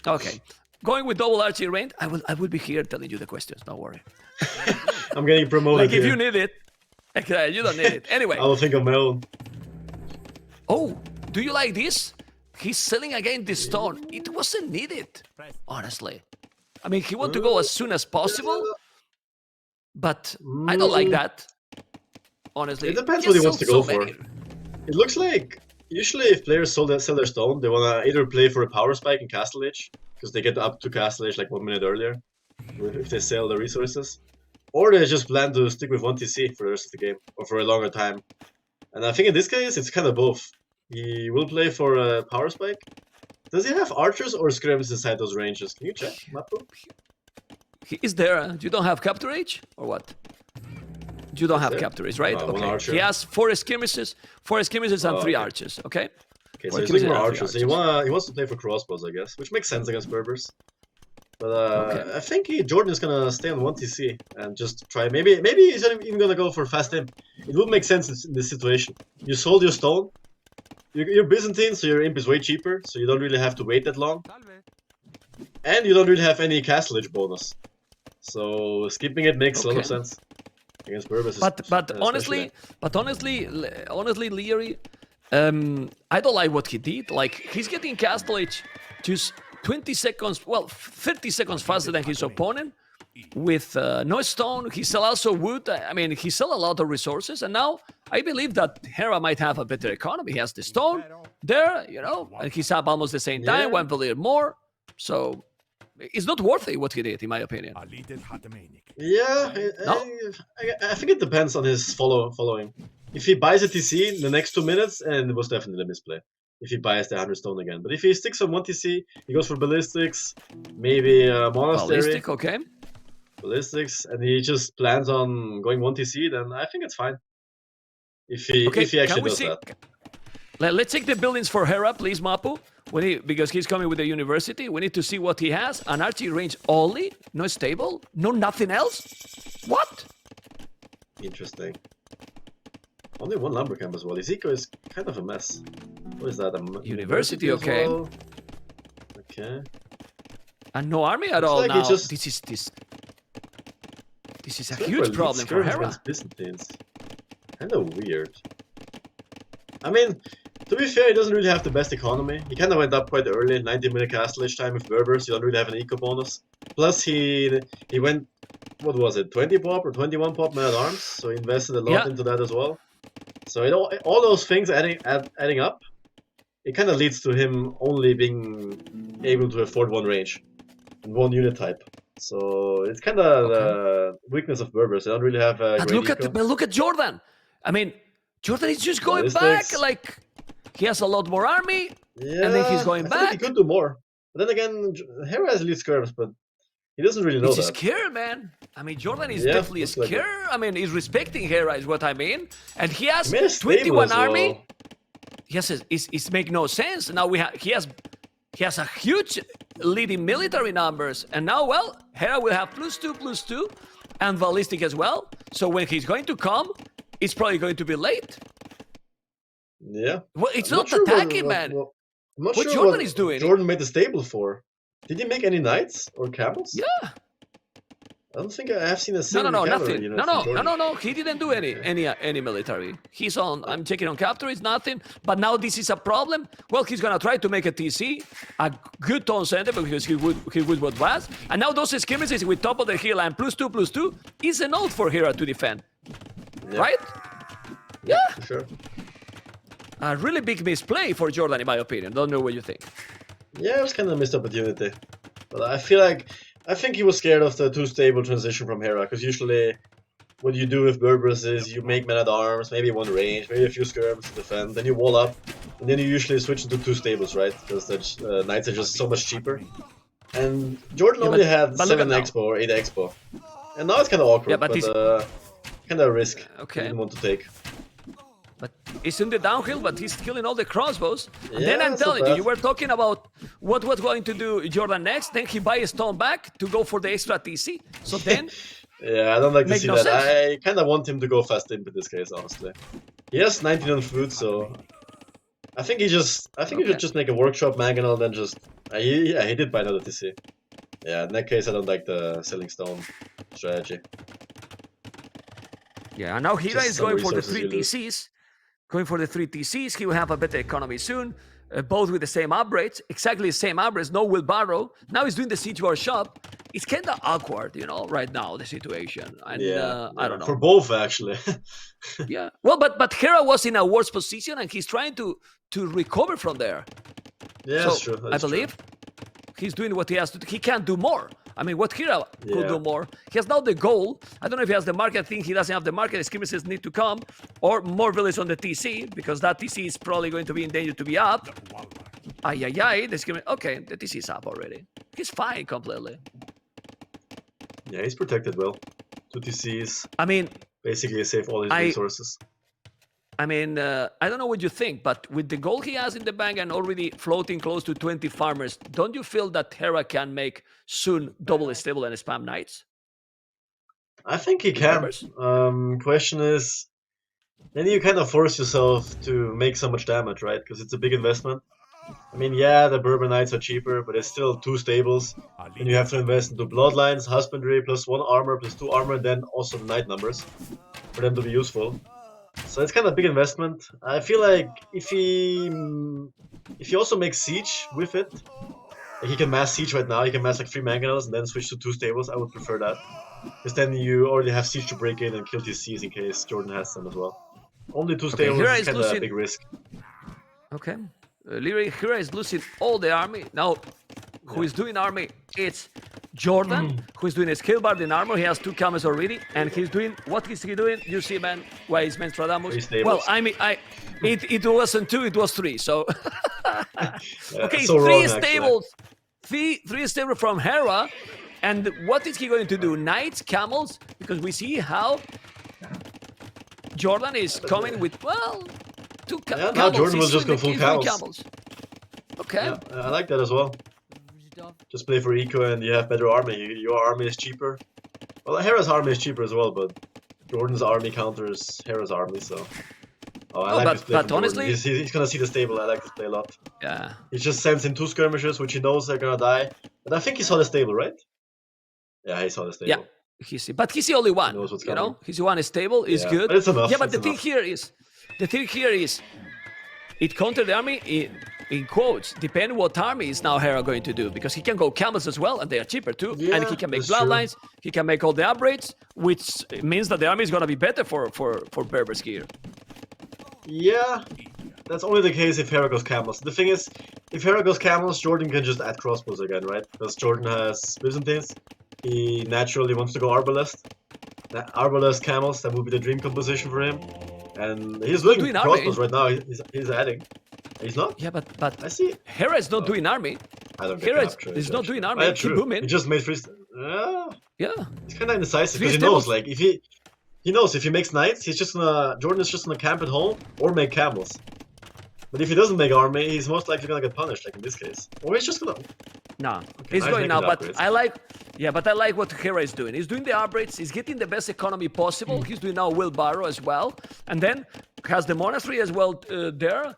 Okay. Going with double archery range, I will be here telling you the questions. Don't worry. I'm getting promoted Like if here. you need it. Okay, you don't need it. Anyway. I will think of my own. Oh, do you like this? He's selling again this stone. It wasn't needed, honestly. I mean, he want to go as soon as possible, but I don't like that. Honestly, It depends He what he sold wants to go so for. many. It looks like usually if players sell their stone, they wanna either play for a power spike in Castle Age, because they get up to Castle Age like 1 minute earlier, if they sell the resources, or they just plan to stick with 1 TC for the rest of the game, or for a longer time. And I think in this case, it's kind of both. He will play for a power spike. Does he have archers or scrims inside those ranges? Can you check, Mapu? Is there? You don't have capture age or what? You don't have there? capture age, right? One Okay. archer. He has 4 skirmishes, and 3 okay. archers. Okay. Okay, so Well, he's he's looking for gonna have archers. So three he wants to play for crossbows, I guess, which makes sense against Berbers. But Okay. I think Jordan is gonna stay on 1 TC and just try. Maybe he's not even gonna go for fast imp. It would make sense in this situation. You sold your stone. You're Byzantine, so your imp is way cheaper, so you don't really have to wait that long. And you don't really have any castle age bonus. So skipping it makes a lot of Okay. sense against Berbers. But especially. honestly, Leary, I don't like what he did. Like he's getting Castle Age just 20 seconds, well, 30 seconds faster than his opponent. With no stone, he sell also wood. I mean, he sell a lot of resources, and now I believe that Hera might have a better economy. He has the stone there, you know, and he's up almost the same time, Yeah. 1 billion more. So it's not worth it what he did, in my opinion. Yeah, No? I think it depends on his following. If he buys a TC in the next 2 minutes, and it was definitely a misplay. If he buys the 100 stone again. But if he sticks on 1 TC, he goes for ballistics, maybe monastery, Ballistic, okay. ballistics, and he just plans on going 1 TC, then I think it's fine. If he Okay, actually can we does see? that. Let's check the buildings for Hera, please, Mapu. Because he's coming with the university, we need to see what he has. An archery range only, no stable, no nothing else. What? Interesting. Only one lumber camp as well. Ezekiel is kind of a mess. What is that? University, as okay. well? Okay. And no army at Looks all like he now. just- This is a It's huge problem for Hera. against Byzantines. Kind of weird. I mean, to be fair, he doesn't really have the best economy. He kind of went up quite early, 90-minute castle age time with Berbers. You don't really have an eco bonus. Plus, he went, what was it, 20 pop or 21 pop man at arms. So he invested a lot Yeah. into that as well. So all those things adding up, it kind of leads to him only being able to afford one range and one unit type. So it's kind of the weakness of Berbers. They don't really have a But great eco. look at Jordan. I mean, Jordan is just going Ballistics. back. Like he has a lot more army. Yeah, And then he's going I feel like he back. could do more. But then again, Hera has elite skirms, but he doesn't really know He's that. scared, man. I mean, Jordan is Yeah, definitely looks like it. scared. I mean, he's respecting Hera, is what I mean. And he has He made a stable 21 as well. army. Yes, it's make no sense. Now he has a huge leading military numbers, and now Hera will have +2/+2, and ballistic as well. So when he's going to come, it's probably going to be late. Yeah. Well, it's I'm not sure attacking, man. I'm not What sure Jordan what is doing. Jordan made the stable for. Did he make any knights or camels? Yeah. I don't think I have seen a No, single nothing. cavalry unit from Jordan. No. He didn't do any military. He's on. I'm checking on capture. It's nothing. But now this is a problem. Well, he's gonna try to make a TC, a good tone center because he would what was. And now those skirmishes with top of the hill and +2/+2 is enough for Hera to defend, Yeah, right? Yeah. for sure. A really big misplay for Jordan, in my opinion. Don't know what you think. Yeah, it was kind of a missed opportunity. But I think he was scared of the too stable transition from Hera, because usually what you do with Berbers is you make men at arms, maybe one range, maybe a few skirms to defend, then you wall up, and then you usually switch into 2 stables, right? Because the knights are just so much cheaper. And Jordan only had but look 7 at now. expo or 8 expo. And now it's kind of awkward, Yeah, but he's- kind of a risk Okay. he didn't want to take. But he's in the downhill, but he's killing all the crossbows. And then Yeah, I'm it's not telling you, bad. you were talking about what was going to do Jordan next. Then he buys a stone back to go for the extra TC. So then, Yeah, I don't like to Make see no that. sense. I kind of want him to go fast imp in this case, honestly. He has 19 on food, so I think he should just make a workshop mangonel and then just he did buy another TC. Yeah, in that case I don't like the selling stone strategy. Yeah, and now Hera Just is some going for the resources 3 you lose. TCs. Going for the 3 TCs, he will have a better economy soon. Both with the same upgrades, exactly the same upgrades, no wheelbarrow. Now he's doing the siege war shop. It's kind of awkward, you know, right now, the situation. And I don't know. For both actually. Yeah. Well, but Hera was in a worse position and he's trying to recover from there. Yeah, So that's true. That's I believe he's doing what he has to do. He can't do more. I mean, what Hera could do more. He has now the goal. I don't know if he has the market. I think he doesn't have the market. Skirmishes need to come. Or more village on the TC, because that TC is probably going to be in danger to be up. Ay, ay, ay. The skirmish. Okay, the TC is up already. He's fine completely. Yeah, he's protected well. 2 TCs. I mean, Basically save all his resources. I mean, I don't know what you think, but with the gold he has in the bank and already floating close to 20 farmers, don't you feel that Hera can make soon double stable and spam knights? I think he can. Question is, then you kind of force yourself to make so much damage, right? Because it's a big investment. I mean, yeah, the Bourbon Knights are cheaper, but it's still 2 stables. And you have to invest into Bloodlines, Husbandry, plus 1 armor, plus 2 armor, and then also the Knight numbers for them to be useful. So it's kind of a big investment. I feel like if he also makes Siege with it, he can mass Siege right now, he can mass like 3 mangonels and then switch to 2 stables. I would prefer that. Because then you already have Siege to break in and kill TCs in case Jordan has them as well. Only 2 stables is kind of a big risk. Okay. Hera is losing all the army. Now, who is doing army? It's Jordan, who is doing a skill bar in armor. He has 2 camels already, and he's doing, what is he doing? You see, man, why is Menstradamus? Well, I mean, it wasn't 2, it was 3, so... Okay, so 3 stables. 3 stables from Hera, and what is he going to do? Knights, camels? Because we see how Jordan is coming with, well... 2 camels. Now Jordan will just go full camels. Okay. Yeah, I like that as well. Just play for eco and you have better army. Your army is cheaper. Well, Hera's army is cheaper as well, but Jordan's army counters Hera's army, so... Oh, I like this play from honestly... He's gonna see the stable. I like this play a lot. Yeah. He just sends in 2 skirmishers, which he knows they're gonna die. But I think he saw the stable, right? Yeah, he saw the stable. Yeah, he's the only one. He knows what's you know, he's the one stable, is good. But it's enough. Yeah, but the thing here is, it countered the army in quotes. Depend what army is now Hera going to do, because he can go camels as well, and they are cheaper too. Yeah, and he can make bloodlines. He can make all the upgrades, which means that the army is gonna be better for Berbers here. Yeah, that's only the case if Hera goes camels. The thing is, if Hera goes camels, Jordan can just add crossbows again, right? Because Jordan has Byzantines. He naturally wants to go Arbalest. Arbalest camels, that would be the dream composition for him. And he's doing crossbows right now. He's adding. He's not? Yeah, but I see. Hera is not doing army. I don't Hera is not doing army. Keep booming. He just made 3. Yeah. He's kind of indecisive because he knows, like, if he knows if he makes knights, Jordan is just gonna camp at home or make camels. But if he doesn't make army, he's most likely gonna get punished, like in this case. Or he's just gonna... Nah, he's going now, but I like what Hera is doing. He's doing the upgrades, he's getting the best economy possible. He's doing now wheelbarrow as well. And then has the monastery as well there.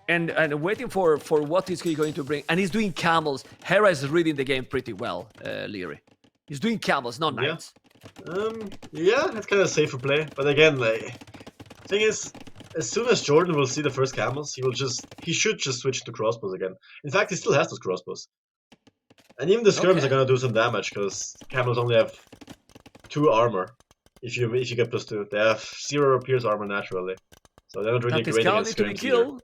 And waiting for what is he going to bring. And he's doing camels. Hera is reading the game pretty well, Leary. He's doing camels, not knights. Yeah, that's kind of safe for play. But again, like, thing is, as soon as Jordan will see the first camels, he should just switch to crossbows again. In fact, he still has those crossbows. And even the skirms are gonna do some damage, because camels only have 2 armor. If you get +2, they have 0 pierce armor naturally. So they're not really great against skirms either.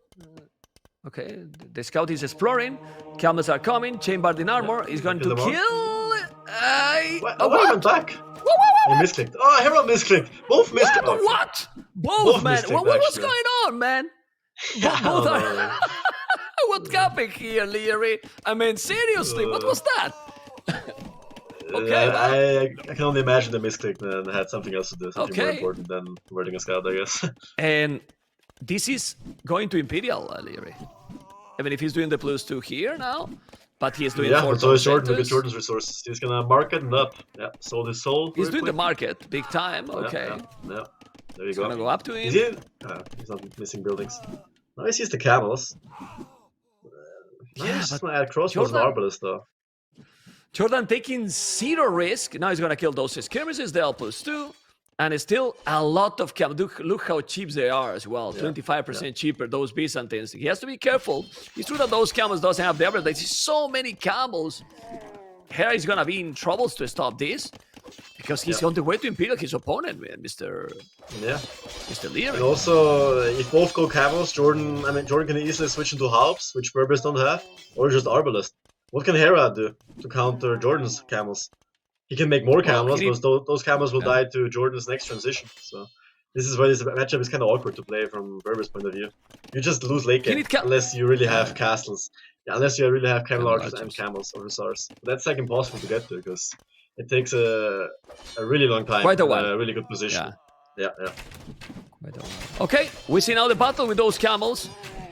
Okay, the scout is exploring. Camels are coming. Chainbard in armor is going to kill. Why went back? He misclicked. Oh, Hera misclicked. Both misclicked. What? Both man. What's going on, man? Both are. What's happening here, Leary? I mean, seriously, what was that? Okay, I can only imagine the misclick and had something else to do, something more important than converting a scout, I guess. And this is going to Imperial, Leary. Even if he's doing the +2 here now, but he is doing 4 but so is Jordan. Look at Jordan's resources. He's gonna market and up. Yeah, sold his soul. He's doing the market, big time. Okay. Yeah. There you He's go. Gonna go up to him. Is he? He's not missing buildings. Now he sees the camels. Now Yeah, he's just but gonna add crossbows and Jordan- arbalest though. Jordan taking 0 risk. Now he's gonna kill those skirmishes. They'll +2. And it's still a lot of camels. Look how cheap they are as well. 25% cheaper, those Byzantines. He has to be careful. It's true that those camels doesn't have the average. There's so many camels. Hera is gonna be in troubles to stop this. Because he's on the way to imperial his opponent, man, Mr. Lear. And also, if both go camels, Jordan can easily switch into halves, which Berbers don't have, or just arbalest. What can Hera do to counter Jordan's camels? He can make more camels, but those camels will die to Jordan's next transition. So this is why this matchup is kind of awkward to play from Berber's point of view. You just lose late game unless you really have castles. Yeah, unless you really have camel archers and camels or hussars. That's like impossible to get to because it takes a really long time. Quite a while. A really good position. Yeah. Quite a while. Okay, we see now the battle with those camels.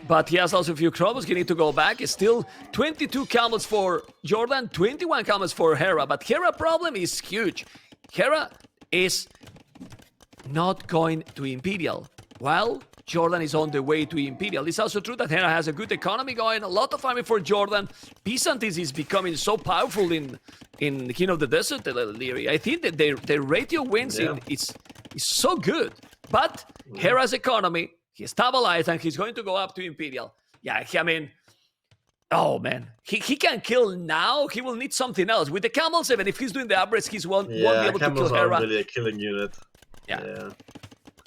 But he has also a few troubles. He needs to go back. It's still 22 camels for Jordan, 21 camels for Hera. But Hera problem is huge. Hera is not going to Imperial, while Jordan is on the way to Imperial. It's also true that Hera has a good economy going, a lot of army for Jordan. Byzantines is becoming so powerful in King of the Desert, Leary. I think that their ratio wins is so good. But Hera's economy, he stabilized and he's going to go up to Imperial. Yeah, I mean, oh man, he can kill now. He will need something else with the camels. Even if he's doing the average, he won't be able to kill Hera. Are really a killing unit. Yeah.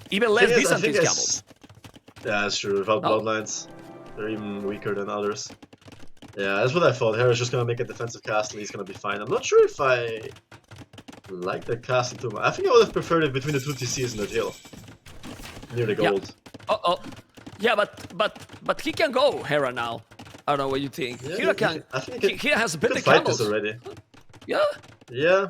Even less Byzantine camels. Yeah, that's true. Without bloodlines, they're even weaker than others. Yeah, that's what I thought. Hera's just gonna make a defensive castle. He's gonna be fine. I'm not sure if I like that castle too much. I think I would have preferred it between the two TCs and that hill near the gold. Yeah, but he can go Hera now. I don't know what you think. Yeah, Hera can. I think he has better fight camels this already. Yeah. Yeah.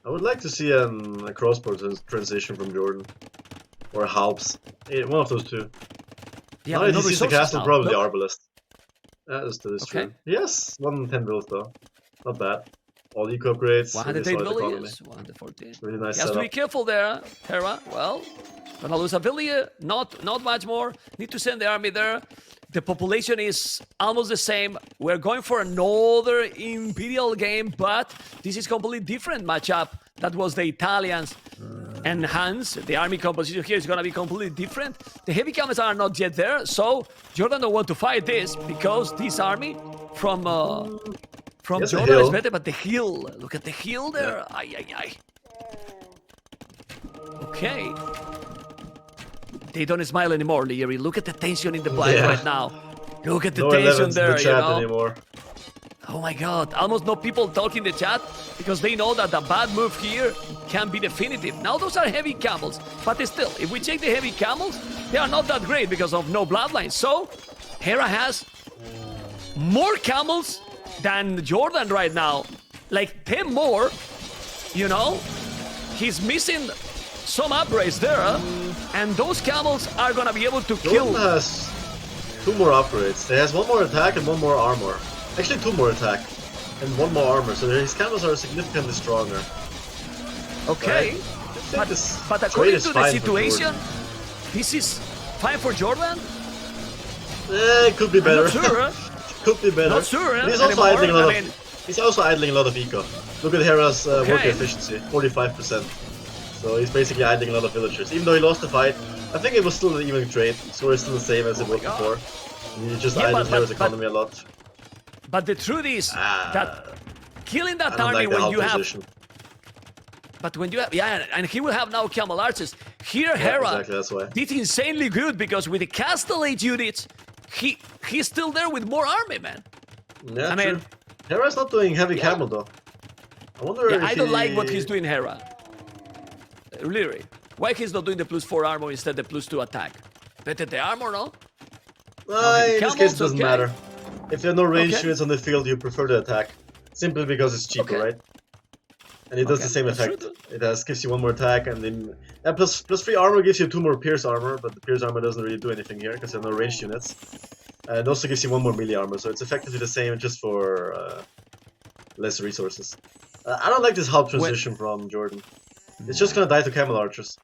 I would like to see a crossbow transition from Jordan or Halps. One of those two. Yeah, now he sees the castle, now. probably Arbalest. That is true. Okay. Yes, 110 build though. Not bad. All eco upgrades. 108 villages, 114. Really nice He has to be careful there, Hera. Well, gonna lose a village, not much more. Need to send the army there. The population is almost the same. We're going for another Imperial game, but this is completely different matchup. That was the Italians and Hans. The army composition here is gonna be completely different. The heavy camels are not yet there, so Jordan don't want to fight this because this army from Jordan is better, but the hill. Look at the hill there. Ay. Okay. They don't smile anymore, Leary. Look at the tension in the blind right now. Look at the tension there, the chat anymore. Oh my god, almost no people talk in the chat because they know that the bad move here can be definitive. Now those are heavy camels, but still, if we check the heavy camels, they are not that great because of no bloodline. So, Hera has more camels than Jordan right now. Like 10 more, you know? He's missing some upgrades there, and those camels are gonna be able to kill. Jordan has 2 more upgrades. He has 1 more attack and 1 more armor. Actually 2 more attack and 1 more armor, so his camels are significantly stronger. Okay, right? but according to the situation, this is fine for Jordan? It could be better. I'm not sure. Could be better. Not sure he's also idling a lot he's also idling a lot of eco. Look at Hera's worker efficiency, 45%. So he's basically idling a lot of villagers. Even though he lost the fight, I think it was still an even trade. Score is still the same as it was before. He just idled Hera's economy a lot. But the truth is that killing that army like when you position. But when you have, and he will have now camel archers. Here, Hera did insanely good because with the castellate units, he's still there with more army, man. Yeah, I mean, Hera's not doing heavy camel though. I wonder if I don't like what he's doing, Hera. Really, why he's not doing the +4 armor instead of the +2 attack? Better the armor, no? In this case, it doesn't matter. If there are no ranged units on the field, you prefer the attack. Simply because it's cheaper, right? And it does the same effect. It gives you 1 more attack, and then +3 armor gives you 2 more pierce armor, but the pierce armor doesn't really do anything here because there are no ranged units. And it also gives you 1 more melee armor, so it's effectively the same, just for less resources. I don't like this half transition from Jordan. It's just gonna die to camel archers.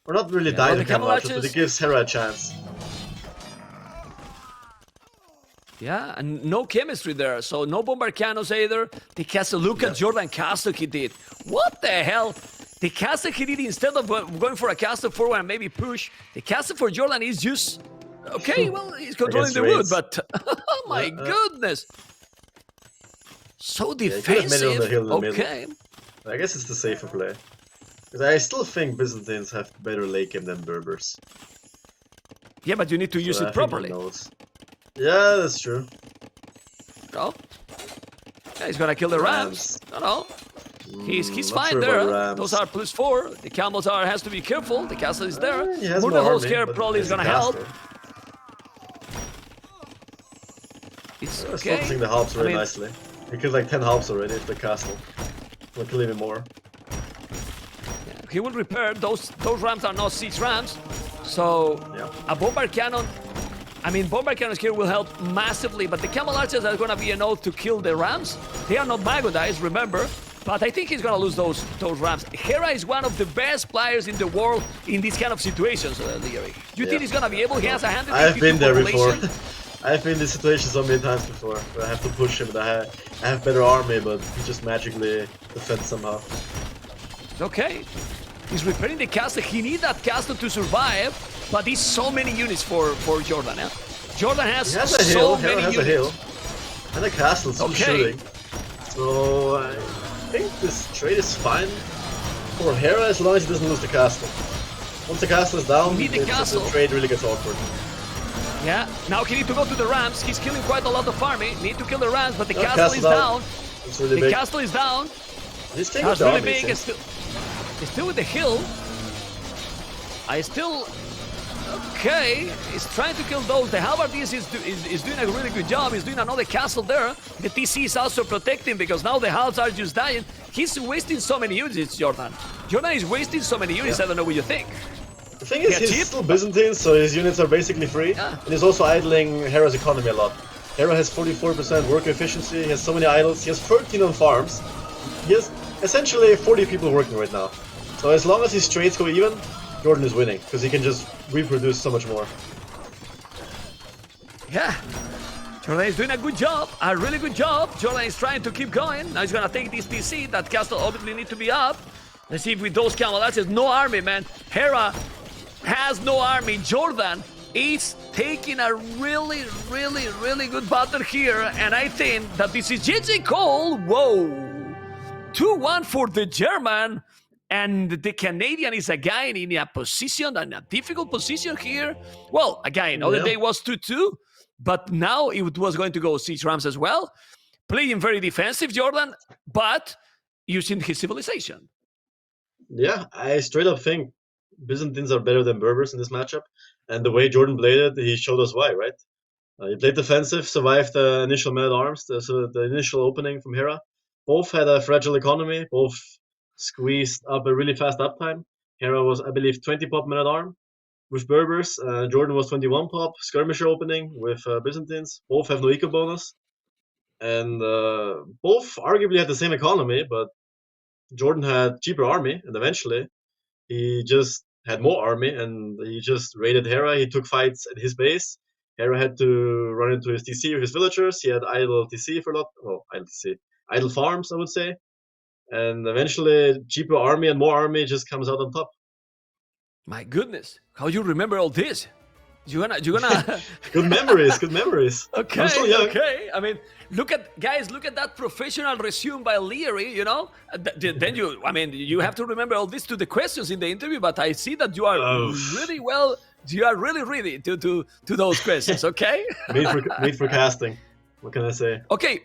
Or not really Yeah, die well, to the camel camel archers, but archers- it gives Hera a chance. Yeah, and no chemistry there, so no Bombardianos either. The castle, look at Jordan castle he did. What the hell? The castle he did, instead of going for a castle forward and maybe push, the castle for Jordan is just... Okay, well, he's controlling the wood, raids. but... oh my goodness! So he could have made it on defensive. the hill in the middle. Okay. I guess it's the safer play. Because I still think Byzantines have better late game than Berbers. Yeah, but you need to use So I it think he properly. knows. Yeah, that's true. No? Yeah, he's gonna kill the rams. No. He's not fine sure there. about rams. Those are +4. The camels has to be careful. The castle is there. He has More more the holes army, here but probably is there's a gonna help. castle. It's I was okay. focusing the halbs very I mean, nicely. He killed like 10 halbs already at the castle. We'll kill even more. he will repair those rams are not siege rams. So Yeah. a bombard cannon. I mean, bombard cannons here will help massively, but the camel archers are gonna be enough to kill the rams. They are not magodized, remember. But I think he's gonna lose those rams. Hera is one of the best players in the world in these kind of situations, Leary. You think he's gonna be able? He has a 150 I've been there before. population. I've been in this situation so many times before. Where I have to push him, and I have better army, but he just magically defends somehow. Okay. He's repairing the castle. He needs that castle to survive, but there's so many units for Jordan. Yeah? Jordan has, He has a hill. so Hera many has units. a hill. And a castle still Okay. shooting. So I think this trade is fine for Hera as long as he doesn't lose the castle. Once the castle is down, We need the castle. the trade really gets awkward. Yeah. Now he needs to go to the rams. He's killing quite a lot of army. Need to kill the rams, but the Yeah, castle is down. It's really The big. castle is down. He's taking That's the really army, big. it It's seems. still with the hill. Okay, he's trying to kill those. The halberdiers is doing a really good job. He's doing another castle there. The TC is also protecting because now the halves are just dying. He's wasting so many units, Jordan. Jordan is wasting so many units. I don't know what you think. The thing is, Yeah, he's cheap. still Byzantine, so his units are basically free. Yeah. And he's also idling Hera's economy a lot. Hera has 44% work efficiency, he has so many idles, he has 13 on farms. He has essentially 40 people working right now. So as long as his trades go even, Jordan is winning, because he can just reproduce so much more. Yeah. Jordan is doing a good job, a really good job. Jordan is trying to keep going. Now he's gonna take this TC. That castle obviously need to be up. Let's see if with those camel archers, no army, man. Hera has no army. Jordan is taking a really, really, really good battle here. And I think that this is GG Cole. Whoa. 2-1 for the German. And the Canadian is again in a position, in a difficult position here. Well, again, other day was 2-2. But now it was going to go siege rams as well. Playing very defensive, Jordan, but using his civilization. Yeah, I straight up think Byzantines are better than Berbers in this matchup. And the way Jordan played it, he showed us why, right? He played defensive, survived the initial man-at-arms, the initial opening from Hera. Both had a fragile economy, both squeezed up a really fast uptime. Hera was, I believe, 20 pop man-at-arm with Berbers. Jordan was 21 pop, skirmisher opening with Byzantines. Both have no eco bonus. And both arguably had the same economy, but Jordan had cheaper army, and eventually he just had more army, and he just raided Hera. He took fights at his base. Hera had to run into his TC with his villagers. He had idle TC for a lot. Well, idle TC. Idle farms, I would say. And eventually, cheaper army and more army just comes out on top. My goodness, how you remember all this? You gonna Good memories, good memories. Okay, I'm still young. okay. I mean, look at that professional resume by Leary. You know, then you have to remember all this to the questions in the interview. But I see that you are really well. You are really ready to those questions. Okay. made for casting. What can I say? Okay,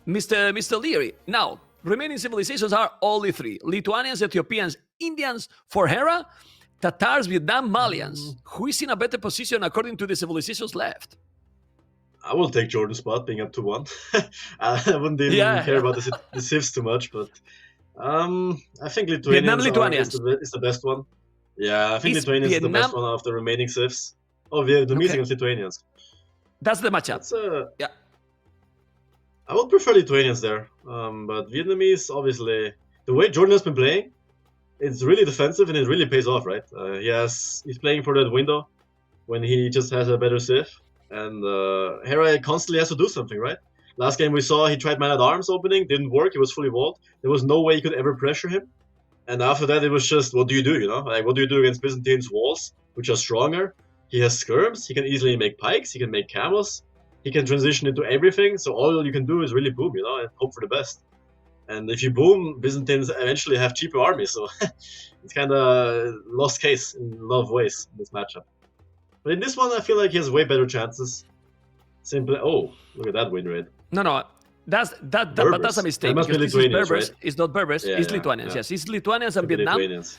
Mr. Leary. Now, remaining civilizations are only 3: Lithuanians, Ethiopians, Indians for Hera, Tatars, Vietnam, Malians. Who is in a better position according to the civilizations left? I will take Jordan's spot, being up to 1. I wouldn't even care about the civs too much, but I think Lithuanians is the best one. Yeah, I think Lithuanians is the best one of the remaining civs. Oh, Vietnamese against Lithuanians. That's the matchup. Yeah. I would prefer Lithuanians there, but Vietnamese, obviously, the way Jordan has been playing, it's really defensive and it really pays off, right? He's playing for that window when he just has a better Civ, and Hera constantly has to do something, right? Last game we saw he tried man-at-arms opening, didn't work, he was fully walled. There was no way you could ever pressure him. And after that it was just, what do you do, you know? Like, what do you do against Byzantine's walls, which are stronger? He has skirms, he can easily make pikes, he can make camels, he can transition into everything, so all you can do is really boom, you know, and hope for the best. And if you boom, Byzantines eventually have cheaper armies, so it's kind of lost case in a lot of ways in this matchup. But in this one, I feel like he has way better chances. Simply, oh, look at that win rate. No, but that's a mistake. That must be because this is Lithuanians, Berbers. right? It's not Berbers. Yeah, it's yeah, Lithuanians. yeah. Yes, it's Lithuanians and Could be Vietnam. Lithuanians.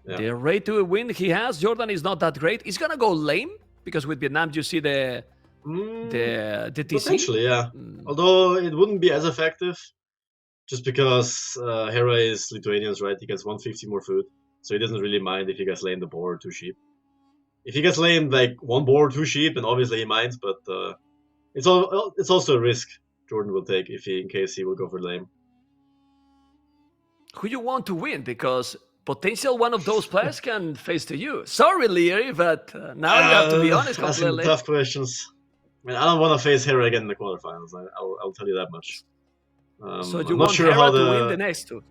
Yeah. The rate to win he has, Jordan is not that great. It's gonna go lame because with Vietnam you see the TC. Potentially, yeah. Although it wouldn't be as effective, just because Hera is Lithuanians, right? He gets 150 more food, so he doesn't really mind if he gets lame the boar or 2 sheep. If he gets lame like 1 boar or 2 sheep, then obviously he minds, but it's also a risk Jordan will take in case he will go for lame. Who you want to win? Because potential one of those players can face to you. Sorry, Leary, but now you have to be honest Asking completely. tough questions. I mean, I don't want to face Hera again in the quarterfinals. I'll tell you that much. So I'm you not want sure Hera how to win the next two?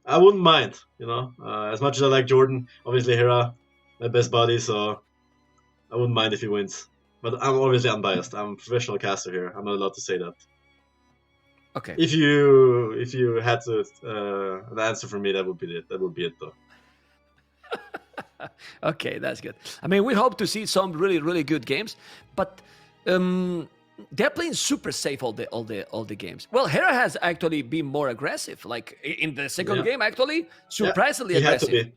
I wouldn't mind, you know. As much as I like Jordan, obviously Hera, my best buddy, so I wouldn't mind if he wins. But I'm obviously unbiased. I'm a professional caster here. I'm not allowed to say that. Okay. If you had to an answer for me, that would be it. That would be it, though. Okay, that's good. I mean, we hope to see some really, really good games, but they're playing super safe all the games. Well, Hera has actually been more aggressive. Like in the second game, actually, surprisingly aggressive.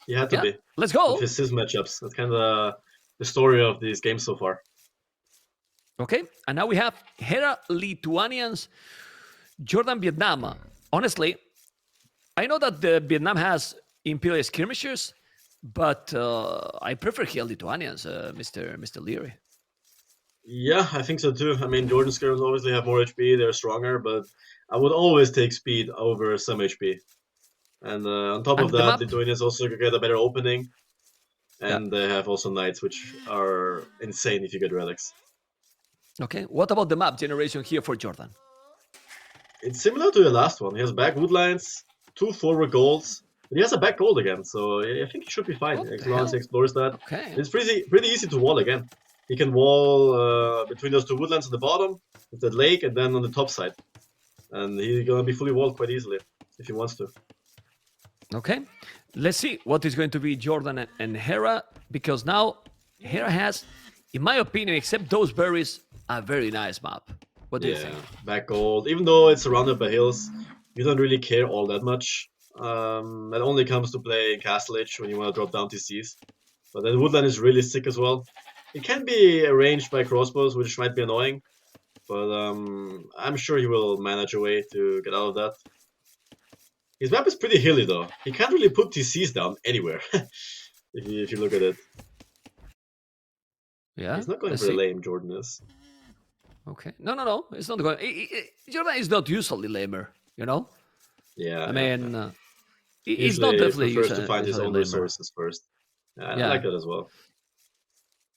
He had to be. Let's go. With his Civ matchups. That's kind of the story of these games so far. Okay, and now we have Hera Lithuanians, Jordan Vietnam. Honestly, I know that the Vietnam has Imperial skirmishers, but I prefer here Lithuanians, Mr. Leary. Yeah, I think so too. I mean, Jordan skirms obviously have more HP, they're stronger, but I would always take speed over some HP. And on top of that, Lithuanians also get a better opening, and they have also knights, which are insane if you get relics. Okay, what about the map generation here for Jordan? It's similar to the last one. He has back wood lines, 2 forward golds, but he has a back gold again, so I think he should be fine as long as he explores that. Okay. It's pretty easy to wall again. He can wall between those 2 woodlands at the bottom, with the lake, and then on the top side. And he's gonna be fully walled quite easily, if he wants to. Okay, let's see what is going to be Jordan and Hera, because now Hera has, in my opinion, except those berries, a very nice map. What do you think? Back gold. Even though it's surrounded by hills, you don't really care all that much. That only comes to play in Castle Age when you want to drop down TCs. But then woodland is really sick as well. It can be arranged by crossbows, which might be annoying. But I'm sure he will manage a way to get out of that. His map is pretty hilly though. He can't really put TCs down anywhere. if you look at it. Yeah. He's not going for the lame, Jordan is. Okay. No. It's not going. Jordan is not usually lamer, you know? Yeah. I mean, he's not definitely he prefers to find his own resources first. I like that as well.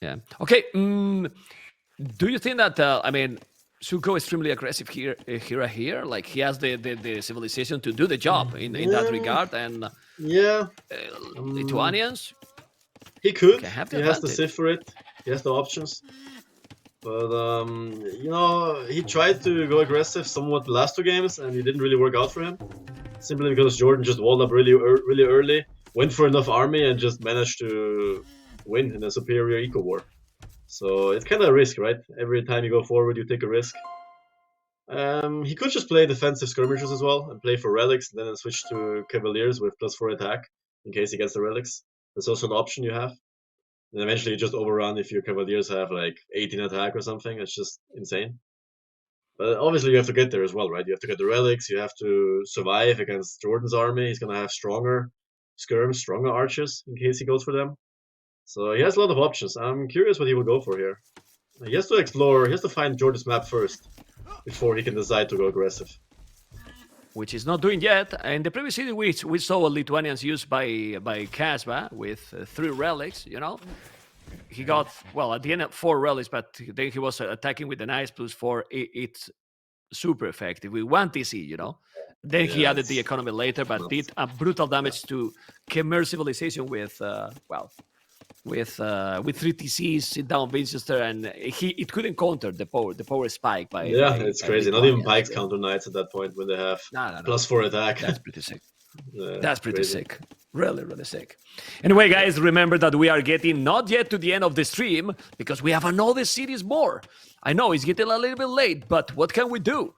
Yeah. Okay. Do you think that, I mean, should go extremely aggressive here? Like he has the civilization to do the job in that regard, and Lithuanians. He could. He has the Civ for it. He has the options. But you know, he tried to go aggressive somewhat the last 2 games, and it didn't really work out for him. Simply because Jordan just walled up really early, went for enough army, and just managed to win in a superior eco war. So it's kind of a risk, right? Every time you go forward, you take a risk. He could just play defensive skirmishers as well, and play for relics, and then switch to cavaliers with +4 attack, in case he gets the relics. That's also an option you have. And eventually you just overrun if your cavaliers have like 18 attack or something. It's just insane. But obviously you have to get there as well, right? You have to get the relics, you have to survive against Jordan's army. He's gonna have stronger skirms, stronger archers, in case he goes for them. So he has a lot of options. I'm curious what he will go for here. He has to explore, he has to find Jordan's map first, before he can decide to go aggressive. which is not doing yet. In the previous series, we saw Lithuanians used by Kasba with 3 relics, you know. He got, well, at the end, 4 relics, but then he was attacking with an Ice plus 4. It's super effective with 1 TC, you know. Then he added the economy later, but did a brutal damage to Khmer civilization with, with 3 TCs, sit down Winchester, and it couldn't counter the power spike by. Yeah, by, it's by crazy. Not Lithuania. even Pikes counter Knights at that point when they have No. +4 attack. That's pretty sick. Yeah, That's pretty crazy. sick. Really, really sick. Anyway, guys, remember that we are getting not yet to the end of the stream because we have another series more. I know it's getting a little bit late, but what can we do?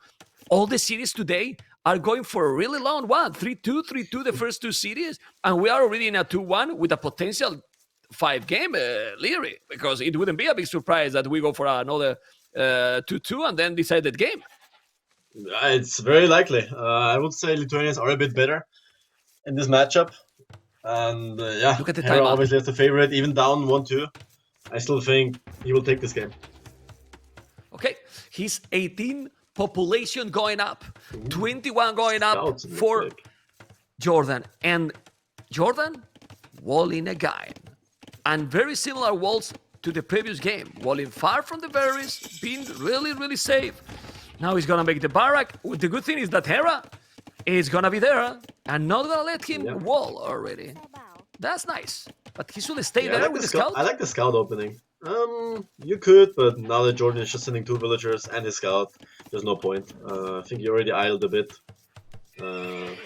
All the series today are going for a really long one. 3-2, 3-2, the first 2 series. And we are already in a 2-1 with a potential 5-game Leary, because it wouldn't be a big surprise that we go for another 2-2 and then decided game. It's very likely. I would say Lithuanians are a bit better in this matchup. And yeah, Look at the Hera timeout. obviously has the favorite, even down 1-2. I still think he will take this game. Okay, he's 18, population going up, 21 going up Scouts in this for pick. Jordan. And Jordan walling again. And very similar walls to the previous game. Walling far from the berries, being really, really safe. Now he's gonna make the barrack. The good thing is that Hera is gonna be there and not gonna let him wall already. That's nice. But he should stay Yeah, there I like with the the scout. I like the scout opening. You could, but now that Jordan is just sending 2 villagers and his scout, there's no point. I think he already idled a bit.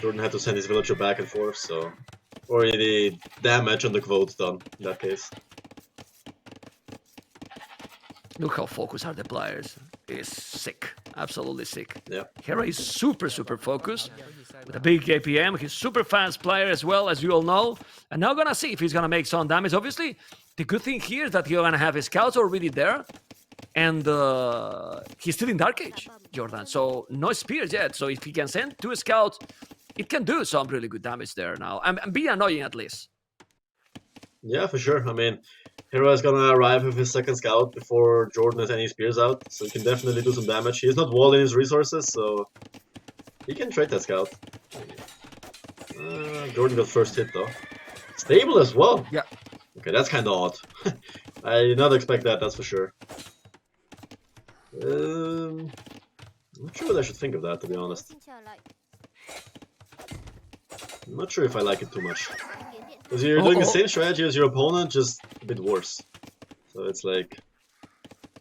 Jordan had to send his villager back and forth, so already damage on the quote done in that case. Look how focused are the players. It's sick. Absolutely sick. Yeah. Hera is super, super focused with a big APM. He's super fast player as well, as you all know. And now gonna see if he's gonna make some damage. Obviously, the good thing here is that he's gonna have his scouts already there. And he's still in Dark Age, Jordan. So no spears yet. So if he can send 2 scouts, it can do some really good damage there now. And be annoying at least. Yeah, for sure. I mean, Hera is gonna arrive with his 2nd scout before Jordan has any spears out, so he can definitely do some damage. He is not walling his resources, so he can trade that scout. Jordan got first hit though. Stable as well. Yeah. Okay, that's kind of odd. I did not expect that. That's for sure. I'm not sure what I should think of that, to be honest. I'm not sure if I like it too much. Because you're doing the same strategy as your opponent, just a bit worse. So it's like...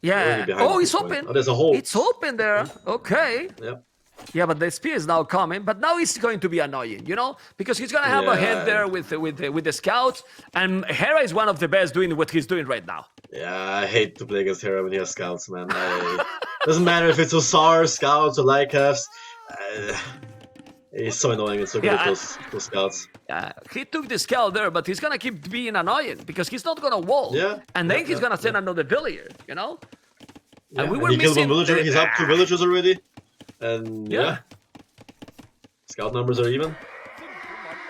Yeah. behind Oh, at it's this point. open. Oh, there's a hole. It's open there. Okay. Yep. Yeah, but the spear is now coming. But now it's going to be annoying, you know, because he's gonna have a head there with the scouts, and Hera is one of the best doing what he's doing right now. Yeah, I hate to play against Hera when he has scouts, man. Doesn't matter if it's Hussar, scouts, or Lycavs. It's so annoying and so good at those scouts. Yeah, he took the scout there, but he's gonna keep being annoying because he's not gonna wall. Yeah. And then he's gonna send another villager, you know. Yeah, And we and were he killed missing. one villager. He's up 2 villagers already. And yeah. Scout numbers are even.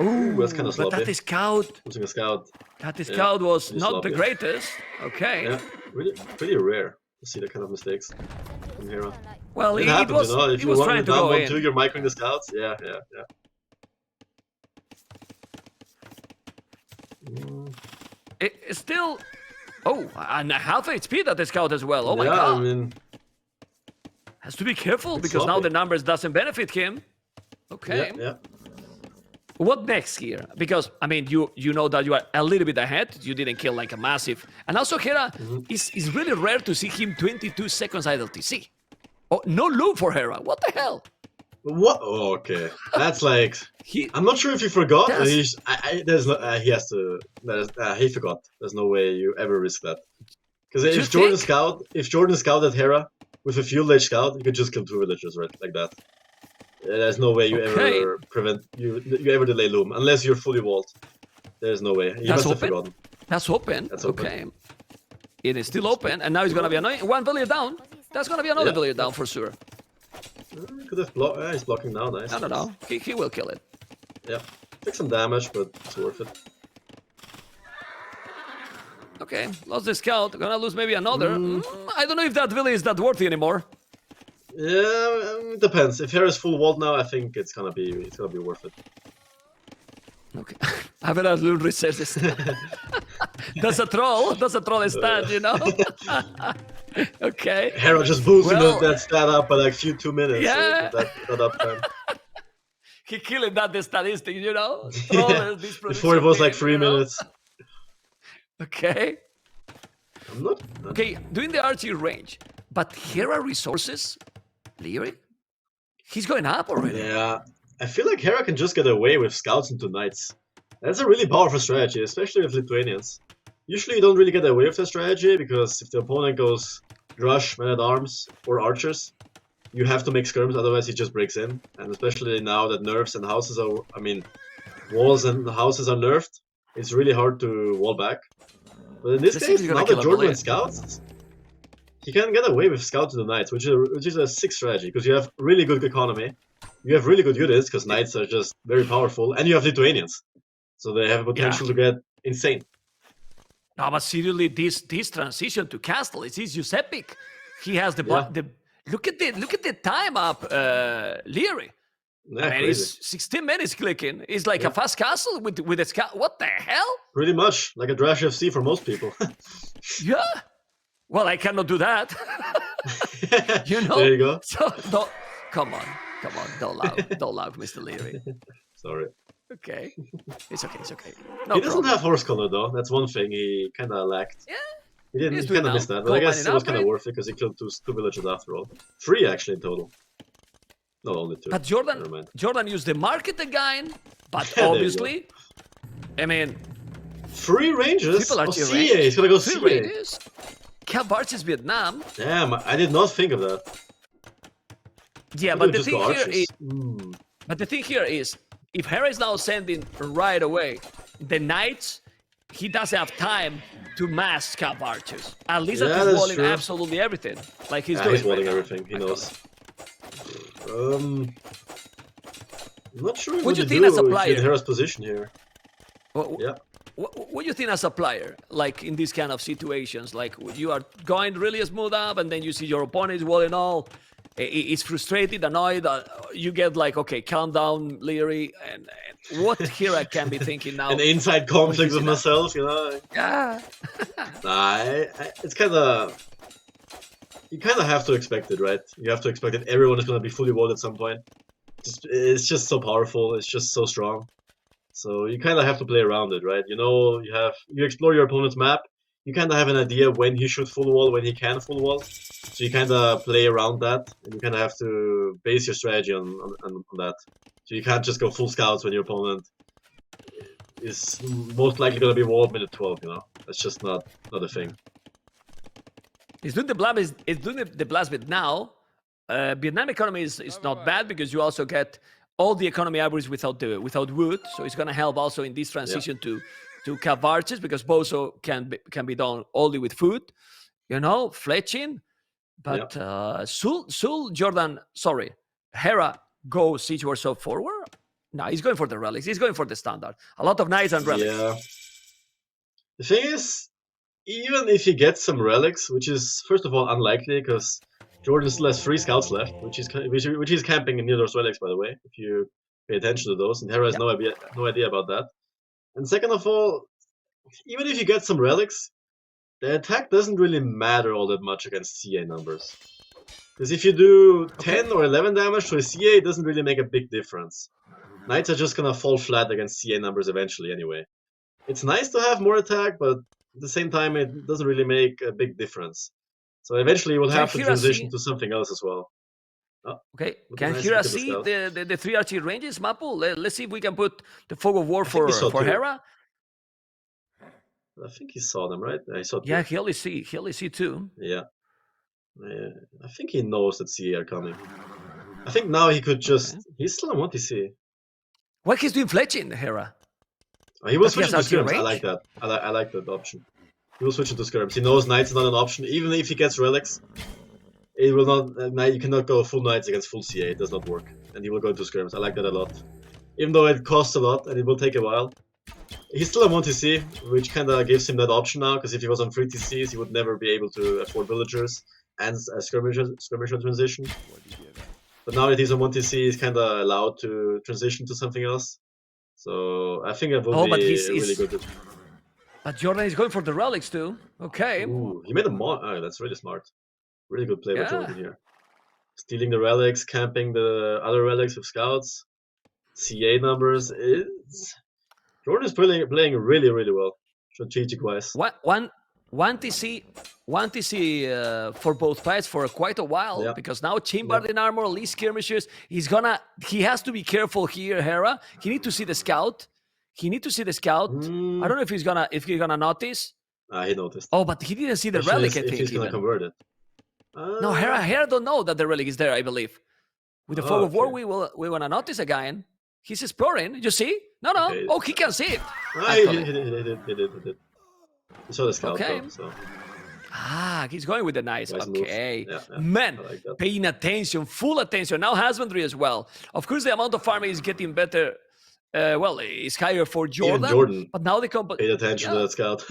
Ooh, that's kind of sloppy. but that scout. Losing a scout. That scout was pretty not sloppy. the greatest. Okay. Yeah, really, pretty rare to see that kind of mistakes from Hera. Well, It it happens, was. you know. If He you was want trying it to down go 1-2, in. you're microing the scouts. Yeah. It's still. Oh, and half HP that the scout as well. Oh my yeah, god. I mean, Has to be careful It's because now sloppy. the numbers doesn't benefit him. Okay. yeah. What next here? Because I mean, you know that you are a little bit ahead. You didn't kill like a massive, and also Hera is really rare to see him 22 seconds idle TC. Oh, no loop for Hera. What the hell? What? Oh, okay, that's like. He I'm not sure if he forgot. Or That's- there's no. He has to. He forgot. There's no way you ever risk that. Because You if Jordan scouted Hera with a field age scout, you could just kill 2 villagers right like that. There's no way you Okay. ever prevent you ever delay loom unless you're fully walled. There's no way. He That's must have open? forgotten. That's open. That's open. Okay. It is still open, and now he's gonna be annoying. 1 villager down. That's gonna be another Yeah. villager down for sure. Could have blocked. He's blocking now. Nice. No. He will kill it. Yeah. Take some damage, but it's worth it. Okay, lost the scout. Gonna lose maybe another. I don't know if that village is that worthy anymore. Yeah, it depends. If Hera's full walled now, I think it's gonna be worth it. Okay. I will little research this. That's a troll. That's a troll stat, you know? Okay. Hera just boosting Well, that stat up by like 2 minutes. Yeah. With that uptime. He killing that the statistic, you know? Yeah. Troll, this Before it was like production, 3 you know? minutes. Okay. I'm not. Okay, doing the archery range. But Hera resources? Leary? He's going up already. Yeah, I feel like Hera can just get away with scouts into knights. That's a really powerful strategy, especially with Lithuanians. Usually you don't really get away with that strategy, because if the opponent goes Drush, Men-at-Arms, or Archers, you have to make skirms, otherwise he just breaks in. And especially now that nerfs and houses are... I mean, walls and houses are nerfed, it's really hard to wall back. But in this case, now that Jordan went scouts, he can get away with scouts to the knights, which is a sick strategy, because you have really good economy, you have really good units, because knights are just very powerful, and you have Lithuanians, so they have potential to get insane. No, but seriously, this transition to castle is just epic. He has the look at the time up, Leary. Yeah, I mean, crazy. it's 16 minutes clicking. It's like a fast castle with a scout. What the hell? Pretty much like a Drash FC for most people. Yeah. Well, I cannot do that. You know. There you go. So come on, don't laugh, Mr. Leary. Sorry. Okay, it's okay. No He doesn't problem. have horse color though. That's one thing he kind of lacked. Yeah. He He's kind doing of missed now. that, but I Cool guess it was kind of upgrade. worth it because he killed two villagers after all. 3 actually in total. No, only 2. But Never mind. Jordan used the market again, but There you go. obviously, I mean, 3 ranges? people are Oh, tier CA! range. He's gonna go 3 CA! ranges. Kabarch's Vietnam. Damn, I did not think of that. Yeah, He but could the just thing go here archers. is, but the thing here is, if Hera is now sending right away the knights, he doesn't have time to mass cap archers. At least Yeah, that he's that's walling true. absolutely everything, like he's Yeah, doing. he's walling right now. everything. He Like, knows. I'm not sure What what do you to think do as a if you're player? in Hera's position here. Yeah. What do you think as a player, like in these kind of situations? Like you are going really smooth up, and then you see your opponent is walling all. It's frustrated, annoyed. You get like, okay, calm down, Leary. And what Hera can be thinking now? An inside conflict you with see that? myself, you know. Yeah. Nah, it's kind of... You kind of have to expect it, right? You have to expect that everyone is going to be fully walled at some point. It's just so powerful, it's just so strong. So you kind of have to play around it, right? You know, you explore your opponent's map, you kind of have an idea when he should full wall, when he can full wall. So you kind of play around that, and you kind of have to base your strategy on that. So you can't just go full scouts when your opponent is most likely going to be walled minute 12, you know? That's just not a thing. He's doing the blast. Is doing the blast bit now. Vietnam economy is not bad because you also get all the economy upgrades without wood, so it's gonna help also in this transition to cap archers, because Bozo can be done only with food, you know, fletching. But Sul Jordan, sorry, Hera go siege yourself forward. No, he's going for the relics. He's going for the standard. A lot of knights and relics. Yeah. The thing is, even if he gets some relics, which is first of all unlikely because Jordan still has 3 scouts left, which is camping near those relics, by the way. If you pay attention to those, and Hera has no idea about that. And second of all, even if you get some relics, the attack doesn't really matter all that much against CA numbers. Because if you do 10 or 11 damage to a CA, it doesn't really make a big difference. Knights are just gonna fall flat against CA numbers eventually anyway. It's nice to have more attack, but at the same time, it doesn't really make a big difference. So eventually, we'll have to transition to something else as well. Oh, okay, can Hera see the 3 archery ranges, Mapu? Let's see if we can put the fog of war for Hera. I think he saw them, right? I saw 2. Yeah, he only see 2. Yeah. I think he knows that CA are coming. I think now he could just... He's still on 1 TC. What he's doing fletching, Hera? He will switch to skirms. I like that. I like that option. He will switch into skirms. He knows knights is not an option. Even if he gets relics, it will not. You cannot go full knights against full CA. It does not work. And he will go into skirms. I like that a lot. Even though it costs a lot and it will take a while. He's still on 1 TC, which kind of gives him that option now. Because if he was on 3 TCs, he would never be able to afford villagers and skirmisher transition. But now that he's on 1TC, he's kind of allowed to transition to something else. So I think that will but be he's really good. But Jordan is going for the relics too. Okay. Ooh, he made a oh, that's really smart. Really good play by Yeah. Jordan here. Stealing the relics, camping the other relics with scouts. CA numbers is... Jordan is playing really, really well, strategic-wise. One TC for both fights for quite a while, Yeah. because now Chambered in armor, least skirmishes. He has to be careful here, Hera. He need to see the scout. I don't know if he's gonna notice. He noticed. Oh, but he didn't see the Question relic. is I if think he's gonna even. convert it. No, Hera don't know that the relic is there. I believe. With the fog of war, okay. we wanna notice again. He's exploring. You see? No. Okay. Oh, he can see it. He did. He saw the scout Okay. though, so... He's going with the nice. Nice moves. Okay. Yeah, Man, I like that. paying attention, full attention. Now husbandry as well. Of course, the amount of farming is getting better. Well, it's higher for Jordan. Jordan But now the paid attention to that scout.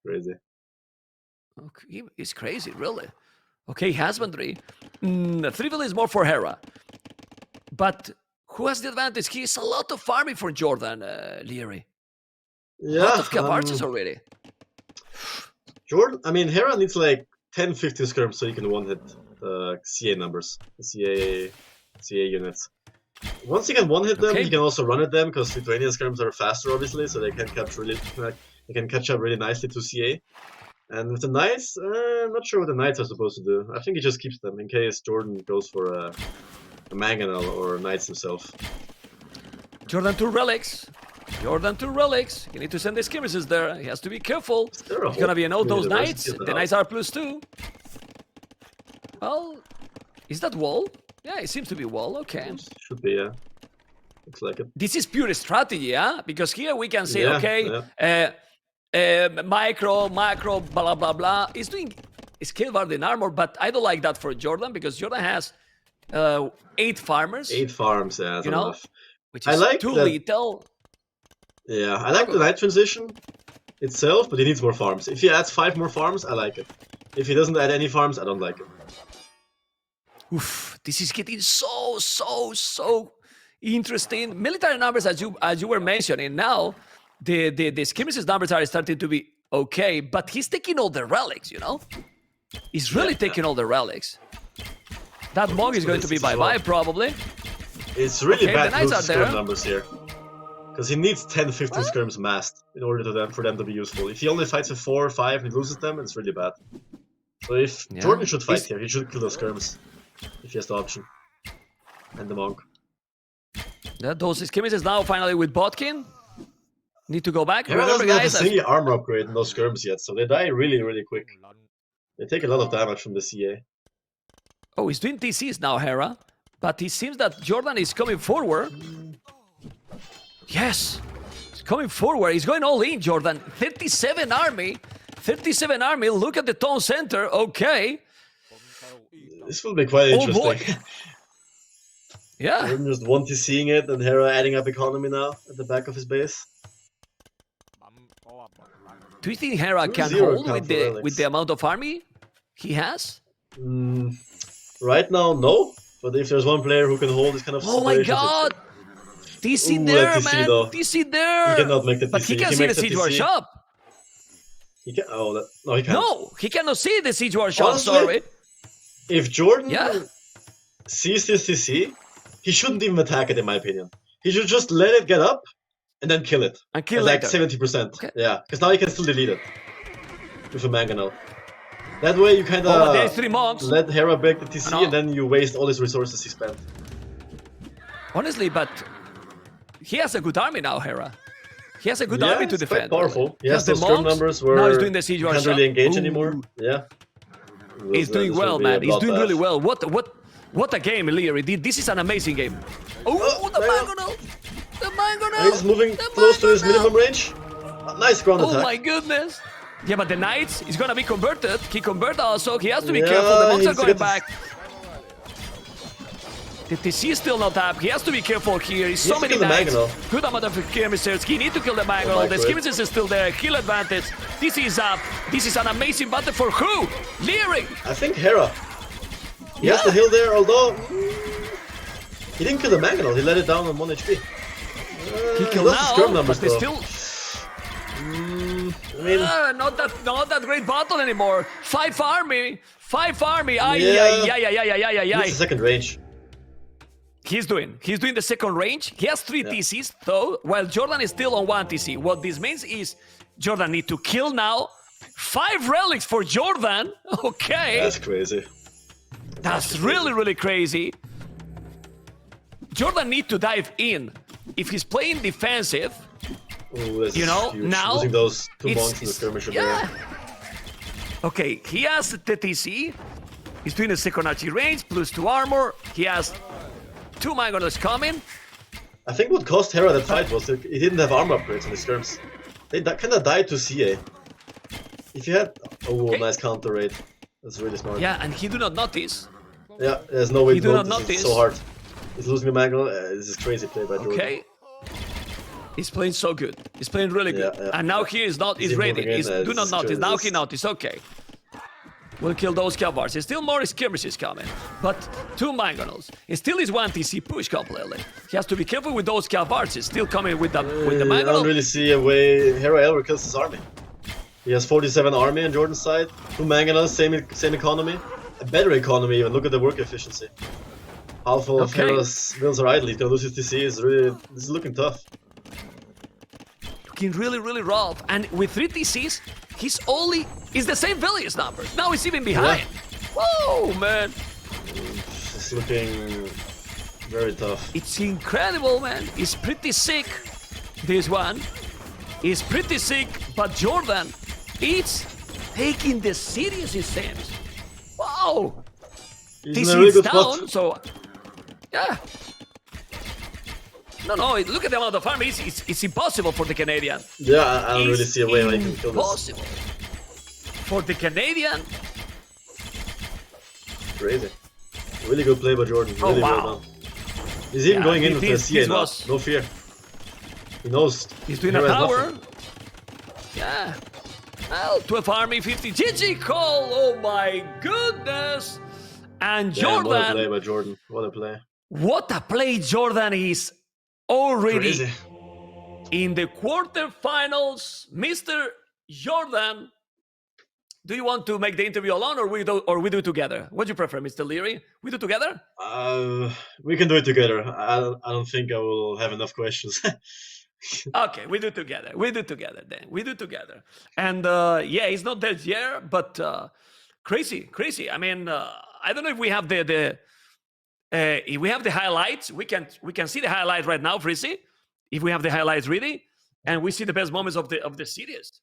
Crazy. Okay, it's crazy, really. Okay, husbandry. Trivial is more for Hera. But who has the advantage? He has a lot of farming for Jordan, Leary. Yeah. A lot of cap archers already. Jordan, I mean, Hera needs like 10-15 skirms so he can one-hit the CA numbers, the CA units. Once he can one-hit them, he can also run at them, because Lithuanian skirms are faster, obviously, so they can catch up really nicely to CA. And with the Knights, I'm not sure what the Knights are supposed to do. I think he just keeps them in case Jordan goes for a Mangonel or Knights himself. Jordan 2 relics. You need to send the skirmishes there. He has to be careful. He's gonna be those Knights. The Knights are +2. Well, is that wall? Yeah, it seems to be wall. Okay. Should be, yeah. Looks like it. This is pure strategy, yeah? Because here we can say, Yeah, okay, micro, macro, blah, blah, blah. He's doing Scalevard in armor, but I don't like that for Jordan, because Jordan has 8 farmers. 8 farms, yeah, that's enough. Which is too little. Yeah, I like the Knight transition itself, but he needs more farms. If he adds 5 more farms, I like it. If he doesn't add any farms, I don't like it. Oof, this is getting so interesting. Military numbers, as you were mentioning, now the skirmishes numbers are starting to be okay, but he's taking all the relics, you know? He's really taking all the relics. That Monk is going to be bye-bye, probably. It's really bad the Knights are skirm there. numbers here. Because he needs 10-15 skirms massed in order for them to be useful. If he only fights with 4 or 5 and he loses them, it's really bad. So if Jordan should fight here, he should kill those skirms. If he has the option. And the Monk. Yeah, those skirmishes now finally with Botkin. Need to go back. Hera Remember, doesn't have a guys, single armor upgrade in those skirms yet, so they die really, really quick. They take a lot of damage from the CA. oh, he's doing TCs now, Hera. But it seems that Jordan is coming forward. Yes, he's coming forward. He's going all in, Jordan. 37 army. Look at the town center. Okay. This will be quite interesting. Boy. Yeah. Jordan just seeing it, and Hera adding up economy now at the back of his base. Do you think Hera can 2-0 hold count with for the relics. amount of army he has? Right now, no. But if there's one player who can hold this kind of Oh my situations, God! TC Ooh, there, that TC man. though. TC there. He cannot make the TC. But he can see the makes siege war TC. shop. He can. Oh, no, he can't. No, he cannot see the siege war shop. Honestly, Sorry. If Jordan Yeah. sees this TC, he shouldn't even attack it, in my opinion. He should just let it get up and then kill it. And kill like later. 70%. Okay. Yeah, because now he can still delete it with a Mangonel. That way you kind Oh, but there's of 3 monks. let Hera break the TC No. and then you waste all his resources he spent. Honestly, but he has a good army now, Hera. He has a good Yeah, army to it's defend. quite powerful. He has the those skirm monks. numbers where Now he's doing the siege you war can't shop. really engage Ooh. anymore. Yeah. He's doing This well, will be a man. He's doing bloodbath. really well. What a game, Leary. This is an amazing game. Oh, the there you go. Mangonel. The Mangonel. And he's moving The close to his Mangonel. minimum range. Nice ground Oh attack. my goodness. Yeah, but the Knights is gonna be converted. He converted also. He has to be Yeah, careful. The monks he are needs to going get back. The TC is still not up. He has to be careful here. He's so to many kill the knights. Mangonel. Good amount of skirmishers. He need to kill the Mangonel. The skirmishers is still there. Kill advantage. TC is up. This is an amazing battle for who? Leary. I think Hera. He has the heal there, although he didn't kill the Mangonel. He let it down on 1 HP. He killed now, but they still... I mean, not that great battle anymore. 5 army. Ay, Yeah. ay. it's the second range. He's doing the second range. He has 3 TCs though, while Jordan is still on 1 TC. What this means is Jordan need to kill now. 5 relics for Jordan. Okay. That's crazy. That's really crazy. Jordan need to dive in. If he's playing defensive, Ooh, this you is know, huge. now Losing those 2 it's- monks in the skirmisher yeah. there. Okay, he has the TC. He's doing the second archery range, plus 2 armor. He has 2 Mangonels coming. I think what cost Hera that fight was that he didn't have armor upgrades on his skirms. They kind of died to CA. If you had... Oh, nice counter raid. That's really smart. Yeah, and he do not notice. Yeah, there's no way He to do block not this. It's notice. so hard. He's losing the Mangonel. This is crazy play by Jordan. Okay. He's playing so good. He's playing really good. Yeah. And now he is not. He's He's ready. improving He's it. do not It's notice. true. Now It's- he noticed. Okay. We'll kill those Cavalars. There's still more skirmishes coming. But 2 Mangonels. It still is 1 TC push completely. He has to be careful with those Cavalars. He's still coming with the I don't Mangonel. really see a way Hera ever kills his army. He has 47 army on Jordan's side. 2 Mangonels, same economy. A better economy even. Look at the work efficiency. Half of Okay. Hera's mills are idle. He's gonna lose his TC. This is looking tough. Looking really rough. And with 3 TCs, he's the same Villiers numbers. Now he's even behind. Whoa, man. It's looking very tough. It's incredible, man. It's pretty sick. This one is pretty sick, but Jordan, it's taking the serious, it seems. Wow. He's This in a really is good down, spot. so yeah. No, look at the amount of army. It's impossible for the Canadian. Yeah, I don't really It's see a way how he can kill this. impossible. For the Canadian, Crazy. Really good play by Jordan. Oh, Really wow. well done. He's even Yeah, going in with the this CA now. was- No fear. He knows. he's doing a Hera has tower. nothing. Yeah. Well, 12 army, 50 GG call. Oh my goodness. And Damn, what a play Jordan, by Jordan. What a play. what a play Jordan is already Crazy. in the quarterfinals. Mr. Jordan, do you want to make the interview alone or we do it together? What do you prefer, Mr. Leary? We do it together? We can do it together. I don't think I will have enough questions. Okay, we do it together. We do it together then. We do it together. And yeah, it's not that year, but crazy. I mean, I don't know if we have if we have the highlights. We can see the highlights right now, Frizzy. If we have the highlights ready, and we see the best moments of the series.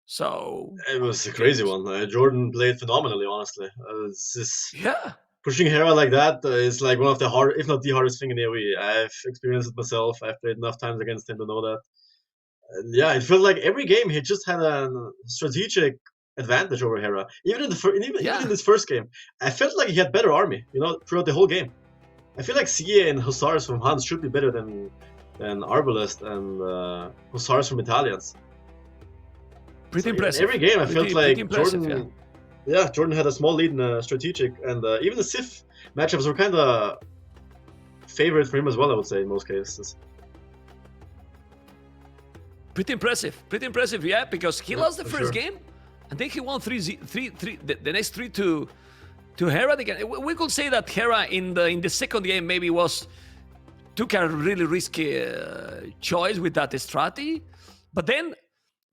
So It was a crazy one. Jordan played phenomenally, honestly. It's just yeah, pushing Hera like that is like one of the hard, if not the hardest thing in AoE. I've experienced it myself. I've played enough times against him to know that. And yeah, it felt like every game he just had a strategic advantage over Hera. Even in even in this first game, I felt like he had better army. Throughout the whole game. I feel like CA and Hussars from Hans should be better than Arbalest and Hussars from Italians. pretty In impressive. every game, I felt Pretty like impressive, Jordan. Yeah, Jordan had a small lead in strategic, and even the Sith matchups were kind of favorite for him as well. I would say in most cases. Pretty impressive, yeah, because he lost the for first sure. game, and then he won 3-3, the next 3 to Hera. We could say that Hera in the second game maybe took a really risky choice with that strategy, but then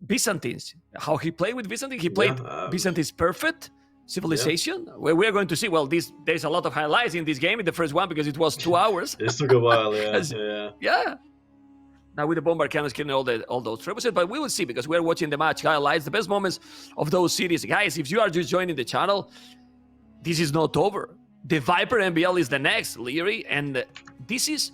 Byzantines, how he played with Byzantine, he played Byzantine's perfect civilization. Where we are going to see, well, there's a lot of highlights in this game in the first one because it was 2 hours. It took a while, yeah. Yeah. Now with the bomber cannons killing all those trebuchets, but we will see because we're watching the match highlights, the best moments of those series. Guys, if you are just joining the channel, this is not over. The Viper MBL is the next, Leary, and this is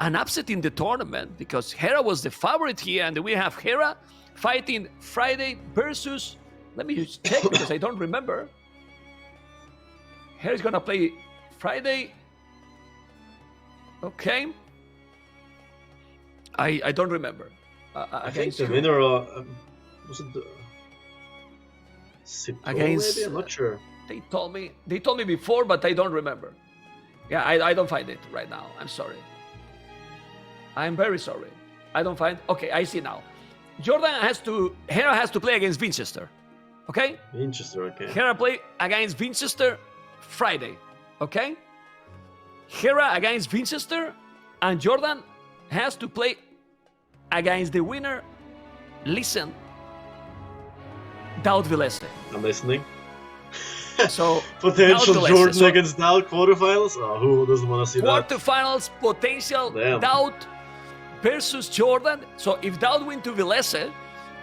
an upset in the tournament because Hera was the favorite here, and we have Hera fighting Friday versus, let me just check because I don't remember. Hera's gonna play Friday Okay. I don't remember. I think Against the who? winner was it Citro, Against- maybe? I'm not sure. They told me before, but I don't remember. Yeah, I don't find it right now. I'm sorry. I'm very sorry. I don't find. Okay, I see now. Hera has to play against Winchester. Okay? Winchester, okay. Hera play against Winchester Friday. Okay? Hera against Winchester, and Jordan has to play against the winner. Listen, Daud Villese. I'm listening. So Potential Daud Villese. Jordan So, against Daud quarterfinals? Oh, who doesn't want to see that? quarterfinals potential. Damn. Daud versus Jordan. So if Daud win to Villese,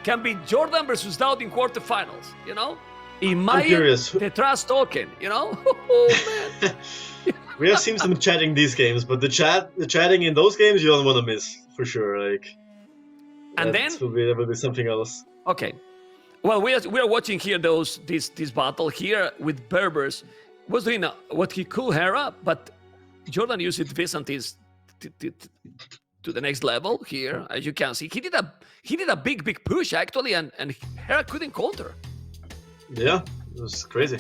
can be Jordan versus Daud in quarterfinals. You know, I'm curious. the trash talking. You know, oh man. We have seen some chatting these games, but the chatting in those games you don't want to miss for sure. Like, And that then will be something else. okay. Well, we are watching here this battle here with Berbers. Was doing what he could Hera, but Jordan used Visantis to the next level here, as you can see. He did a big push actually, and Hera couldn't counter. Yeah, it was crazy.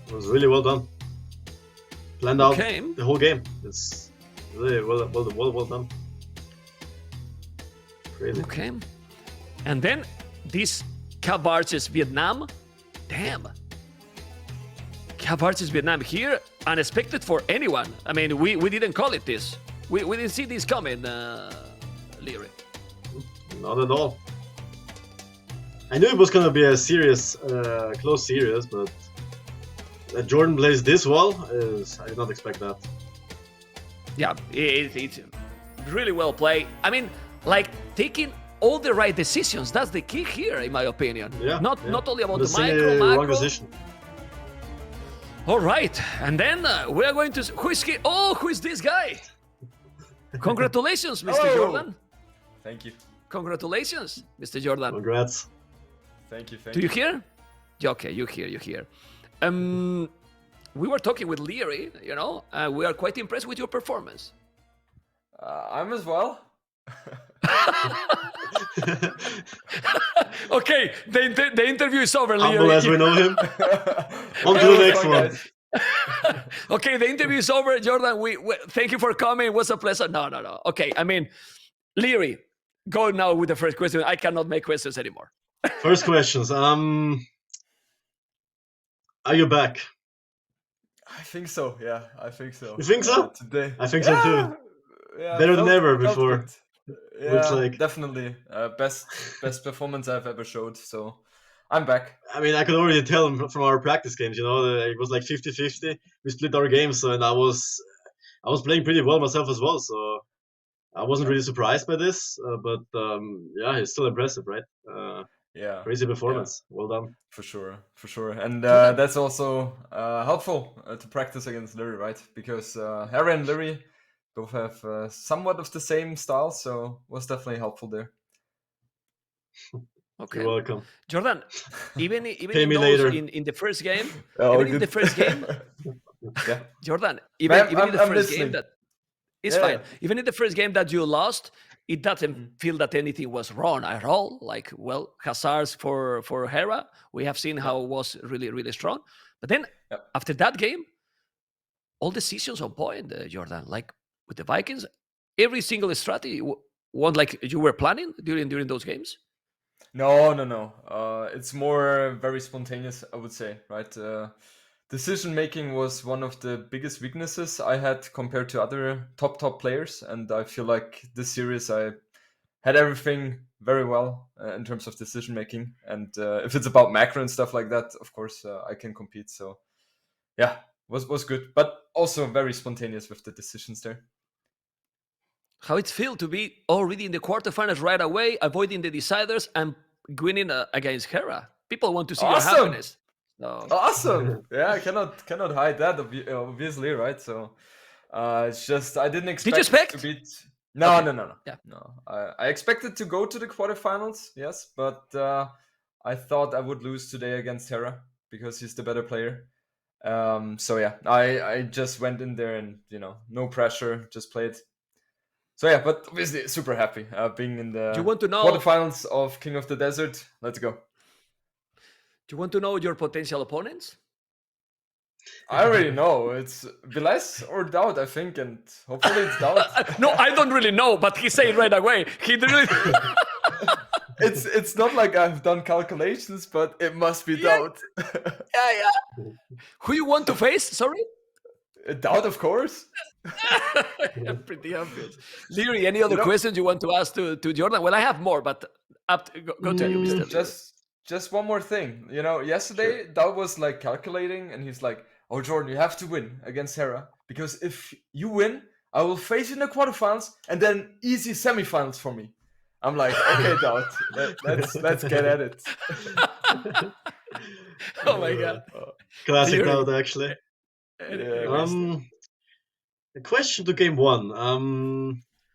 It was really well done. Planned out Okay. the whole game. It's really well done. Crazy. Okay. And then this Cap versus Vietnam. Damn. Cap versus Vietnam here, unexpected for anyone. I mean, we didn't call it this. We didn't see this coming, Leary. Not at all. I knew it was gonna be a serious, close series, but that Jordan plays this well, I did not expect that. Yeah, it's really well played. I mean, like taking all the right decisions. That's the key here, in my opinion. Yeah. Not only about the Missing micro, a wrong macro. decision. All right, and then we are going to who is this guy? Congratulations, Mr. Hello. Jordan. Thank you. Congratulations, Mr. Jordan. Congrats. Thank you. Do you hear? Yeah, okay, you hear. We were talking with Leary, you know, we are quite impressed with your performance. I'm as well. Okay, the interview is over, Humble Leary. as we know him. On to the next one. Okay, the interview is over, Jordan. We thank you for coming. It was a pleasure. No. Okay, I mean, Leary, go now with the first question. I cannot make questions anymore. First questions. Are you back? I think so. Yeah, I think so. You think so? Today. I think so too. Yeah, Better than ever felt before. good. Looks Yeah, like. definitely. Best performance I've ever showed. So I'm back. I mean, I could already tell from our practice games, you know, it was like 50-50. We split our games, and I was playing pretty well myself as well, so I wasn't really surprised by this. But yeah, it's still impressive, right? Yeah. Crazy performance. Well done. For sure. And that's also helpful to practice against Larry, right? Because Hera and Larry both have somewhat of the same style, so was definitely helpful there. Okay, You're welcome. Jordan. Even Pay in me those, later. in the first game, Oh, even in good. the first game, Yeah. Jordan. Man, Even in the I'm first game listening. that it's Yeah, fine. yeah. Even in the first game that you lost, it doesn't feel that anything was wrong at all. Like, well, Hazards for Hera, we have seen how it was really strong. But then Yep. after that game, all decisions on point, Jordan. Like with the Vikings, every single strategy won like you were planning during those games. No. It's more very spontaneous, I would say, right? Decision making was one of the biggest weaknesses I had compared to other top players, and I feel like this series I had everything very well in terms of decision making. And if it's about macro and stuff like that, of course I can compete. So yeah, was good, but also very spontaneous with the decisions there. How it feel to be already in the quarterfinals right away, avoiding the deciders and winning against Hera? People want to see your Awesome. happiness. So, Awesome. Yeah, I cannot hide that obviously, right? So it's just I didn't expect you expect? to beat. No. Yeah. No. I expected to go to the quarterfinals, yes, but I thought I would lose today against Hera because he's the better player. So yeah, I just went in there and no pressure, just played So yeah, but obviously super happy being in the Do you want to know? quarterfinals of King of the Desert. Let's go. Do you want to know your potential opponents? I already know. It's Vilas or Doubt, I think, and hopefully it's Doubt. No, I don't really know, but he said right away. He really. It's not like I've done calculations, but it must be Doubt. Yeah. Who you want to face? Sorry. Doubt, of course. Yeah, pretty obvious. Leary, any other questions you want to ask to Jordan? Well, I have more, but go to you, Mr. Leary. Just one more thing. Yesterday Doubt was like calculating, and he's like, "Oh, Jordan, you have to win against Hera because if you win, I will face you in the quarterfinals and then easy semifinals for me." I'm like, "Okay, Doubt, let's get at it." Oh my god! Classic Leary. Doubt, actually. Yeah, A question to game one.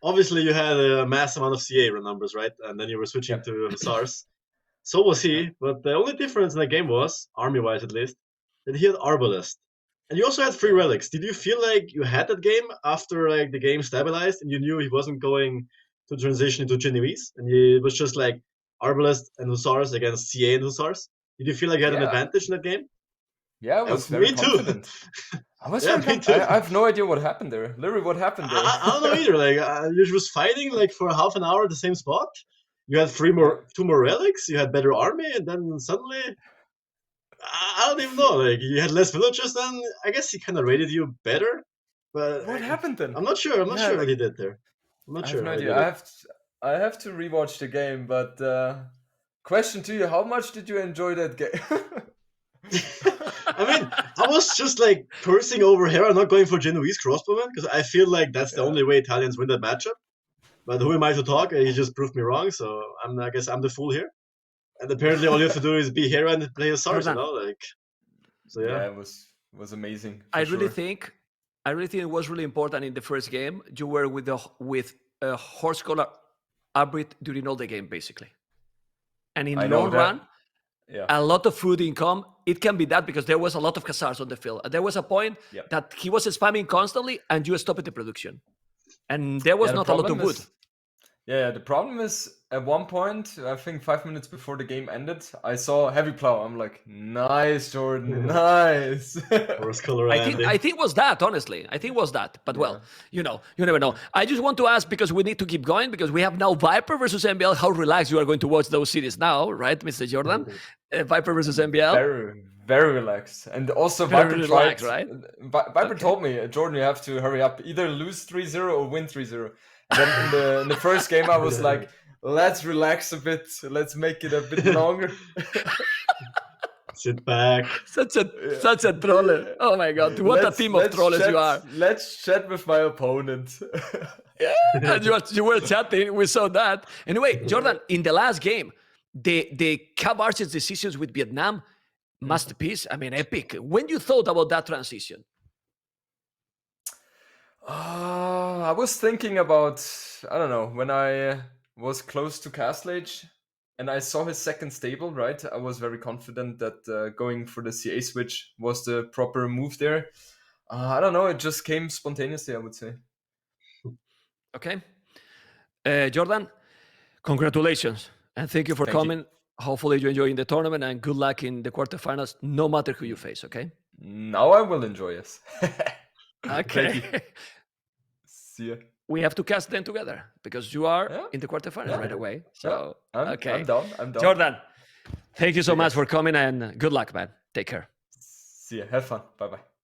Obviously you had a mass amount of CA numbers, right? And then you were switching to Hussars. So was he, but the only difference in the game was, army-wise at least, that he had Arbalest. And you also had 3 relics. Did you feel like you had that game after like the game stabilized and you knew he wasn't going to transition into Genovese? And it was just like Arbalest and Hussars against CA and Hussars? Did you feel like you had an advantage in that game? Yeah, I was very confident. I was very confident. I have no idea what happened there. Literally, what happened there? I don't know either. Like you was fighting like for half an hour at the same spot. You had 2 more relics. You had better army, and then suddenly, I don't even know. Like you had less villagers. Then I guess he kind of rated you better. But what happened then? I'm not sure. I'm not sure what he did there. I'm not sure. I have no idea. I have to rewatch the game. But question to you: how much did you enjoy that game? I mean, I was just like cursing over Hera not going for Genovese crossbowman because I feel like that's the only way Italians win that matchup. But who am I to talk? He just proved me wrong, so I guess I'm the fool here. And apparently, all you have to do is be Hera and play a SARS, like. So yeah, it was amazing. I really think it was really important in the first game. You were with a horse collar Abrit during all the game, basically. And in the long run, a lot of food income. It can be that because there was a lot of Hussars on the field. There was a point that he was spamming constantly, and you stopped the production. And there was not a lot of wood. Yeah, the problem is at one point, I think 5 minutes before the game ended, I saw heavy plow. I'm like, nice, Jordan, nice. I think it was that, honestly. I think it was that. But well, you never know. I just want to ask, because we need to keep going, because we have now Viper versus MBL. How relaxed you are going to watch those series now, right, Mr. Jordan? Viper versus MBL. Very, very relaxed. And also very Viper relaxed, right? Viper told me, Jordan, you have to hurry up. Either lose 3-0 or win 3-0. Then in the first game, I was like, let's relax a bit. Let's make it a bit longer. Sit back. Such a troller. Oh my god. What a team of trollers you are. Let's chat with my opponent. And you were chatting. We saw that. Anyway, Jordan, in the last game, the Cab Archer's decisions with Vietnam, masterpiece. I mean, epic. When you thought about that transition? I was thinking about, I don't know, when I was close to Castle Age and I saw his second stable, right? I was very confident that going for the CA switch was the proper move there. I don't know, it just came spontaneously, I would say. Okay. Jordan, congratulations. And thank you for coming. Hopefully you're enjoying the tournament and good luck in the quarterfinals, no matter who you face, okay? Now I will enjoy it. Okay. See ya. We have to cast them together because you are in the quarterfinals right away. So, I'm down. Jordan, thank you so much for coming and good luck, man. Take care. See ya. Have fun. Bye-bye.